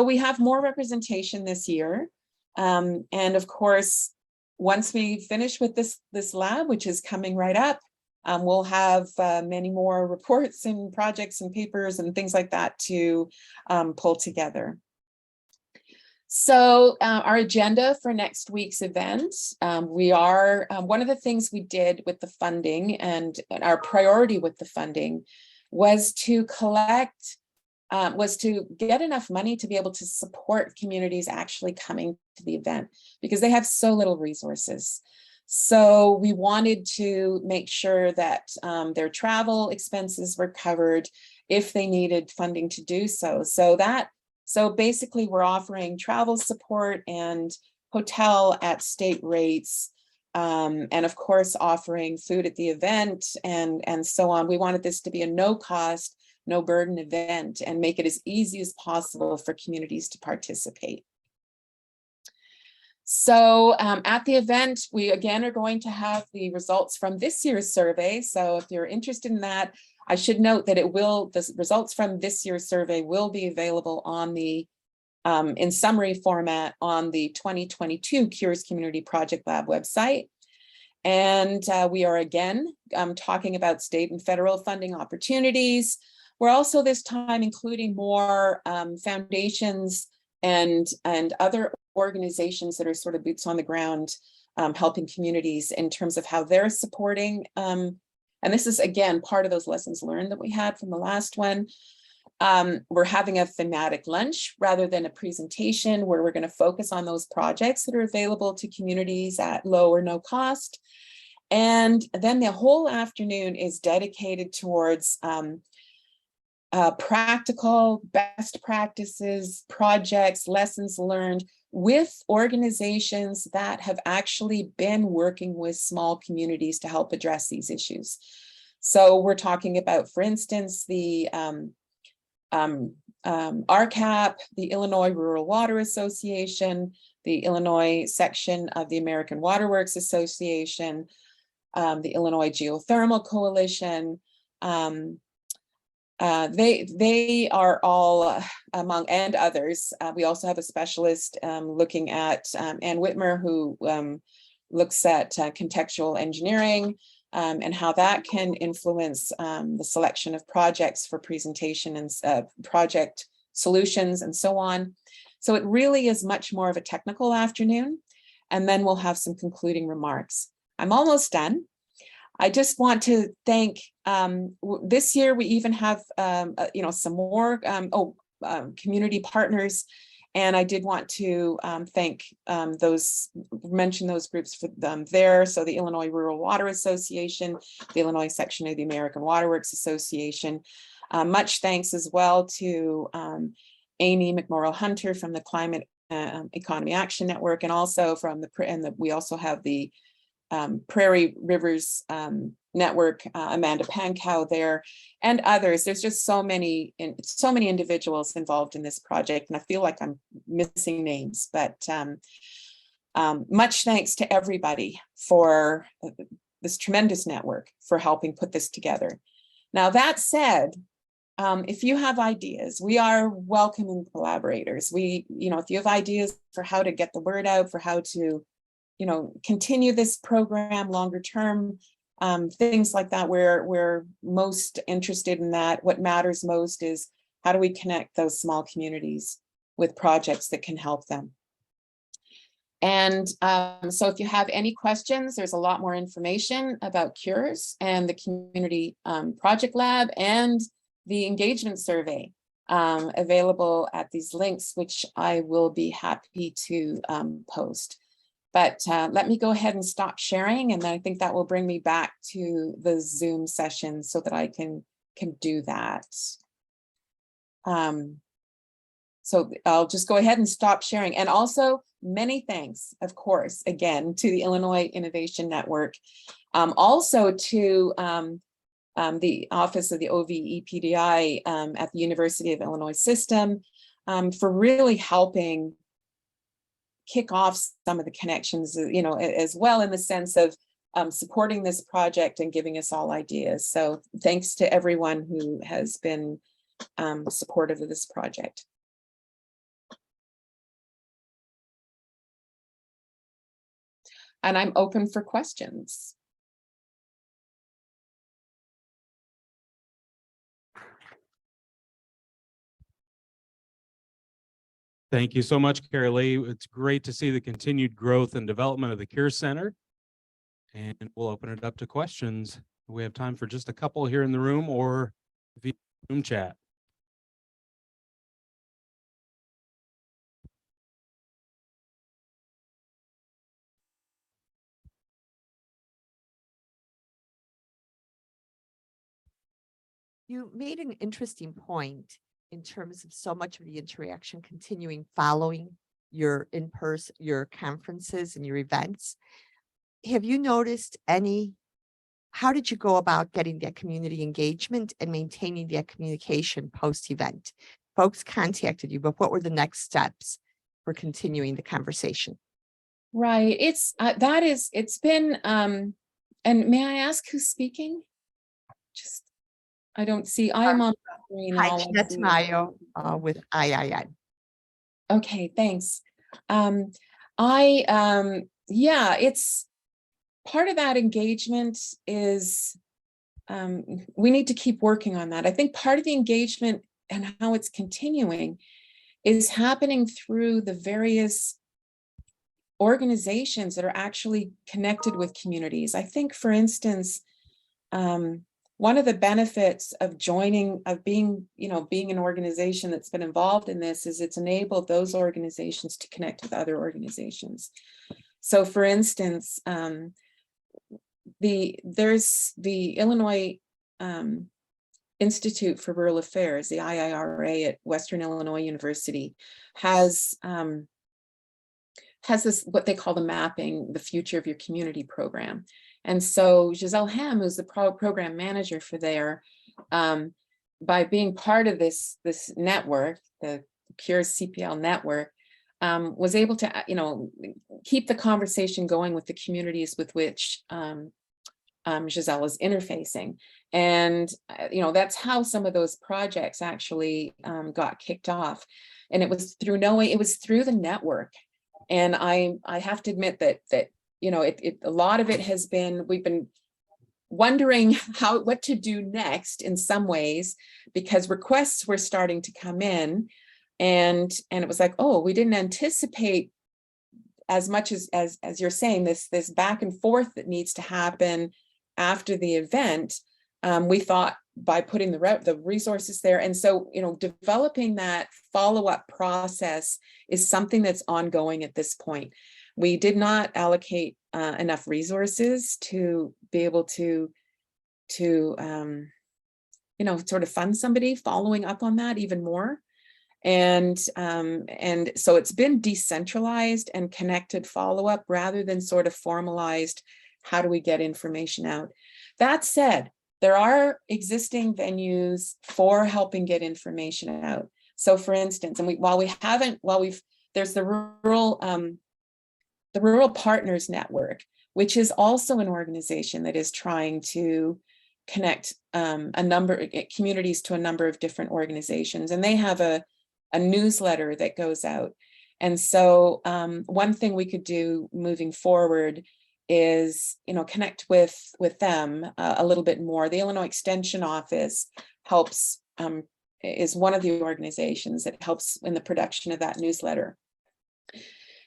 we have more representation this year, and of course, once we finish with this lab, which is coming right up, we'll have many more reports and projects and papers and things like that to pull together. So our agenda for next week's event, one of the things we did with the funding, and our priority with the funding, was to get enough money to be able to support communities actually coming to the event, because they have so little resources. So we wanted to make sure that their travel expenses were covered if they needed funding to do so. So basically we're offering travel support and hotel at state rates, and of course offering food at the event and so on. We wanted this to be a no cost, no burden event, and make it as easy as possible for communities to participate. So at the event, we again are going to have the results from this year's survey. So if you're interested in that, I should note that the results from this year's survey will be available on the in summary format on the 2022 Cures Community Project Lab website. And we are again talking about state and federal funding opportunities. We're also this time including more foundations and other organizations that are sort of boots on the ground helping communities in terms of how they're supporting. And this is, again, part of those lessons learned that we had from the last one. We're having a thematic lunch rather than a presentation where we're going to focus on those projects that are available to communities at low or no cost. And then the whole afternoon is dedicated towards practical best practices, projects, lessons learned with organizations that have actually been working with small communities to help address these issues. So we're talking about, for instance, the RCAP, the Illinois Rural Water Association, the Illinois section of the American Water Works Association, the Illinois Geothermal Coalition. They are all among, and others. We also have a specialist looking at Ann Whitmer, who looks at contextual engineering and how that can influence the selection of projects for presentation and project solutions and so on. So it really is much more of a technical afternoon. And then we'll have some concluding remarks. I'm almost done. I just want to thank, this year we even have, some more community partners. And I did want to thank mention those groups for them there. So the Illinois Rural Water Association, the Illinois section of the American Water Works Association. Much thanks as well to Amy McMorrow Hunter from the Climate Economy Action Network, and also from we also have the Prairie Rivers Network, Amanda Pankow there, and others. There's just so many individuals involved in this project, and I feel like I'm missing names, but much thanks to everybody for this tremendous network for helping put this together. Now, that said, if you have ideas, we are welcoming collaborators. If you have ideas for how to get the word out, for how to continue this program longer term, things like that, we're most interested in that. What matters most is how do we connect those small communities with projects that can help them. And so if you have any questions, there's a lot more information about CURES and the Community Project Lab and the engagement survey available at these links, which I will be happy to post. But let me go ahead and stop sharing, and I think that will bring me back to the Zoom session so that I can do that. So I'll just go ahead and stop sharing. And also, many thanks, of course, again, to the Illinois Innovation Network, also to the Office of the OVEPDI at the University of Illinois System for really helping kick off some of the connections, as well, in the sense of supporting this project and giving us all ideas. So thanks to everyone who has been supportive of this project. And I'm open for questions. Thank you so much, Carolee. It's great to see the continued growth and development of the Cure Center. And we'll open it up to questions. We have time for just a couple here in the room or via Zoom chat. You made an interesting point in terms of so much of the interaction continuing following your in-person, your conferences and your events. Have you noticed how did you go about getting that community engagement and maintaining that communication post-event? Folks contacted you, but what were the next steps for continuing the conversation? Right, it's been, and may I ask who's speaking? I don't see, I'm on screen. Hi, Jeanette Mayo with IIN. Okay, thanks. It's part of that engagement is we need to keep working on that. I think part of the engagement and how it's continuing is happening through the various organizations that are actually connected with communities. I think, for instance, one of the benefits of being an organization that's been involved in this is it's enabled those organizations to connect with other organizations. So for instance, there's the Illinois Institute for Rural Affairs, the IIRA at Western Illinois University, has this, what they call the mapping, the future of your community program. And so Giselle Ham, who's the program manager for there, by being part of this network, the Cures CPL network, was able to, keep the conversation going with the communities with which Giselle is interfacing. And, that's how some of those projects actually got kicked off. And it was through the network. And I have to admit that a lot of it has been, we've been wondering what to do next in some ways, because requests were starting to come in, and it was like, oh, we didn't anticipate as much as you're saying, this back and forth that needs to happen after the event. We thought by putting the resources there, and so developing that follow-up process is something that's ongoing at this point. We did not allocate enough resources to be able to sort of fund somebody following up on that even more. And so it's been decentralized and connected follow-up rather than sort of formalized, how do we get information out? That said, there are existing venues for helping get information out. So for instance, and there's the Rural Partners Network, which is also an organization that is trying to connect communities to a number of different organizations. And they have a newsletter that goes out. And so one thing we could do moving forward is, connect with them a little bit more. The Illinois Extension Office helps, is one of the organizations that helps in the production of that newsletter.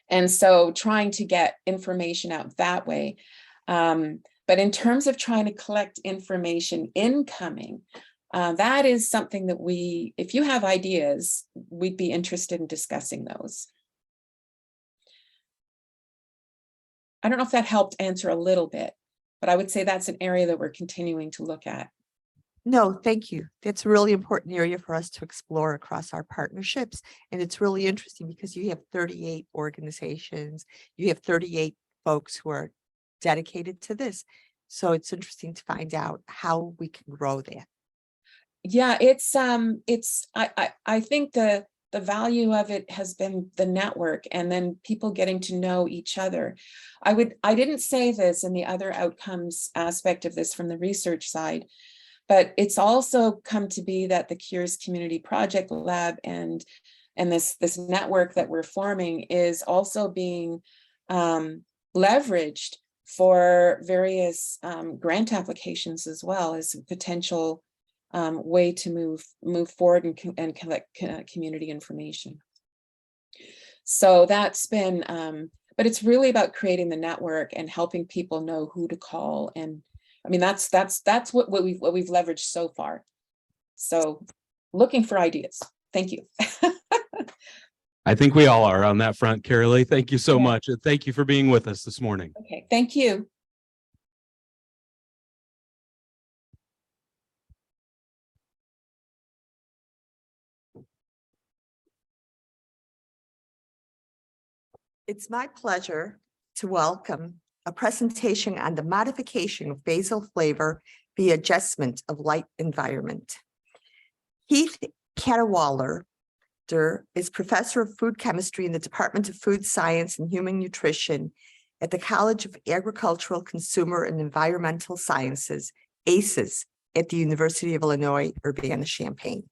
And so trying to get information out that way. But in terms of trying to collect information incoming, that is something that if you have ideas, we'd be interested in discussing those. I don't know if that helped answer a little bit, but I would say that's an area that we're continuing to look at. No, thank you. That's a really important area for us to explore across our partnerships. And it's really interesting because you have 38 organizations, you have 38 folks who are dedicated to this. So it's interesting to find out how we can grow that. Yeah, I think the value of it has been the network, and then people getting to know each other. I didn't say this in the other outcomes aspect of this from the research side, but it's also come to be that the Cures Community Project Lab and this network that we're forming is also being leveraged for various grant applications as well as a potential way to move forward and collect community information. So that's been, but it's really about creating the network and helping people know who to call. And I mean, that's what we've leveraged so far. So looking for ideas. Thank you. I think we all are on that front, Carolee. Thank you so much. And thank you for being with us this morning. Okay, thank you. It's my pleasure to welcome a presentation on the modification of basal flavor via adjustment of light environment. Keith Cadwallader is professor of food chemistry in the Department of Food Science and Human Nutrition at the College of Agricultural, Consumer, and Environmental Sciences, ACES, at the University of Illinois, Urbana-Champaign.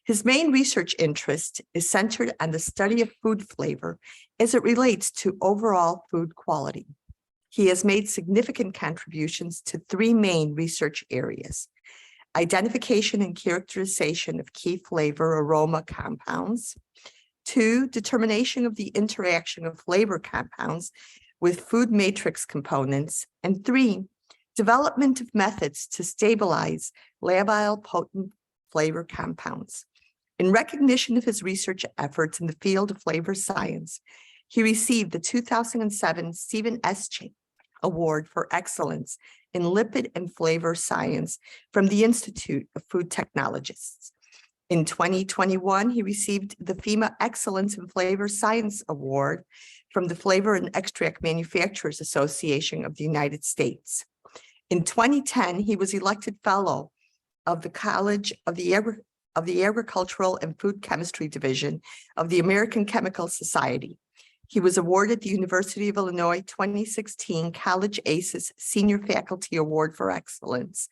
His main research interest is centered on the study of food flavor as it relates to overall food quality. He has made significant contributions to three main research areas: identification and characterization of key flavor aroma compounds, 2, determination of the interaction of flavor compounds with food matrix components. And 3, development of methods to stabilize labile potent flavor compounds. In recognition of his research efforts in the field of flavor science, he received the 2007 Stephen S. Award for Excellence in Lipid and Flavor Science from the Institute of Food Technologists. In 2021, he received the FEMA Excellence in Flavor Science Award from the Flavor and Extract Manufacturers Association of the United States. In 2010, he was elected fellow of the College of the Agricultural and Food Chemistry Division of the American Chemical Society. He was awarded the University of Illinois 2016 College ACES Senior Faculty Award for Excellence.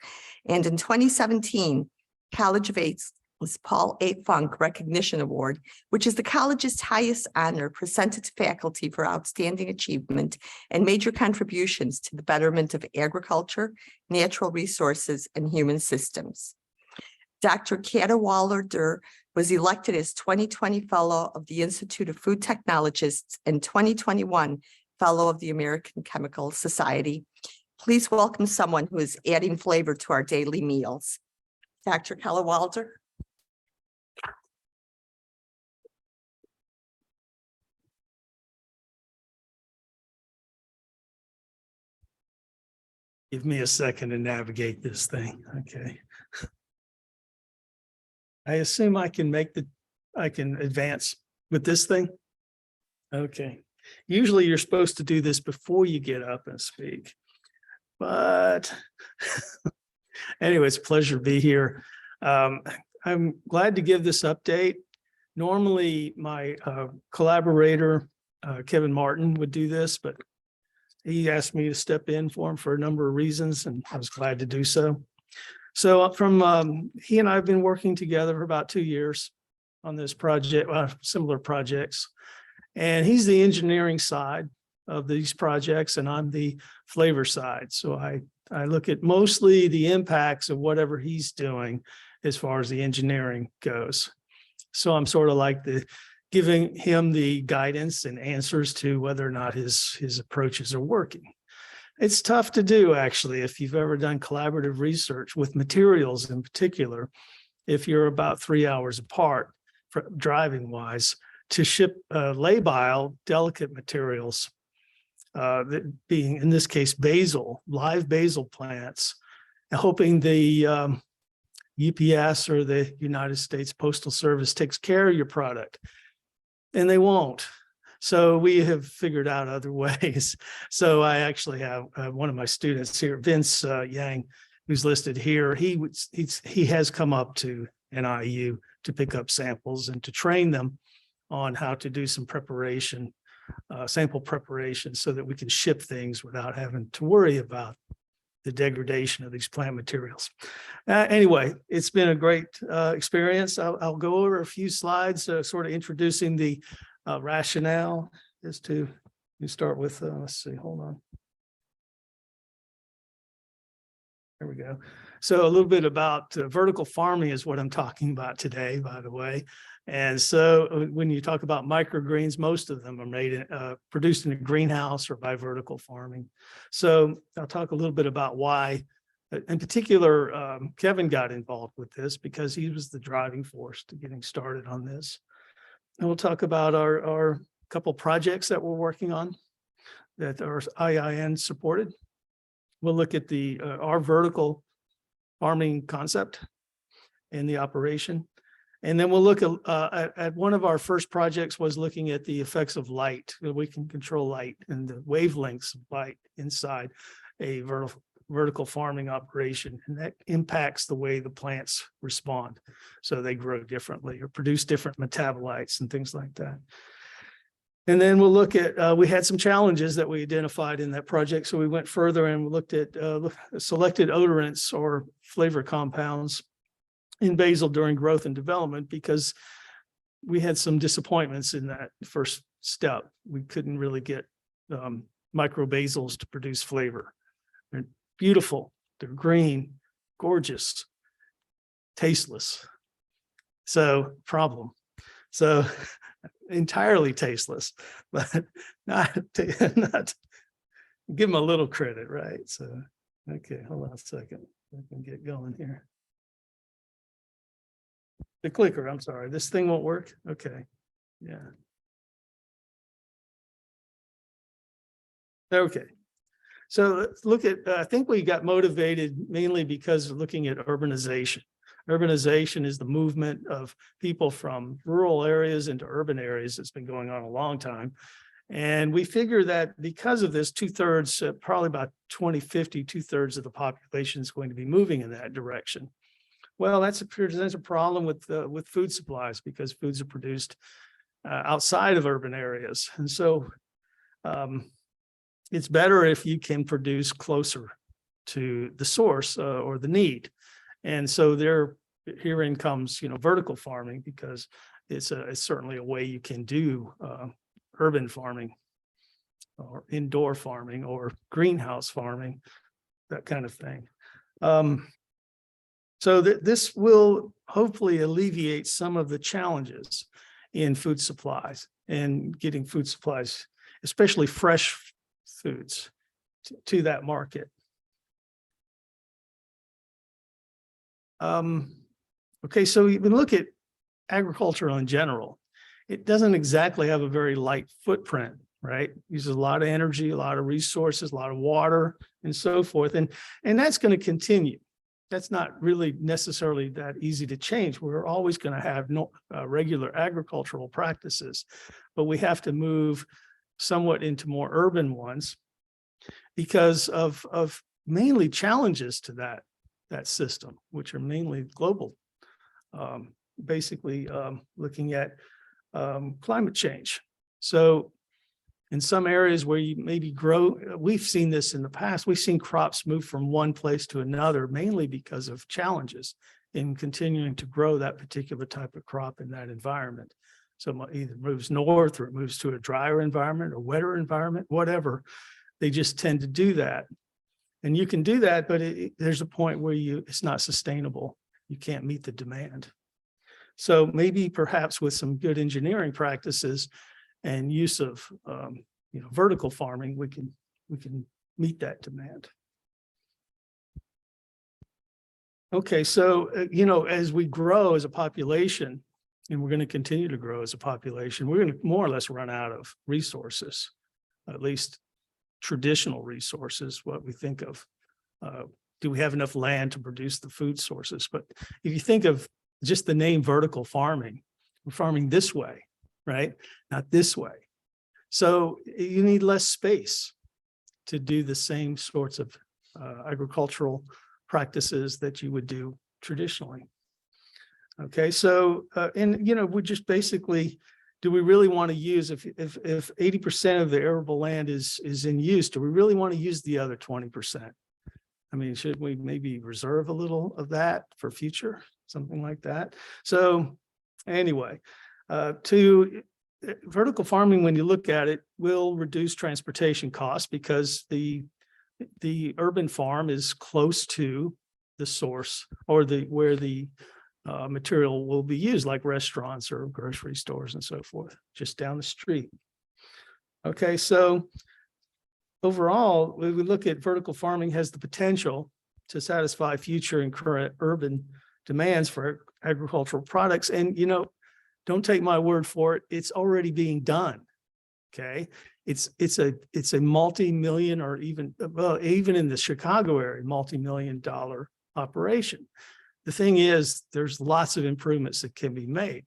And in 2017, College of ACES Paul A. Funk Recognition Award, which is the college's highest honor presented to faculty for outstanding achievement and major contributions to the betterment of agriculture, natural resources, and human systems. Dr. Kata was elected as 2020 Fellow of the Institute of Food Technologists and 2021 Fellow of the American Chemical Society. Please welcome someone who is adding flavor to our daily meals. Dr. Kellewalder. Give me a second to navigate this thing. Okay. I assume I can advance with this thing. Okay. Usually you're supposed to do this before you get up and speak, but anyway, it's a pleasure to be here. I'm glad to give this update. Normally my collaborator, Kevin Martin, would do this, but he asked me to step in for him for a number of reasons, and I was glad to do so. So he and I have been working together for about 2 years on this project, similar projects. And he's the engineering side of these projects, and I'm the flavor side. So I look at mostly the impacts of whatever he's doing as far as the engineering goes. So I'm sort of like giving him the guidance and answers to whether or not his approaches are working. It's tough to do, actually, if you've ever done collaborative research with materials in particular, if you're about 3 hours apart, driving wise, to ship labile, delicate materials, that being in this case basil, live basil plants, hoping the UPS or the United States Postal Service takes care of your product, and they won't. So we have figured out other ways. So I actually have one of my students here, Vince Yang, who's listed here. He has come up to NEIU to pick up samples and to train them on how to do some preparation, sample preparation, so that we can ship things without having to worry about the degradation of these plant materials. Anyway, it's been a great experience. I'll go over a few slides, sort of introducing the rationale as to, you start with, let's see, hold on. There we go. So a little bit about vertical farming is what I'm talking about today, by the way. And so when you talk about microgreens, most of them are made produced in a greenhouse or by vertical farming. So I'll talk a little bit about why, in particular, Kevin got involved with this because he was the driving force to getting started on this. And we'll talk about our couple projects that we're working on that are IIN supported. We'll look at our vertical farming concept and the operation. And then we'll look at one of our first projects was looking at the effects of light. We can control light and the wavelengths of light inside a vertical farming operation, and that impacts the way the plants respond. So they grow differently or produce different metabolites and things like that. And then we'll look at, we had some challenges that we identified in that project. So we went further and we looked at selected odorants or flavor compounds in basil during growth and development, because we had some disappointments in that first step. We couldn't really get micro basils to produce flavor. They're beautiful, they're green, gorgeous, tasteless. So problem. So entirely tasteless, but not give them a little credit, right? So, okay, hold on a second. I can get going here. The clicker, I'm sorry, this thing won't work? Okay, yeah. Okay, so let's look at, I think we got motivated mainly because of looking at urbanization. Urbanization is the movement of people from rural areas into urban areas. It's been going on a long time. And we figure that because of this, 2/3, probably about 2050, 2/3 of the population is going to be moving in that direction. Well, that's a problem with food supplies because foods are produced outside of urban areas. And so it's better if you can produce closer to the source or the need. And so herein comes, vertical farming, because it's certainly a way you can do urban farming or indoor farming or greenhouse farming, that kind of thing. So this will hopefully alleviate some of the challenges in food supplies and getting food supplies, especially fresh foods, to that market. Okay, so you can look at agriculture in general. It doesn't exactly have a very light footprint, right? Uses a lot of energy, a lot of resources, a lot of water, and so forth. And that's going to continue. That's not really necessarily that easy to change. We're always going to have regular agricultural practices, but we have to move somewhat into more urban ones because of mainly challenges to that system, which are mainly global, basically looking at climate change. So in some areas where you maybe grow, we've seen this in the past, we've seen crops move from one place to another, mainly because of challenges in continuing to grow that particular type of crop in that environment. So it either moves north or it moves to a drier environment or wetter environment, whatever. They just tend to do that. And you can do that, but there's a point where it's not sustainable. You can't meet the demand. So maybe perhaps with some good engineering practices and use of vertical farming, we can meet that demand. Okay, so as we grow as a population, and we're going to continue to grow as a population, we're going to more or less run out of resources, at least traditional resources, what we think of. Do we have enough land to produce the food sources? But if you think of just the name vertical farming, we're farming this way, right? Not this way. So you need less space to do the same sorts of agricultural practices that you would do traditionally. Okay, so we just basically, do we really want to use, if 80% of the arable land is in use, do we really want to use the other 20%? I mean, should we maybe reserve a little of that for future, something like that? So anyway, vertical farming, when you look at it, will reduce transportation costs because the urban farm is close to the source or where the material will be used, like restaurants or grocery stores and so forth, just down the street. Okay, so overall, when we look at vertical farming, has the potential to satisfy future and current urban demands for agricultural products. And, don't take my word for it, it's already being done. Okay, it's a multi-million, or even in the Chicago area, multi-million-dollar operation. The thing is, there's lots of improvements that can be made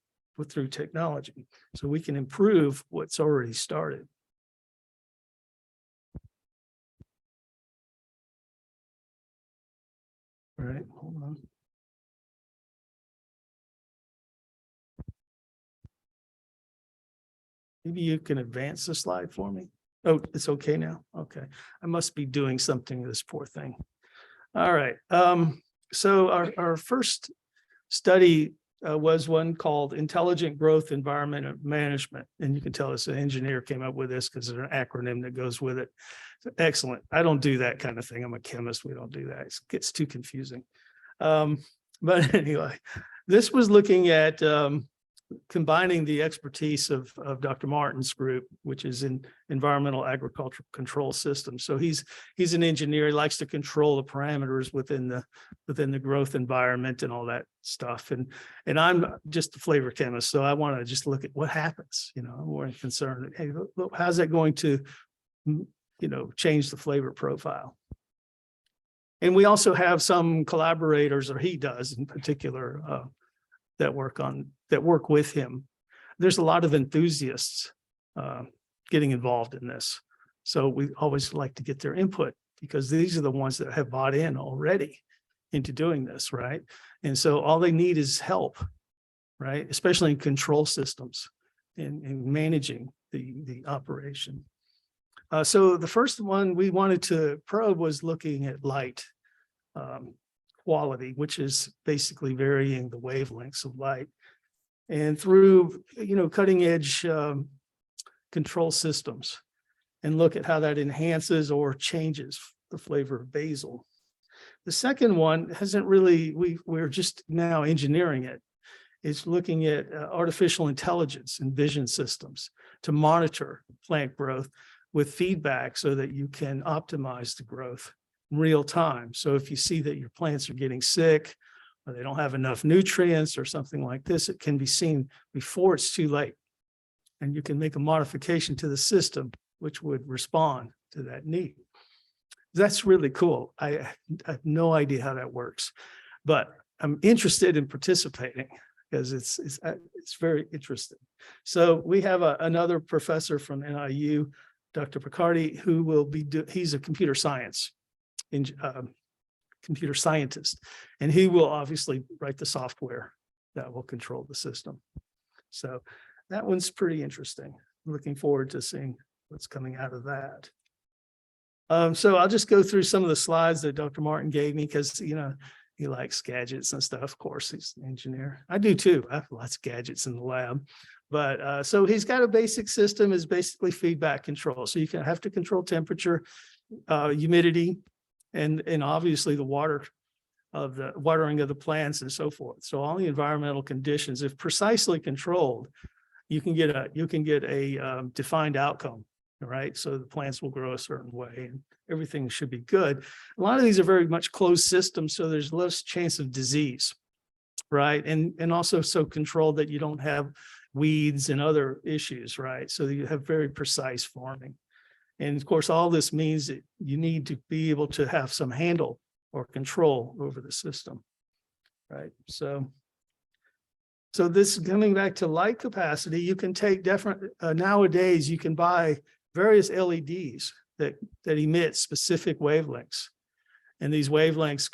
through technology, so we can improve what's already started. All right, hold on. Maybe you can advance the slide for me. Oh, it's okay now. Okay, I must be doing something to this poor thing. All right. So our first study was one called Intelligent Growth Environment Management. And you can tell us an engineer came up with this because there's an acronym that goes with it. So, excellent. I don't do that kind of thing. I'm a chemist. We don't do that. It gets too confusing. But anyway, this was looking at combining the expertise of Dr. Martin's group, which is in environmental agricultural control systems. So he's an engineer. He likes to control the parameters within the growth environment and all that stuff. And I'm just a flavor chemist, so I want to just look at what happens. I'm more concerned. Hey, look, how's that going to change the flavor profile? And we also have some collaborators, or he does in particular, that work with him. There's a lot of enthusiasts getting involved in this. So we always like to get their input, because these are the ones that have bought in already into doing this, right? And so all they need is help, right? Especially in control systems and managing the operation. So the first one we wanted to probe was looking at light quality, which is basically varying the wavelengths of light. And through, cutting edge control systems, and look at how that enhances or changes the flavor of basil. The second one hasn't really, we're just now engineering it. It's looking at artificial intelligence and vision systems to monitor plant growth with feedback so that you can optimize the growth in real time. So if you see that your plants are getting sick, or they don't have enough nutrients or something like this, it can be seen before it's too late. And you can make a modification to the system, which would respond to that need. That's really cool. I have no idea how that works, but I'm interested in participating because it's very interesting. So we have another professor from NIU, Dr. Picardi, who will be, he's a computer scientist, and he will obviously write the software that will control the system. So that one's pretty interesting. I'm looking forward to seeing what's coming out of that. So I'll just go through some of the slides that Dr. Martin gave me, because he likes gadgets and stuff. Of course, he's an engineer. I do too. I have lots of gadgets in the lab. But so he's got a basic system, is basically feedback control. So you can have to control temperature, humidity, and obviously the watering of the plants and so forth. So all the environmental conditions, if precisely controlled, you can get a defined outcome, right? So the plants will grow a certain way and everything should be good. A lot of these are very much closed systems, so there's less chance of disease, right? And also so controlled that you don't have weeds and other issues, right? So you have very precise farming. And of course, all this means that you need to be able to have some handle or control over the system, right? So this, coming back to light capacity, you can take different, nowadays you can buy various LEDs that emit specific wavelengths. And these wavelengths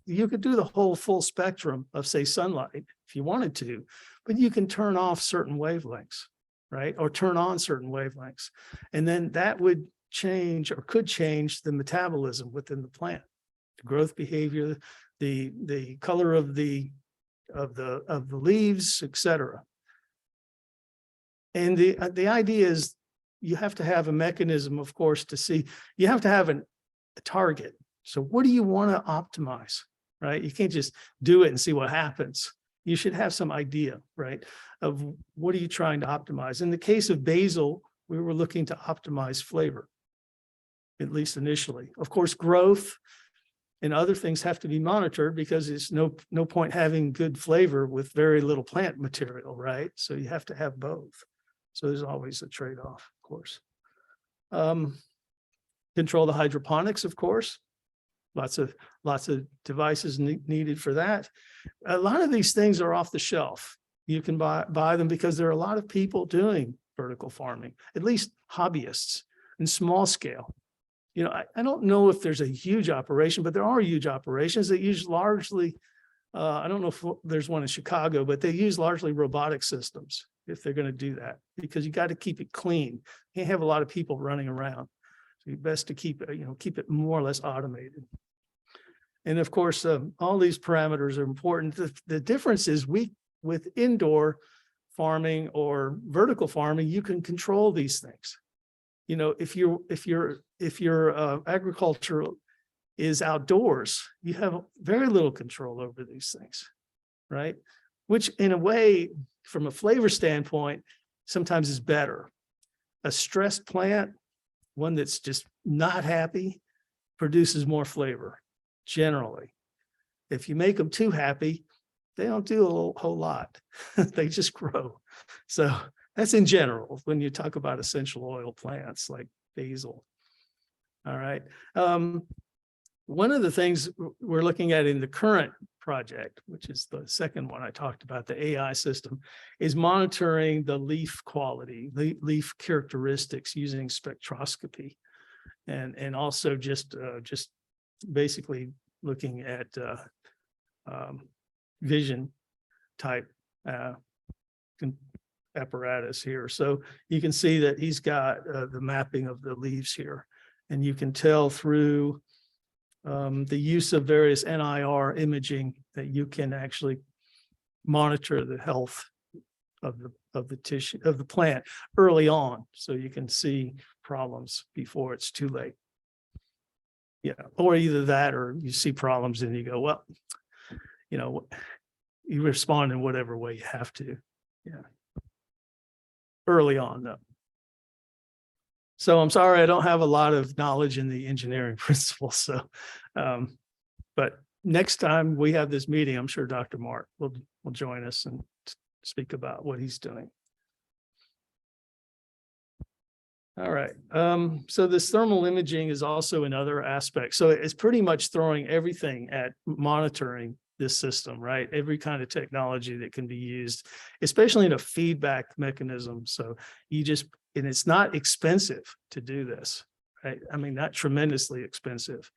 you could do the whole full spectrum of, say, sunlight if you wanted to, but you can turn off certain wavelengths, right? Or turn on certain wavelengths. And then that would change, or could change, the metabolism within the plant, the growth behavior, the color of the leaves, etc. And the idea is you have to have a mechanism, of course, to see, you have to have a target. So what do you want to optimize, right? You can't just do it and see what happens. You should have some idea, right, of what are you trying to optimize. In the case of basil, we were looking to optimize flavor, at least initially. Of course, growth and other things have to be monitored, because it's no point having good flavor with very little plant material, right? So you have to have both. So there's always a trade-off, of course. Control the hydroponics, of course. Lots of devices needed for that. A lot of these things are off the shelf. You can buy them because there are a lot of people doing vertical farming, at least hobbyists and small scale. I don't know if there's a huge operation, but there are huge operations that use largely, I don't know if there's one in Chicago, but they use largely robotic systems if they're going to do that, because you got to keep it clean. You can't have a lot of people running around. So it's best to keep it more or less automated. And of course, all these parameters are important. The difference is with indoor farming or vertical farming, you can control these things. If your agriculture is outdoors, you have very little control over these things, right? Which in a way from a flavor standpoint, sometimes is better. A stressed plant, one that's just not happy, produces more flavor, generally. If you make them too happy, they don't do a whole lot. They just grow. So that's in general, when you talk about essential oil plants like basil. All right. One of the things we're looking at in the current project, which is the second one I talked about, the AI system, is monitoring the leaf quality, leaf characteristics using spectroscopy, and also just basically looking at vision type apparatus here. So you can see that he's got the mapping of the leaves here, and you can tell through the use of various NIR imaging that you can actually monitor the health of the tissue of the plant early on, so you can see problems before it's too late. Yeah, or either that, or you see problems and you go, well, you know, you respond in whatever way you have to. Yeah, early on though. So I'm sorry, I don't have a lot of knowledge in the engineering principles. So, but next time we have this meeting, I'm sure Dr. Mark will join us and speak about what he's doing. All right. So this thermal imaging is also another aspect. So it's pretty much throwing everything at monitoring this system, right? Every kind of technology that can be used, especially in a feedback mechanism. So you just, and it's not expensive to do this, right? I mean, not tremendously expensive.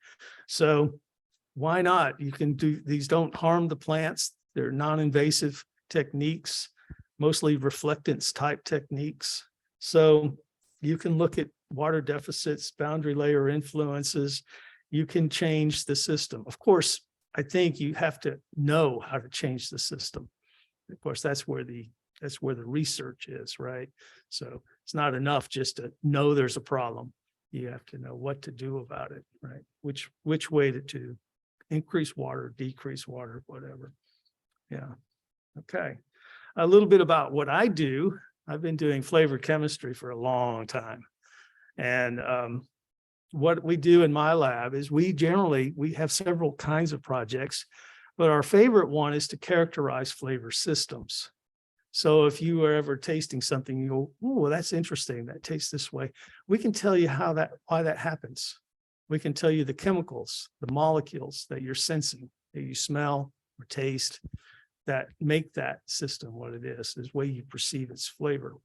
So why not? You can do these, don't harm the plants. They're non-invasive techniques, mostly reflectance type techniques. So you can look at water deficits, boundary layer influences. You can change the system. Of course, I think you have to know how to change the system. Of course, that's where the research is, right? So it's not enough just to know there's a problem. You have to know what to do about it, right? Which way to increase water, decrease water, whatever. Yeah. Okay. A little bit about what I do. I've been doing flavor chemistry for a long time. And what we do in my lab is we have several kinds of projects, but our favorite one is to characterize flavor systems. So if you are ever tasting something, you go, oh, well, that's interesting. That tastes this way. We can tell you why that happens. We can tell you the chemicals, the molecules that you're sensing, that you smell or taste, that make that system what it is the way you perceive its flavor.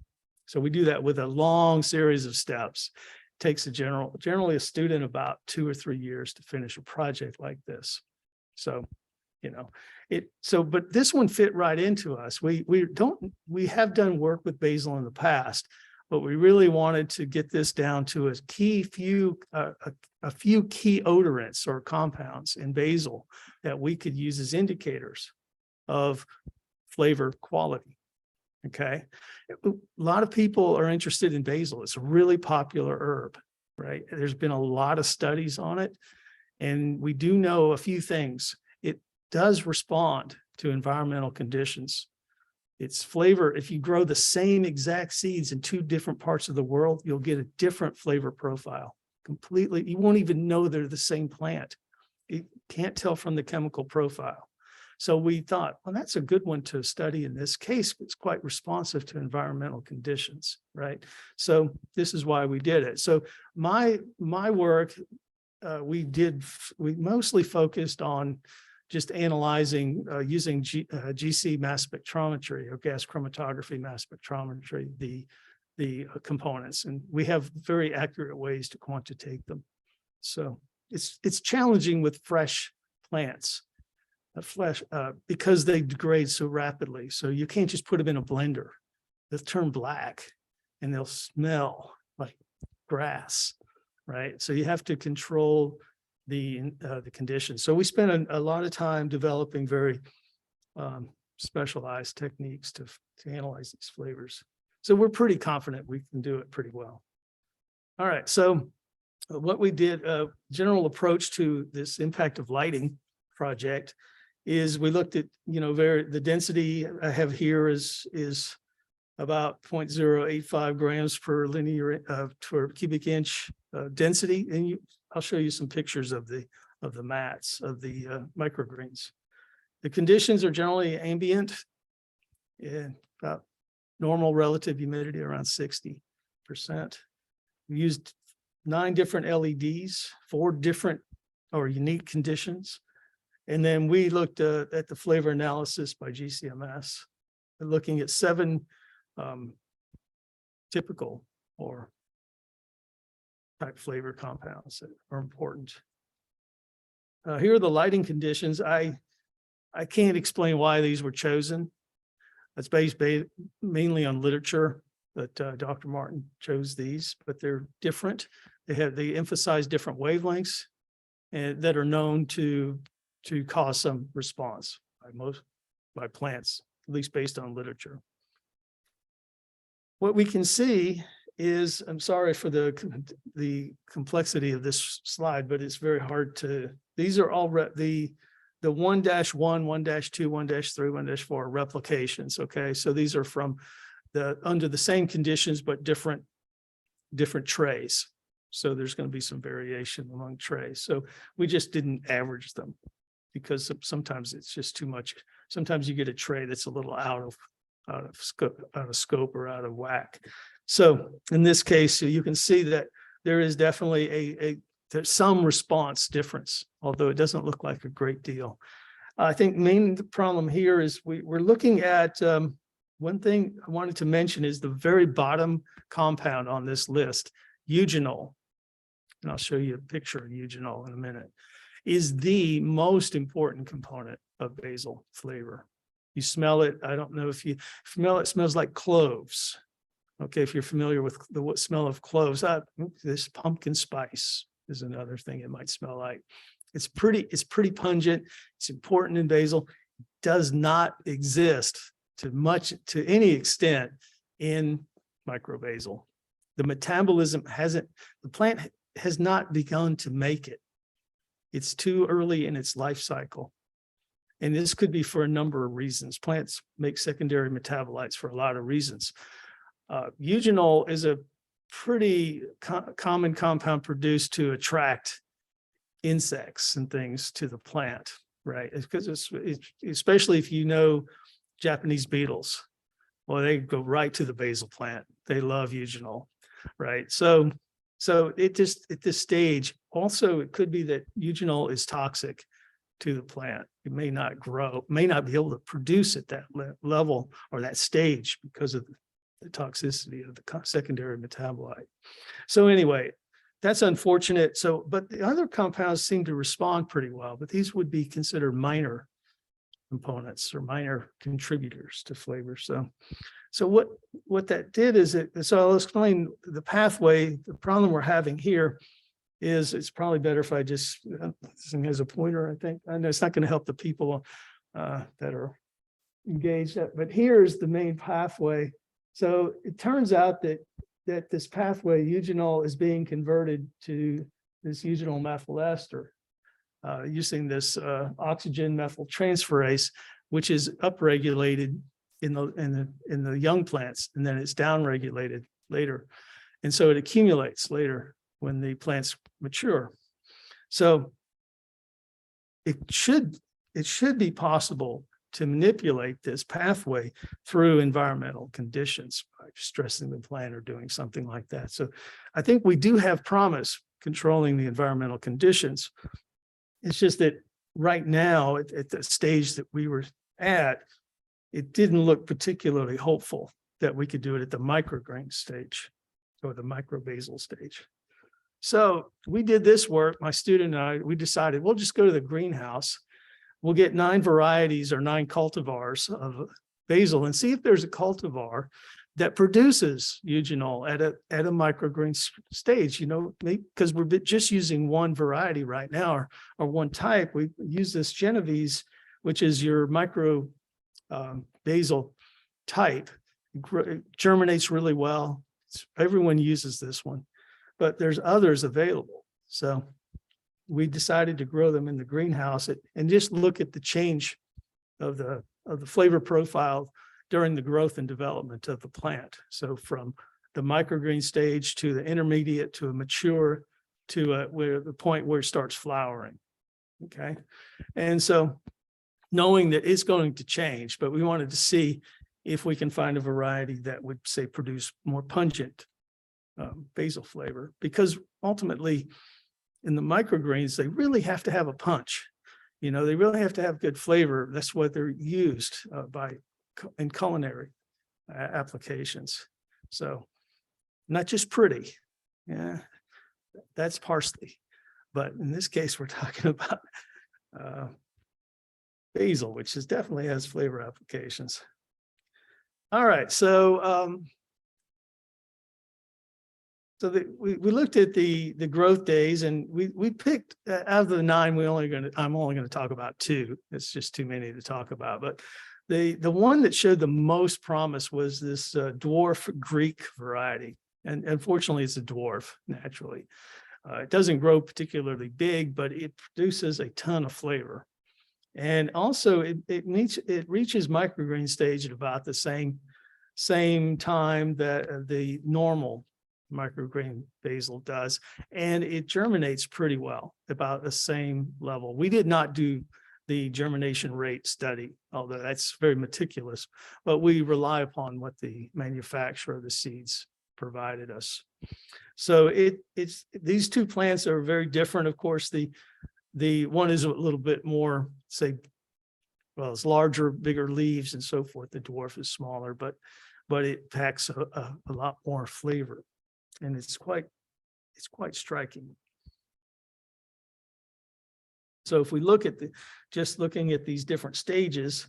So we do that with a long series of steps. It takes generally a student about 2 or 3 years to finish a project like this. So, you know, but this one fit right into us. We have done work with basil in the past, but we really wanted to get this down to a few key odorants or compounds in basil that we could use as indicators of flavor quality. Okay. A lot of people are interested in basil. It's a really popular herb, right? There's been a lot of studies on it, and we do know a few things. It does respond to environmental conditions. Its flavor, if you grow the same exact seeds in 2 different parts of the world, you'll get a different flavor profile completely. You won't even know they're the same plant. You can't tell from the chemical profile. So we thought, well, that's a good one to study in this case. It's quite responsive to environmental conditions, right? So this is why we did it. So my work, we mostly focused on just analyzing using GC mass spectrometry or gas chromatography mass spectrometry, the components, and we have very accurate ways to quantitate them. So it's challenging with fresh plants. Because they degrade so rapidly. So you can't just put them in a blender. They'll turn black and they'll smell like grass, right? So you have to control the conditions. So we spent a lot of time developing very specialized techniques to analyze these flavors. So we're pretty confident we can do it pretty well. All right, so what we did, general approach to this impact of lighting project is we looked at, the density I have here is about 0.085 grams per linear per cubic inch density. And I'll show you some pictures of the mats of the microgreens. The conditions are generally ambient and about normal relative humidity around 60%. We used 9 different LEDs, 4 different or unique conditions. And then we looked at the flavor analysis by GCMS, looking at 7 typical or type flavor compounds that are important. Here are the lighting conditions. I can't explain why these were chosen. It's based mainly on literature that Dr. Martin chose these, but they're different. They emphasize different wavelengths and that are known to cause some response by plants, at least based on literature. What we can see is, I'm sorry for the complexity of this slide, but it's very hard to, these are all the 1-1, 1-2, 1-3, 1-4 replications. Okay, so these are from under the same conditions, but different trays. So there's going to be some variation among trays. So we just didn't average them because sometimes it's just too much. Sometimes you get a tray that's a little out of scope or out of whack. So in this case, you can see that there is definitely there's some response difference, although it doesn't look like a great deal. I think the problem here is we're looking at one thing I wanted to mention is the very bottom compound on this list, eugenol, and I'll show you a picture of eugenol in a minute, is the most important component of basil flavor. You smell it. I don't know if you smell it. It smells like cloves. Okay, if you're familiar with the smell of cloves, this pumpkin spice is another thing it might smell like. It's pretty pungent. It's important in basil. It does not exist to any extent in microbasil. The metabolism the plant has not begun to make it. It's too early in its life cycle. And this could be for a number of reasons. Plants make secondary metabolites for a lot of reasons. Eugenol is a pretty common compound produced to attract insects and things to the plant, right? It's because especially if you know Japanese beetles, well, they go right to the basil plant. They love eugenol, right? So it just at this stage, also it could be that eugenol is toxic to the plant. It may not grow, may not be able to produce at that level or that stage because of the toxicity of the secondary metabolite. So anyway, that's unfortunate. So, but the other compounds seem to respond pretty well, but these would be considered minor components or minor contributors to flavor. So what that did is so I'll explain the pathway. The problem we're having here is it's probably better if I just, this thing has a pointer, I think. I know it's not going to help the people that are engaged, but here's the main pathway. So it turns out that this pathway, eugenol, is being converted to this eugenol methyl ester using this oxygen methyltransferase, which is upregulated in the young plants, and then it's downregulated later, and so it accumulates later when the plants mature. So it should be possible to manipulate this pathway through environmental conditions by stressing the plant or doing something like that. So I think we do have promise controlling the environmental conditions. It's just that right now at the stage that we were at, it didn't look particularly hopeful that we could do it at the micrograin stage or the microbasil stage. So we did this work, my student and I, we decided we'll just go to the greenhouse. We'll get 9 varieties or 9 cultivars of basil and see if there's a cultivar that produces eugenol at a microgreen stage, because we're just using one variety right now or one type. We use this Genovese, which is your micro basil type. It germinates really well. Everyone uses this one, but there's others available. So we decided to grow them in the greenhouse and just look at the change of the flavor profile during the growth and development of the plant. So from the microgreen stage to the intermediate to a mature to where the point where it starts flowering. Okay. And so knowing that it's going to change, but we wanted to see if we can find a variety that would, say, produce more pungent basil flavor, because ultimately in the microgreens, they really have to have a punch. You know, they really have to have good flavor. That's what they're used in culinary applications. So not just pretty. Yeah, that's parsley. But in this case, we're talking about basil, which definitely has flavor applications. All right, so we looked at the growth days, and we picked out of the 9. I'm only going to talk about 2. It's just too many to talk about. But the one that showed the most promise was this dwarf Greek variety, and unfortunately, it's a dwarf naturally. It doesn't grow particularly big, but it produces a ton of flavor. And also it reaches microgreen stage at about the same time that the normal microgreen basil does. And it germinates pretty well, about the same level. We did not do the germination rate study, although that's very meticulous, but we rely upon what the manufacturer of the seeds provided us. So it's these 2 plants are very different. Of course, the one is a little bit more, say, well, it's larger, bigger leaves and so forth. The dwarf is smaller, but it packs a lot more flavor, and it's quite striking. So if we look at just looking at these different stages,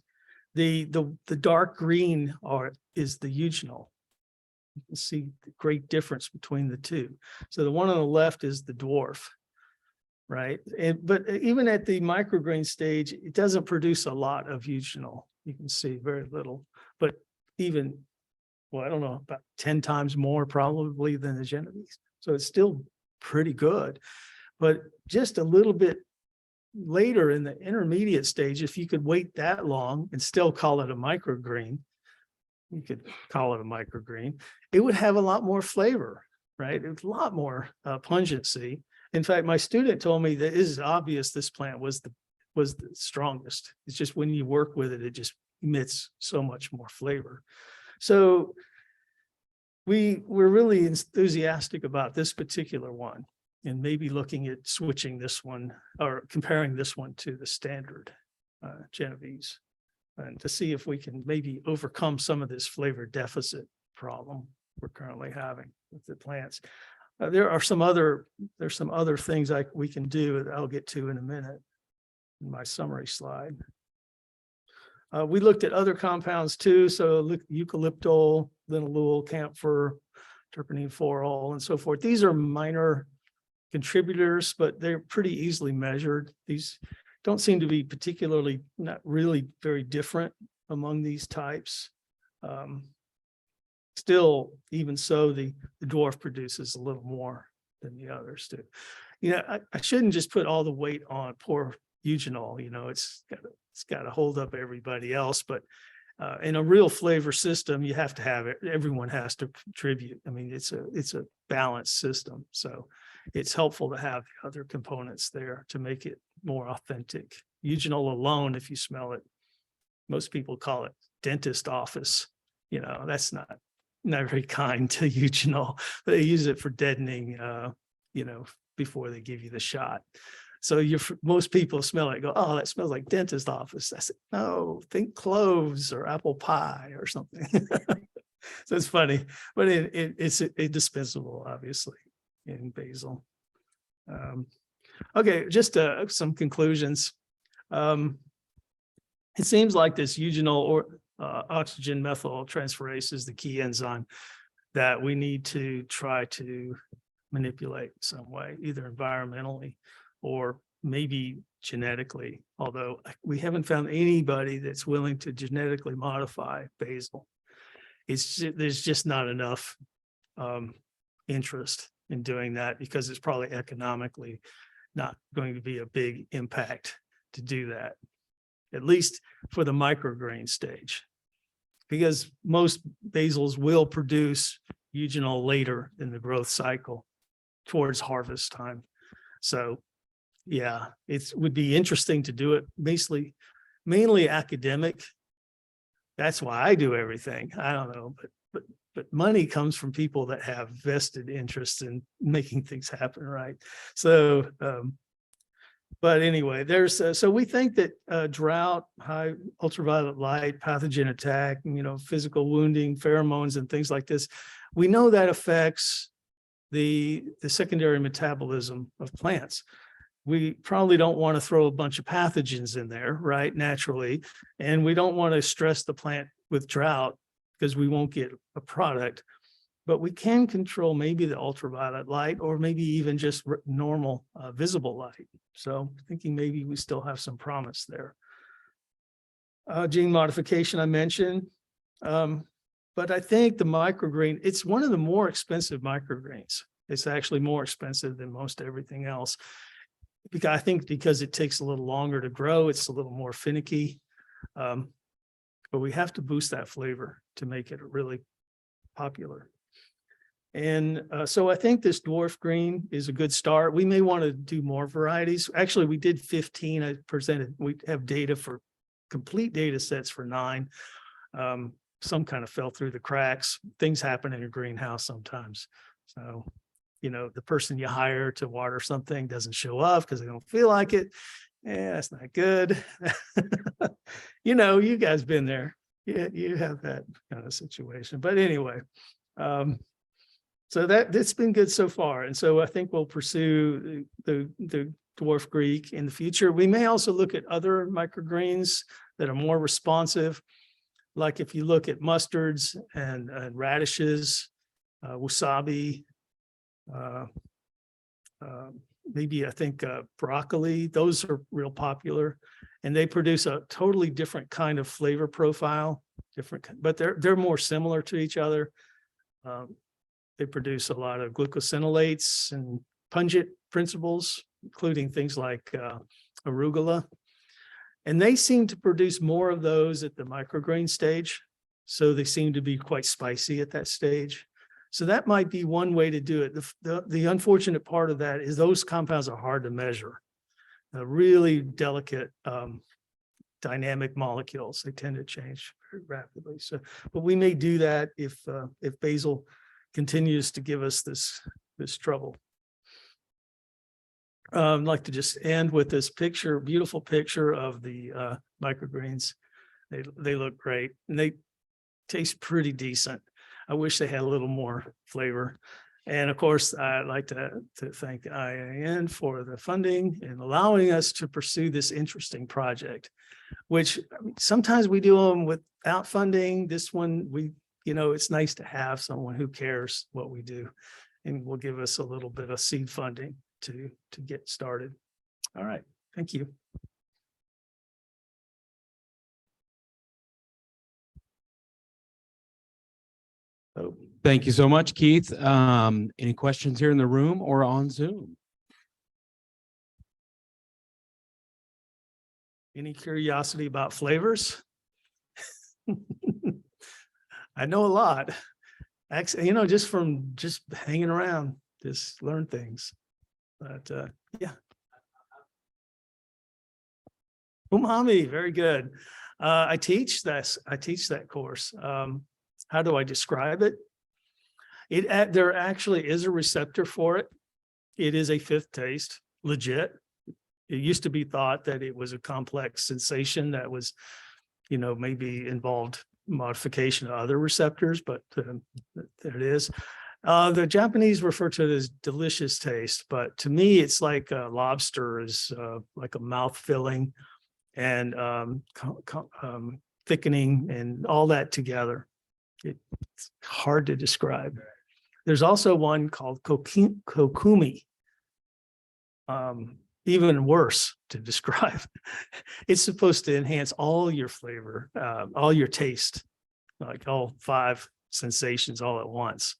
the dark green is the eugenol. You can see the great difference between the 2. So the one on the left is the dwarf, right? But even at the microgreen stage, it doesn't produce a lot of eugenol. You can see very little, but even, well, I don't know, about 10 times more probably than the Genovese. So it's still pretty good, but just a little bit later in the intermediate stage, if you could wait that long and still call it a microgreen, you could call it a microgreen, it would have a lot more flavor, right? It's a lot more pungency. In fact, my student told me that it is obvious this plant was the strongest. It's just when you work with it, it just emits so much more flavor. So we're really enthusiastic about this particular one, and maybe looking at switching this one or comparing this one to the standard Genovese, and to see if we can maybe overcome some of this flavor deficit problem we're currently having with the plants. There's some other things we can do that I'll get to in a minute in my summary slide. We looked at other compounds too. So eucalyptol, linalool, camphor, terpenine phenol, and so forth. These are minor contributors, but they're pretty easily measured. These don't seem to be not really very different among these types. Still, even so, the dwarf produces a little more than the others do. You know, I shouldn't just put all the weight on poor eugenol. You know, it's got to hold up everybody else. But in a real flavor system, you have to have it. Everyone has to contribute. I mean, it's a balanced system. So it's helpful to have the other components there to make it more authentic. Eugenol alone, if you smell it, most people call it dentist office. You know, that's not very kind to eugenol. They use it for deadening, you know, before they give you the shot. So most people smell it, go, oh, that smells like dentist office. I said, no, think cloves or apple pie or something. So it's funny, but it's indispensable, obviously, in basil. Okay, just some conclusions. It seems like this eugenol or oxygen methyl transferase is the key enzyme that we need to try to manipulate in some way, either environmentally or maybe genetically, although we haven't found anybody that's willing to genetically modify basil. There's just not enough interest in doing that because it's probably economically not going to be a big impact to do that, at least for the microgreen stage. Because most basils will produce eugenol later in the growth cycle towards harvest time. So yeah, it would be interesting to do it mainly academic. That's why I do everything. I don't know, but money comes from people that have vested interest in making things happen, right? So, but anyway, so we think that drought, high ultraviolet light, pathogen attack, physical wounding, pheromones, and things like this, we know that affects the secondary metabolism of plants. We probably don't want to throw a bunch of pathogens in there, right, naturally, and we don't want to stress the plant with drought because we won't get a product. But we can control maybe the ultraviolet light or maybe even just normal visible light. So thinking maybe we still have some promise there. Gene modification I mentioned, but I think the microgreen, it's one of the more expensive microgreens. It's actually more expensive than most everything else. Because I think because it takes a little longer to grow, it's a little more finicky. But we have to boost that flavor to make it really popular. And so I think this dwarf green is a good start. We may want to do more varieties. Actually, we did 15. I presented, we have data for complete data sets for 9. Some kind of fell through the cracks. Things happen in a greenhouse sometimes. So, the person you hire to water something doesn't show up because they don't feel like it. Yeah, that's not good. You guys been there. Yeah, you have that kind of situation. But anyway, so that's been good so far. And so I think we'll pursue the dwarf Greek in the future. We may also look at other microgreens that are more responsive. Like if you look at mustards and radishes, wasabi, maybe I think broccoli, those are real popular, and they produce a totally different kind of flavor profile, but they're more similar to each other. They produce a lot of glucosinolates and pungent principles, including things like arugula. And they seem to produce more of those at the microgreen stage. So they seem to be quite spicy at that stage. So that might be one way to do it. The unfortunate part of that is those compounds are hard to measure. Really delicate dynamic molecules. They tend to change very rapidly. So, but we may do that if basil continues to give us this trouble. I'd like to just end with this picture, beautiful picture of the microgreens. They look great and they taste pretty decent. I wish they had a little more flavor. And of course, I'd like to thank the IIN for the funding and allowing us to pursue this interesting project, which sometimes we do them without funding. This one, it's nice to have someone who cares what we do and will give us a little bit of seed funding to get started. All right, thank you. Oh. Thank you so much, Keith. Any questions here in the room or on Zoom? Any curiosity about flavors? I know a lot. Actually, just from hanging around, just learn things. But yeah. Umami, very good. I teach that course. How do I describe it? There actually is a receptor for it. It is a fifth taste, legit. It used to be thought that it was a complex sensation that was, maybe involved modification of other receptors, but there it is. The Japanese refer to it as delicious taste, but to me, it's like lobster is like a mouth filling and thickening and all that together. It's hard to describe. There's also one called kokumi. Even worse to describe. It's supposed to enhance all your flavor, all your taste, like all 5 sensations all at once.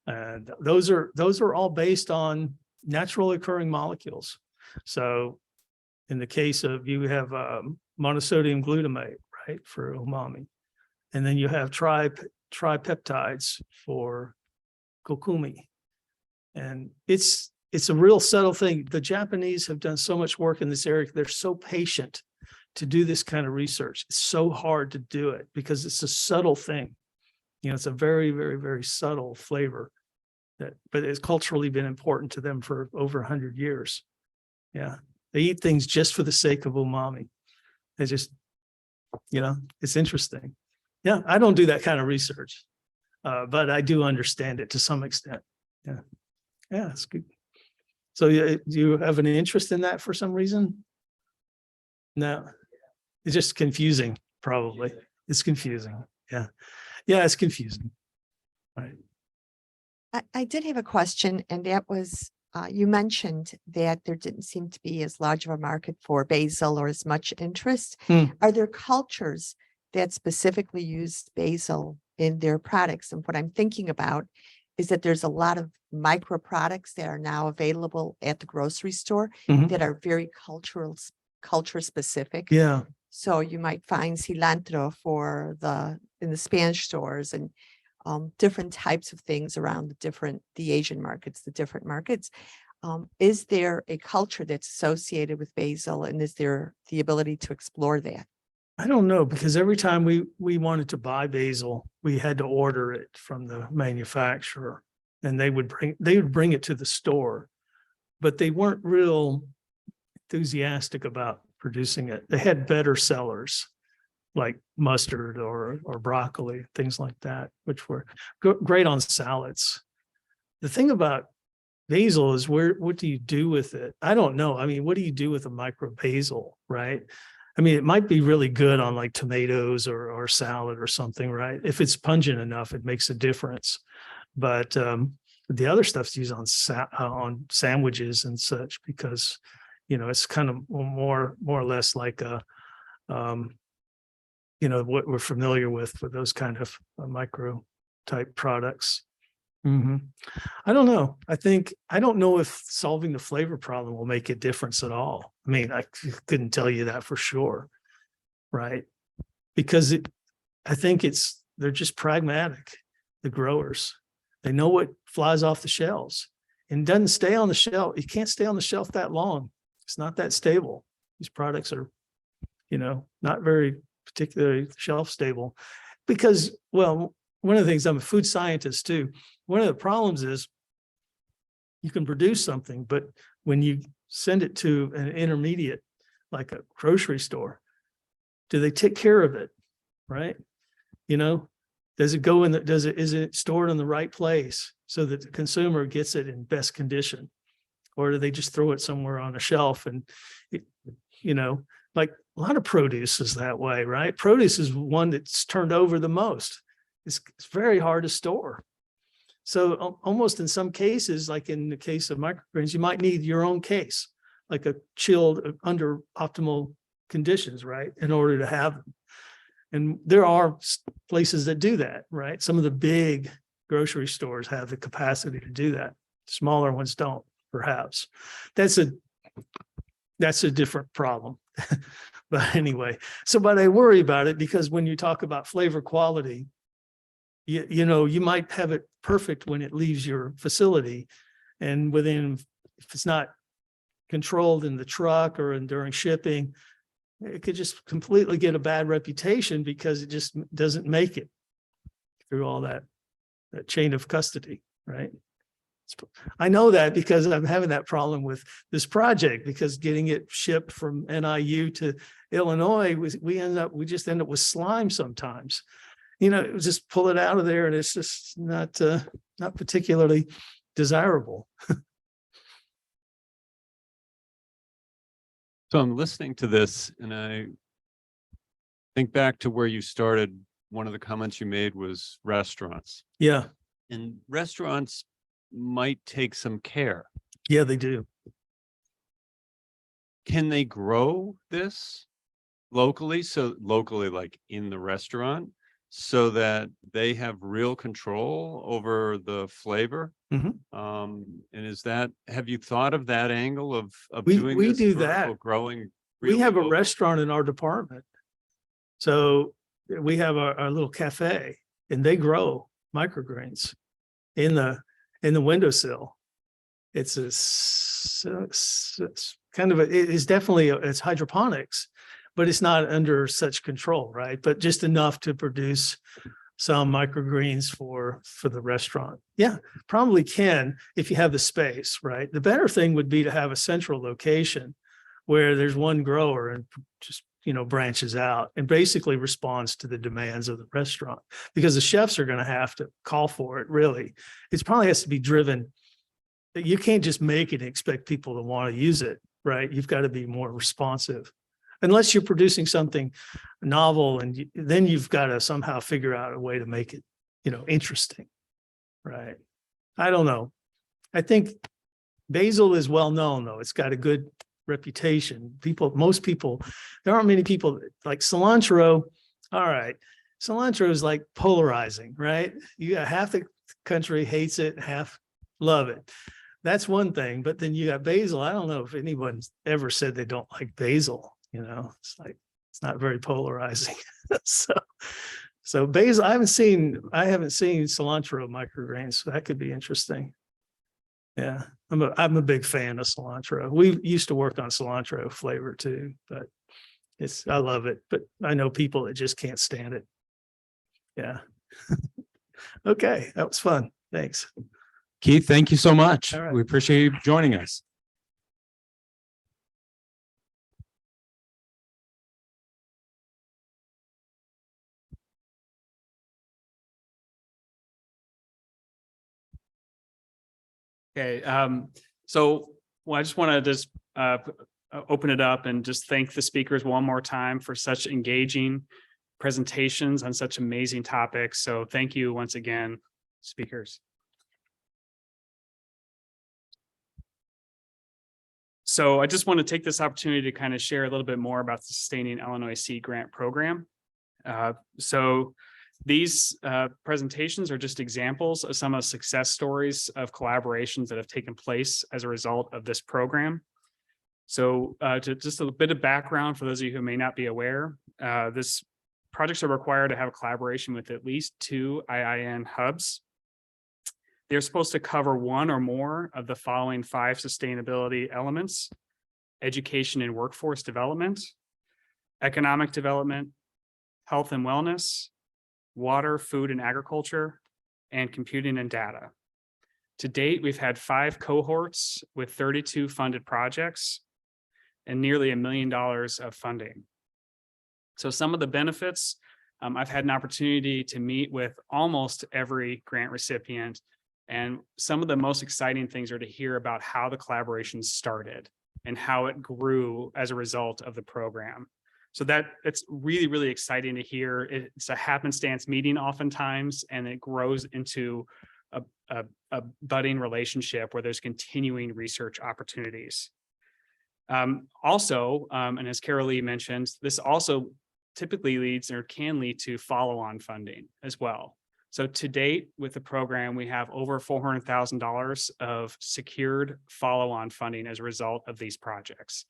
And those are all based on natural occurring molecules. So in the case of you have monosodium glutamate, right, for umami. And then you have tripeptides for kokumi. And it's a real subtle thing. The Japanese have done so much work in this area. They're so patient to do this kind of research. It's so hard to do it because it's a subtle thing. You know, it's a very, very, very subtle flavor but it's culturally been important to them for over 100 years. Yeah. They eat things just for the sake of umami. They just, you know, it's interesting. Yeah. I don't do that kind of research, but I do understand it to some extent. Yeah. Yeah, it's good. So do you have an interest in that for some reason? No, it's just confusing, probably. It's confusing. Yeah. Yeah, it's confusing. Right. I did have a question, and that was, you mentioned that there didn't seem to be as large of a market for basil or as much interest. Are there cultures that specifically use basil in their products? And what I'm thinking about is that there's a lot of micro products that are now available at the grocery store that are very culture specific. Yeah. So you might find cilantro in the Spanish stores and different types of things around the Asian markets, the different markets. Is there a culture that's associated with basil, and is there the ability to explore that? I don't know, because every time we wanted to buy basil, we had to order it from the manufacturer, and they would bring it to the store, but they weren't real enthusiastic about producing it. They had better sellers like mustard or broccoli, things like that, which were great on salads. The thing about basil is what do you do with it? I don't know. I mean, what do you do with a micro basil, right? I mean, it might be really good on like tomatoes or salad or something, right? If it's pungent enough, it makes a difference. But the other stuff's used on sandwiches and such because, you know, it's kind of more or less like a, you know, what we're familiar with those kind of micro type products. I don't know. I don't know if solving the flavor problem will make a difference at all. I mean, I couldn't tell you that for sure, right? Because I think they're just pragmatic, the growers. They know what flies off the shelves and doesn't stay on the shelf. It can't stay on the shelf that long. It's not that stable. These products are, you know, not very particularly shelf stable because, well, one of the things, I'm a food scientist too. One of the problems is you can produce something, but when you send it to an intermediate, like a grocery store, do they take care of it? Right? You know, does it go in is it stored in the right place so that the consumer gets it in best condition? Or do they just throw it somewhere on a shelf and, you know, like a lot of produce is that way, right? Produce is one that's turned over the most. It's very hard to store. So almost in some cases, like in the case of microgreens, you might need your own case, like a chilled under optimal conditions, right? In order to have them. And there are places that do that, right? Some of the big grocery stores have the capacity to do that. Smaller ones don't, perhaps. That's a different problem. But anyway, but I worry about it because when you talk about flavor quality, you know, you might have it perfect when it leaves your facility, and if it's not controlled in the truck or during shipping, it could just completely get a bad reputation because it just doesn't make it through all that chain of custody, right? I know that because I'm having that problem with this project, because getting it shipped from NIU to Illinois, we just end up with slime sometimes. You know, just pull it out of there and it's just not particularly desirable. So I'm listening to this and I think back to where you started. One of the comments you made was restaurants. Yeah. And restaurants might take some care. Yeah, they do. Can they grow this locally? So locally, like in the restaurant, so that they have real control over the flavor. Mhm. And have you thought of that angle of We doing do this that. vertical growing? We really have a local? restaurant in our department. So we have our little cafe and they grow microgreens in the windowsill. It's it's kind of, it is definitely, it's hydroponics, but it's not under such control, right? But just enough to produce some microgreens for the restaurant. Yeah, probably can if you have the space, right? The better thing would be to have a central location where there's one grower and just, branches out and basically responds to the demands of the restaurant, because the chefs are going to have to call for it. Really, it probably has to be driven. You can't just make it and expect people to want to use it, right? You've got to be more responsive, unless you're producing something novel, and then you've got to somehow figure out a way to make it, interesting, right? I don't know. I think basil is well known, though. It's got a good reputation. Most people, there aren't many people like cilantro. All right. Cilantro is like polarizing, right? You got half the country hates it, half love it. That's one thing. But then you got basil. I don't know if anyone's ever said they don't like basil. It's like, it's not very polarizing. So basil, I haven't seen cilantro microgreens. So that could be interesting. Yeah, I'm a big fan of cilantro. We used to work on cilantro flavor too, but I love it. But I know people that just can't stand it. Yeah. Okay, that was fun. Thanks. Keith, thank you so much. All right. We appreciate you joining us. Okay, so I just want to open it up and just thank the speakers one more time for such engaging presentations on such amazing topics. So thank you once again, speakers. So I just want to take this opportunity to kind of share a little bit more about the Sustaining Illinois Seed Grant Program. So these presentations are just examples of some of the success stories of collaborations that have taken place as a result of this program. So just a bit of background for those of you who may not be aware, this projects are required to have a collaboration with at least 2 IIN hubs. They're supposed to cover one or more of the following 5 sustainability elements: education and workforce development, economic development, health and wellness, water, food and agriculture, and computing and data. To date, we've had 5 cohorts with 32 funded projects and nearly $1 million of funding. So some of the benefits, I've had an opportunity to meet with almost every grant recipient, and some of the most exciting things are to hear about how the collaboration started and how it grew as a result of the program. So it's really, really exciting to hear. It's a happenstance meeting oftentimes, and it grows into a budding relationship where there's continuing research opportunities. Also, and as Carol Lee mentioned, this also typically leads or can lead to follow-on funding as well. So to date with the program, we have over $400,000 of secured follow-on funding as a result of these projects.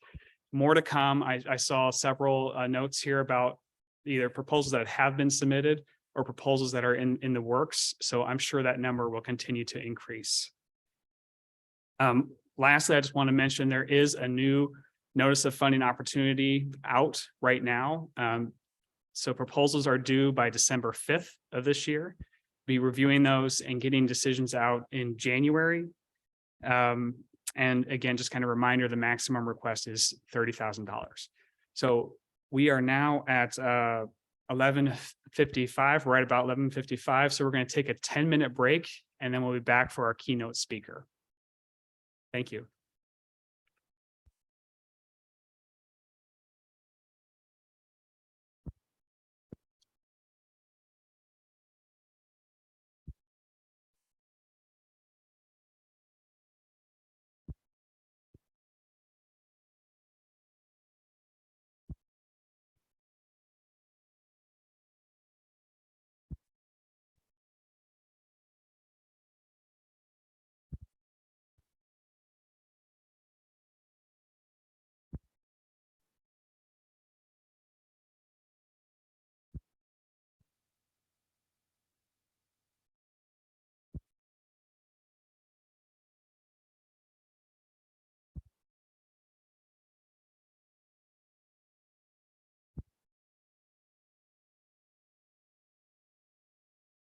More to come. I saw several notes here about either proposals that have been submitted or proposals that are in the works. So I'm sure that number will continue to increase. Lastly, I just want to mention there is a new notice of funding opportunity out right now. So proposals are due by December 5th of this year. Be reviewing those and getting decisions out in January. And again, just kind of reminder, the maximum request is $30,000. So we are now at 11:55, right about 11:55. So we're going to take a 10-minute break, and then we'll be back for our keynote speaker. Thank you.